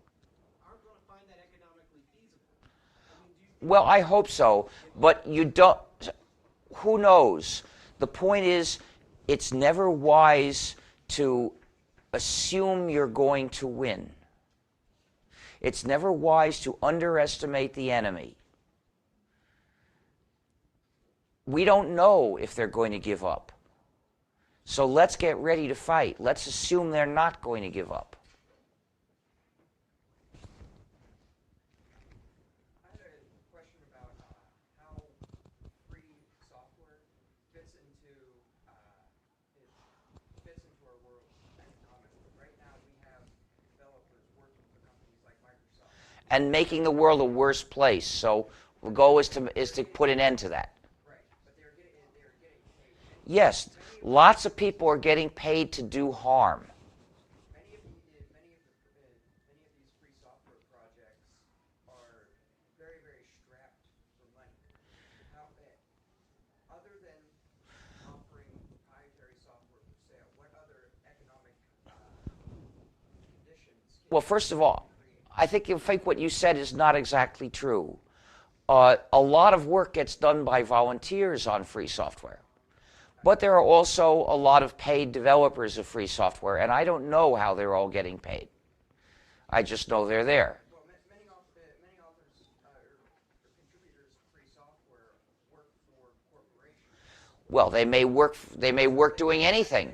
aren't going to find that economically feasible. I mean, do you think Well, I hope so, but you don't. Who knows? The point is, it's never wise to assume you're going to win. It's never wise to underestimate the enemy. We don't know if they're going to give up. So let's get ready to fight. Let's assume they're not going to give up. I had a question about how free software fits into our world economically. Right now, we have developers working for companies like Microsoft. And making the world a worse place. So the goal is to put an end to that. Right, but they're getting paid. Yes, lots of people are getting paid to do harm. Many of these free software projects are very, very strapped for money. How, other than offering proprietary software for sale, what other economic conditions? Well, first of all, I think what you said is not exactly true. A lot of work gets done by volunteers on free software. But there are also a lot of paid developers of free software, and I don't know how they're all getting paid. I just know they're there. Well, many authors or contributors to free software work for corporations. Well, they may work doing anything.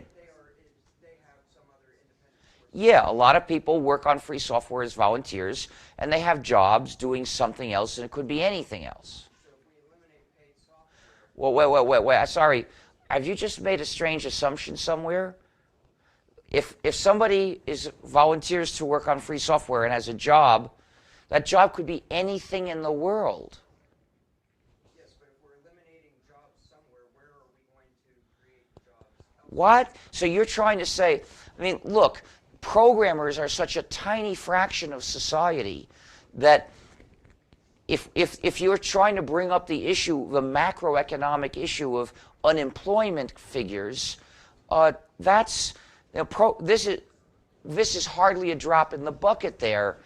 They have some other independent source. Yeah, a lot of people work on free software as volunteers, and they have jobs doing something else, and it could be anything else. So if we eliminate paid software, Well, wait. Sorry. Have you just made a strange assumption somewhere? If somebody volunteers to work on free software and has a job, that job could be anything in the world. yes, but if we're eliminating jobs somewhere, where are we going to create jobs? What? So you're trying to say, I mean, look, programmers are such a tiny fraction of society that if you're trying to bring up the issue, the macroeconomic issue of unemployment figures, this is hardly a drop in the bucket there.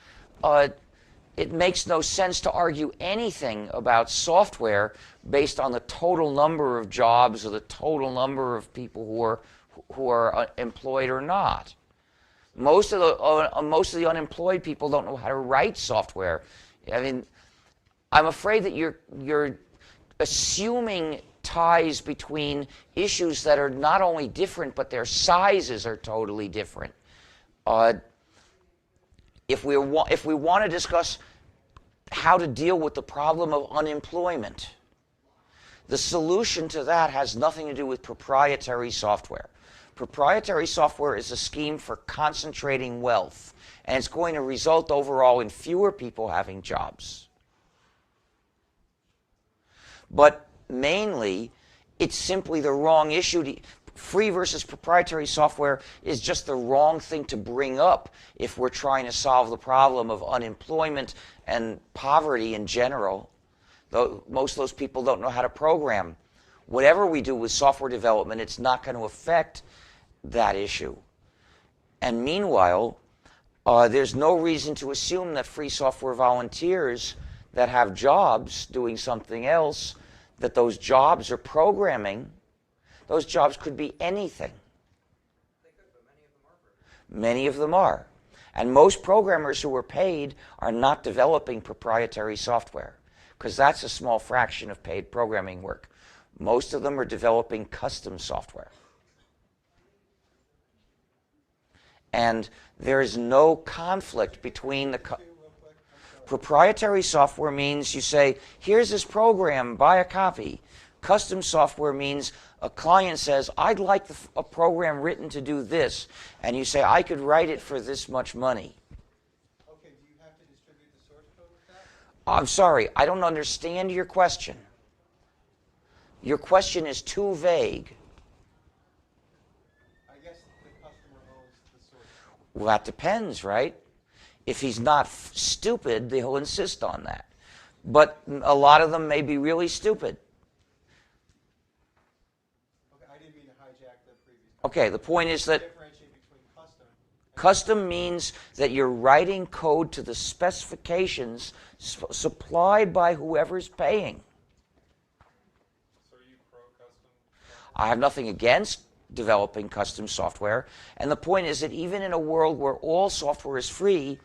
It makes no sense to argue anything about software based on the total number of jobs or the total number of people who are employed or not. Most of the unemployed people don't know how to write software. I mean, I'm afraid that you're assuming ties between issues that are not only different, but their sizes are totally different. If we want to discuss how to deal with the problem of unemployment, the solution to that has nothing to do with proprietary software. Proprietary software is a scheme for concentrating wealth, and it's going to result overall in fewer people having jobs. But mainly, it's simply the wrong issue. Free versus proprietary software is just the wrong thing to bring up if we're trying to solve the problem of unemployment and poverty in general. Though most of those people don't know how to program. Whatever we do with software development, it's not going to affect that issue. And meanwhile, there's no reason to assume that free software volunteers that have jobs doing something else, that those jobs are programming. Those jobs could be anything. They could, but many of them are. Many of them are. And most programmers who are paid are not developing proprietary software, because that's a small fraction of paid programming work. Most of them are developing custom software. And there is no conflict between the... Proprietary software means you say, here's this program, buy a copy. Custom software means a client says, I'd like a program written to do this. And you say, I could write it for this much money. Okay, do you have to distribute the source code with that? I'm sorry, I don't understand your question. Your question is too vague. I guess the customer owns the source code. Well, that depends, right? If he's not stupid, he'll insist on that. But a lot of them may be really stupid. Okay, I didn't mean to hijack the previous. Okay, the point is that Differentiate between custom. custom means that you're writing code to the specifications supplied by whoever's paying. So are you pro-custom? I have nothing against developing custom software. And the point is that even in a world where all software is free,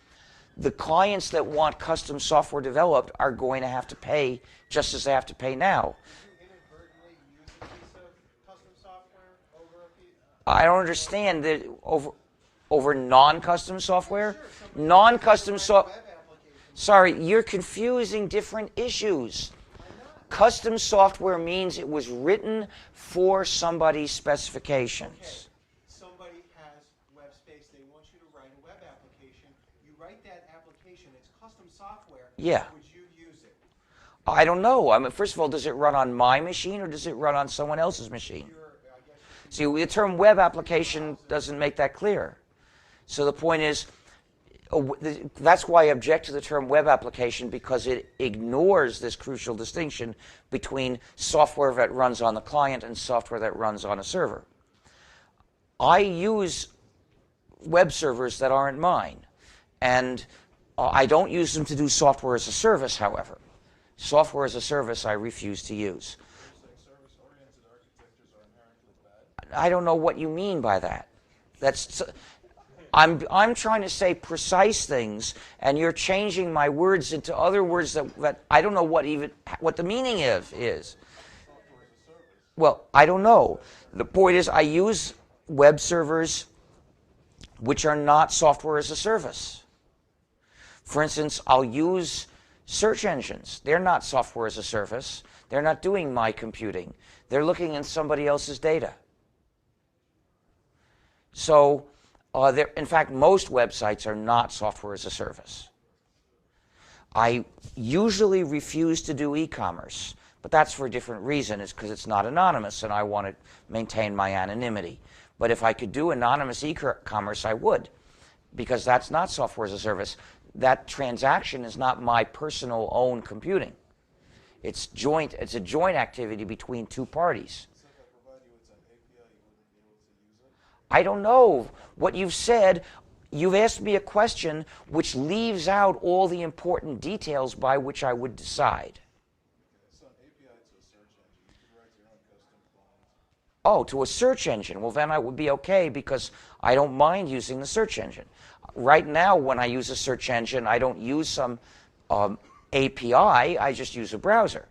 the clients that want custom software developed are going to have to pay just as they have to pay now. Did you inadvertently use a piece of custom software over a piece? I don't understand that over non-custom software? Non-custom software. Sorry, you're confusing different issues. Custom software means it was written for somebody's specifications. Okay. Somebody has web space. They want you to write a web application. You write that application. It's custom software. Yeah. Would you use it? I don't know. I mean, first of all, does it run on my machine or does it run on someone else's machine? See, the term web application doesn't make that clear. So the point is, that's why I object to the term web application, because it ignores this crucial distinction between software that runs on the client and software that runs on a server. I use web servers that aren't mine, and I don't use them to do software as a service, however. Software as a service I refuse to use. Service-oriented architectures are inherently bad. I don't know what you mean by that. I'm trying to say precise things, and you're changing my words into other words that I don't know what the meaning is. Software as a service. Well, I don't know. The point is, I use web servers which are not software as a service. For instance, I'll use search engines. They're not software as a service. They're not doing my computing. They're looking in somebody else's data. So, in fact, most websites are not software as a service. I usually refuse to do e-commerce, but that's for a different reason. It's because it's not anonymous, and I want to maintain my anonymity. But if I could do anonymous e-commerce, I would, because that's not software as a service. That transaction is not my personal own computing. It's joint. It's a joint activity between two parties. So if I provide you with an API, you wouldn't be able to use it? I don't know. What you've said, you've asked me a question which leaves out all the important details by which I would decide. Okay, so an API to a search engine, you could write your own custom client. Oh, to a search engine. Well, then I would be okay because I don't mind using the search engine. Right now, when I use a search engine, I don't use some API. I just use a browser.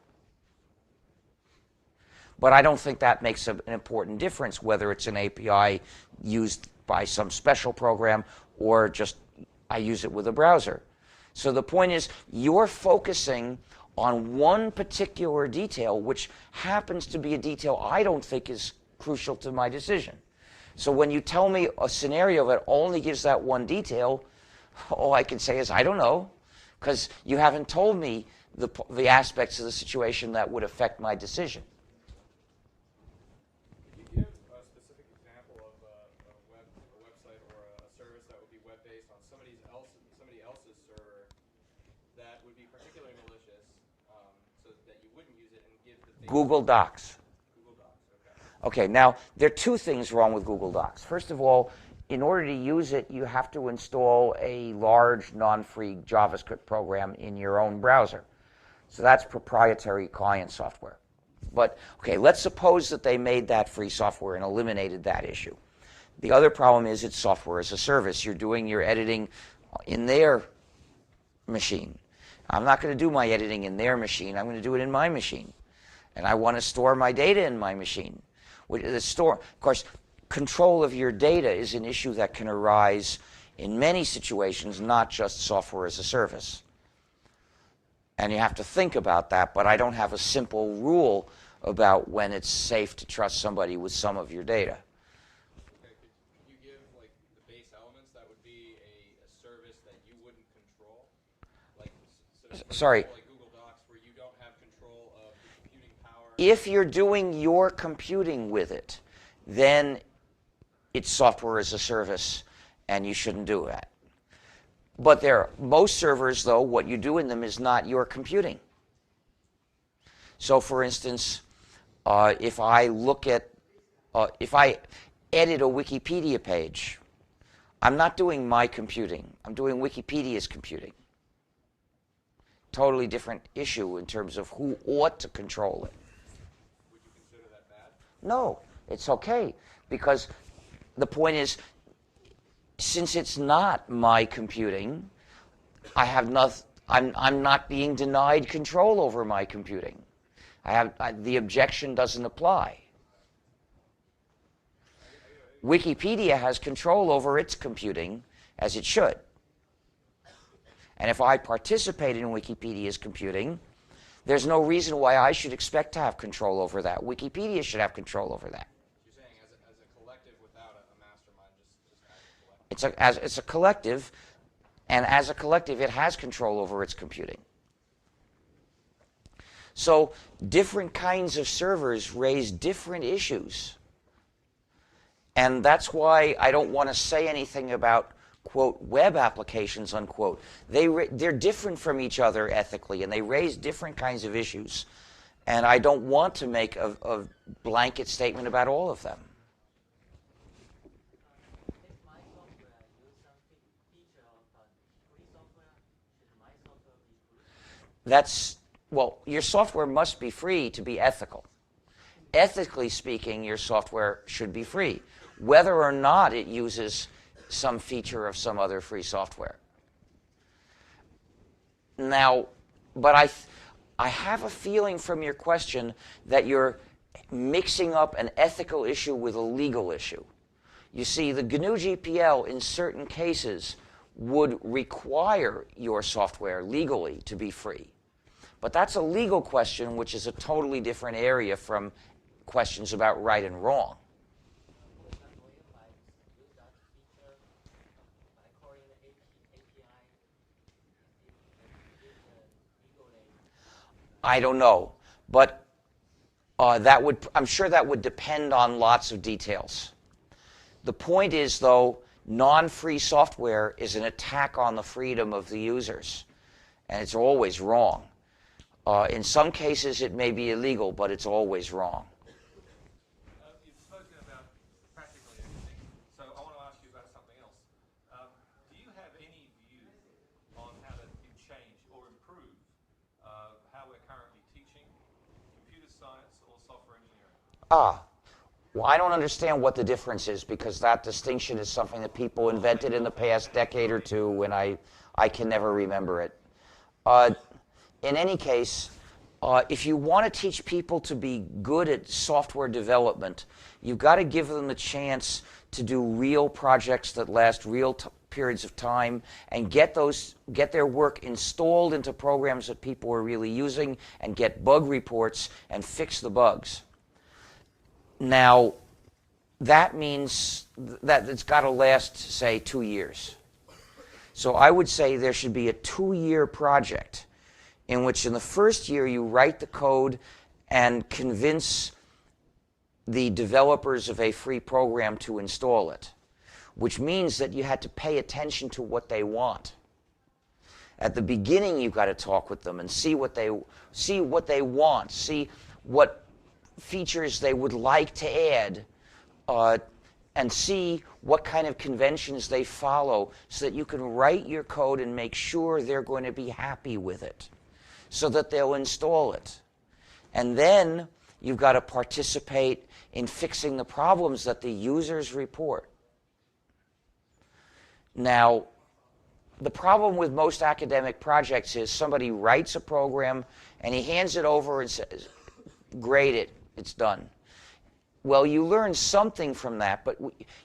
But I don't think that makes an important difference, whether it's an API used by some special program or just I use it with a browser. So the point is, you're focusing on one particular detail, which happens to be a detail I don't think is crucial to my decision. So when you tell me a scenario that only gives that one detail, all I can say is, I don't know, because you haven't told me the aspects of the situation that would affect my decision. Could you give a specific example of a website or a service that would be web-based on somebody else's server that would be particularly malicious, so that you wouldn't use it and give the Google Docs. Google Docs, okay. Okay, now, there are two things wrong with Google Docs. First of all, in order to use it, you have to install a large, non-free JavaScript program in your own browser. So that's proprietary client software. But, okay, let's suppose that they made that free software and eliminated that issue. The other problem is it's software as a service. You're doing your editing in their machine. I'm not going to do my editing in their machine. I'm going to do it in my machine. And I want to store my data in my machine. Of course, control of your data is an issue that can arise in many situations, not just software as a service. And you have to think about that, but I don't have a simple rule about when it's safe to trust somebody with some of your data. Okay, could you give like the base elements that would be a service that you wouldn't control? Like, so for Sorry. example, like Google Docs, where you don't have control of the computing power. If you're doing your computing with it, then it's software as a service, and you shouldn't do that. But most servers, though, what you do in them is not your computing. So, for instance, if I edit a Wikipedia page, I'm not doing my computing. I'm doing Wikipedia's computing. Totally different issue in terms of who ought to control it. Would you consider that bad? No, it's okay. because the point is, since it's not my computing, I'm not being denied control over my computing. The objection doesn't apply. Wikipedia has control over its computing, as it should. And if I participate in Wikipedia's computing, there's no reason why I should expect to have control over that. Wikipedia should have control over that. You're saying as a collective without a mastermind, just as a collective. It's a collective, and as a collective, it has control over its computing. So different kinds of servers raise different issues. And that's why I don't want to say anything about, quote, web applications, unquote. They're different from each other ethically, and they raise different kinds of issues. And I don't want to make a blanket statement about all of them. If my software use some feature of free software, should my software be free? Well, your software must be free to be ethical. Ethically speaking, your software should be free, whether or not it uses some feature of some other free software. Now, but I have a feeling from your question that you're mixing up an ethical issue with a legal issue. You see, the GNU-GPL in certain cases would require your software legally to be free. But that's a legal question, which is a totally different area from questions about right and wrong. For example, if I use that feature by calling the API, is it legally? I don't know, but I'm sure that would depend on lots of details. The point is, though, non-free software is an attack on the freedom of the users, and it's always wrong. In some cases, it may be illegal, but it's always wrong. You've spoken about practically everything, so I want to ask you about something else. Do you have any view on how to change or improve how we're currently teaching computer science or software engineering? Well, I don't understand what the difference is, because that distinction is something that people invented in the past decade or two, and I can never remember it. In any case, if you want to teach people to be good at software development, you've got to give them the chance to do real projects that last real periods of time and get their work installed into programs that people are really using and get bug reports and fix the bugs. Now, that means that it's got to last, say, 2 years. So I would say there should be a 2-year project in which in the first year you write the code and convince the developers of a free program to install it, which means that you had to pay attention to what they want. At the beginning, you've got to talk with them and see what they want, see what features they would like to add, and see what kind of conventions they follow, so that you can write your code and make sure they're going to be happy with it, so that they'll install it. And then you've got to participate in fixing the problems that the users report. Now, the problem with most academic projects is somebody writes a program and he hands it over and says, grade it, it's done. Well, you learn something from that, but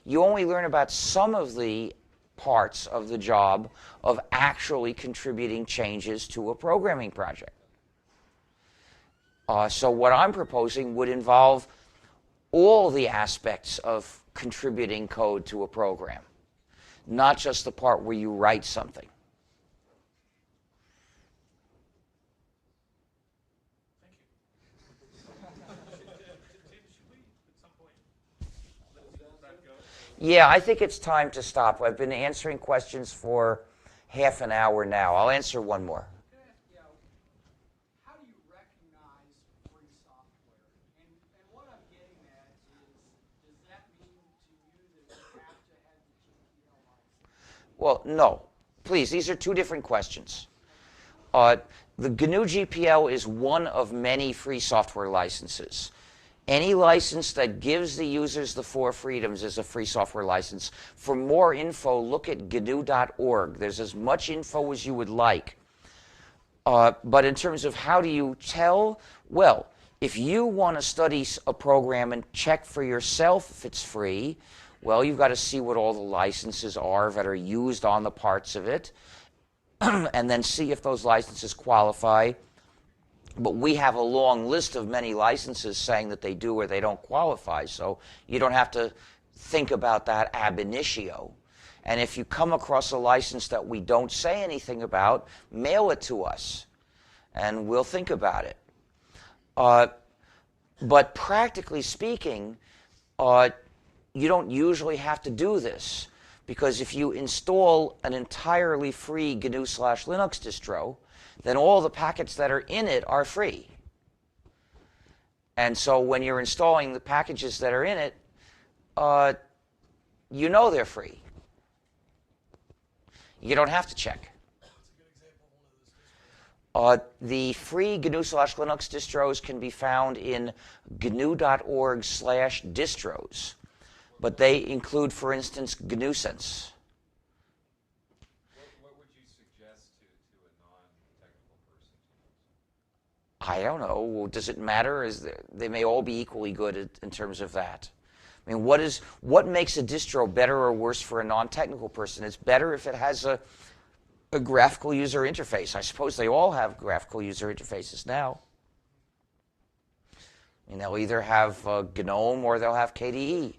you only learn about some of the parts of the job of actually contributing changes to a programming project. So what I'm proposing would involve all the aspects of contributing code to a program, not just the part where you write something. Yeah, I think it's time to stop. I've been answering questions for half an hour now. I'll answer one more. How do you recognize free software? And what I'm getting at is, does that mean to you that you have to have the GPL license? Well, no. Please, these are two different questions. The GNU GPL is one of many free software licenses. Any license that gives the users the 4 freedoms is a free software license. For more info, look at gnu.org. There's as much info as you would like. But in terms of how do you tell, well, if you want to study a program and check for yourself if it's free, well, you've got to see what all the licenses are that are used on the parts of it, and then see if those licenses qualify. But we have a long list of many licenses saying that they do or they don't qualify, so you don't have to think about that ab initio. And if you come across a license that we don't say anything about, mail it to us, and we'll think about it. But practically speaking, you don't usually have to do this, because if you install an entirely free GNU/Linux distro, then all the packets that are in it are free. And so when you're installing the packages that are in it, you know they're free. You don't have to check. The free GNU/Linux distros can be found in gnu.org/distros, but they include, for instance, GNUsense. What would you suggest to a non-technical person to use? I don't know. Does it matter? They may all be equally good in terms of that. I mean, what makes a distro better or worse for a non-technical person? It's better if it has a graphical user interface. I suppose they all have graphical user interfaces now. I mean, they'll either have GNOME or they'll have KDE.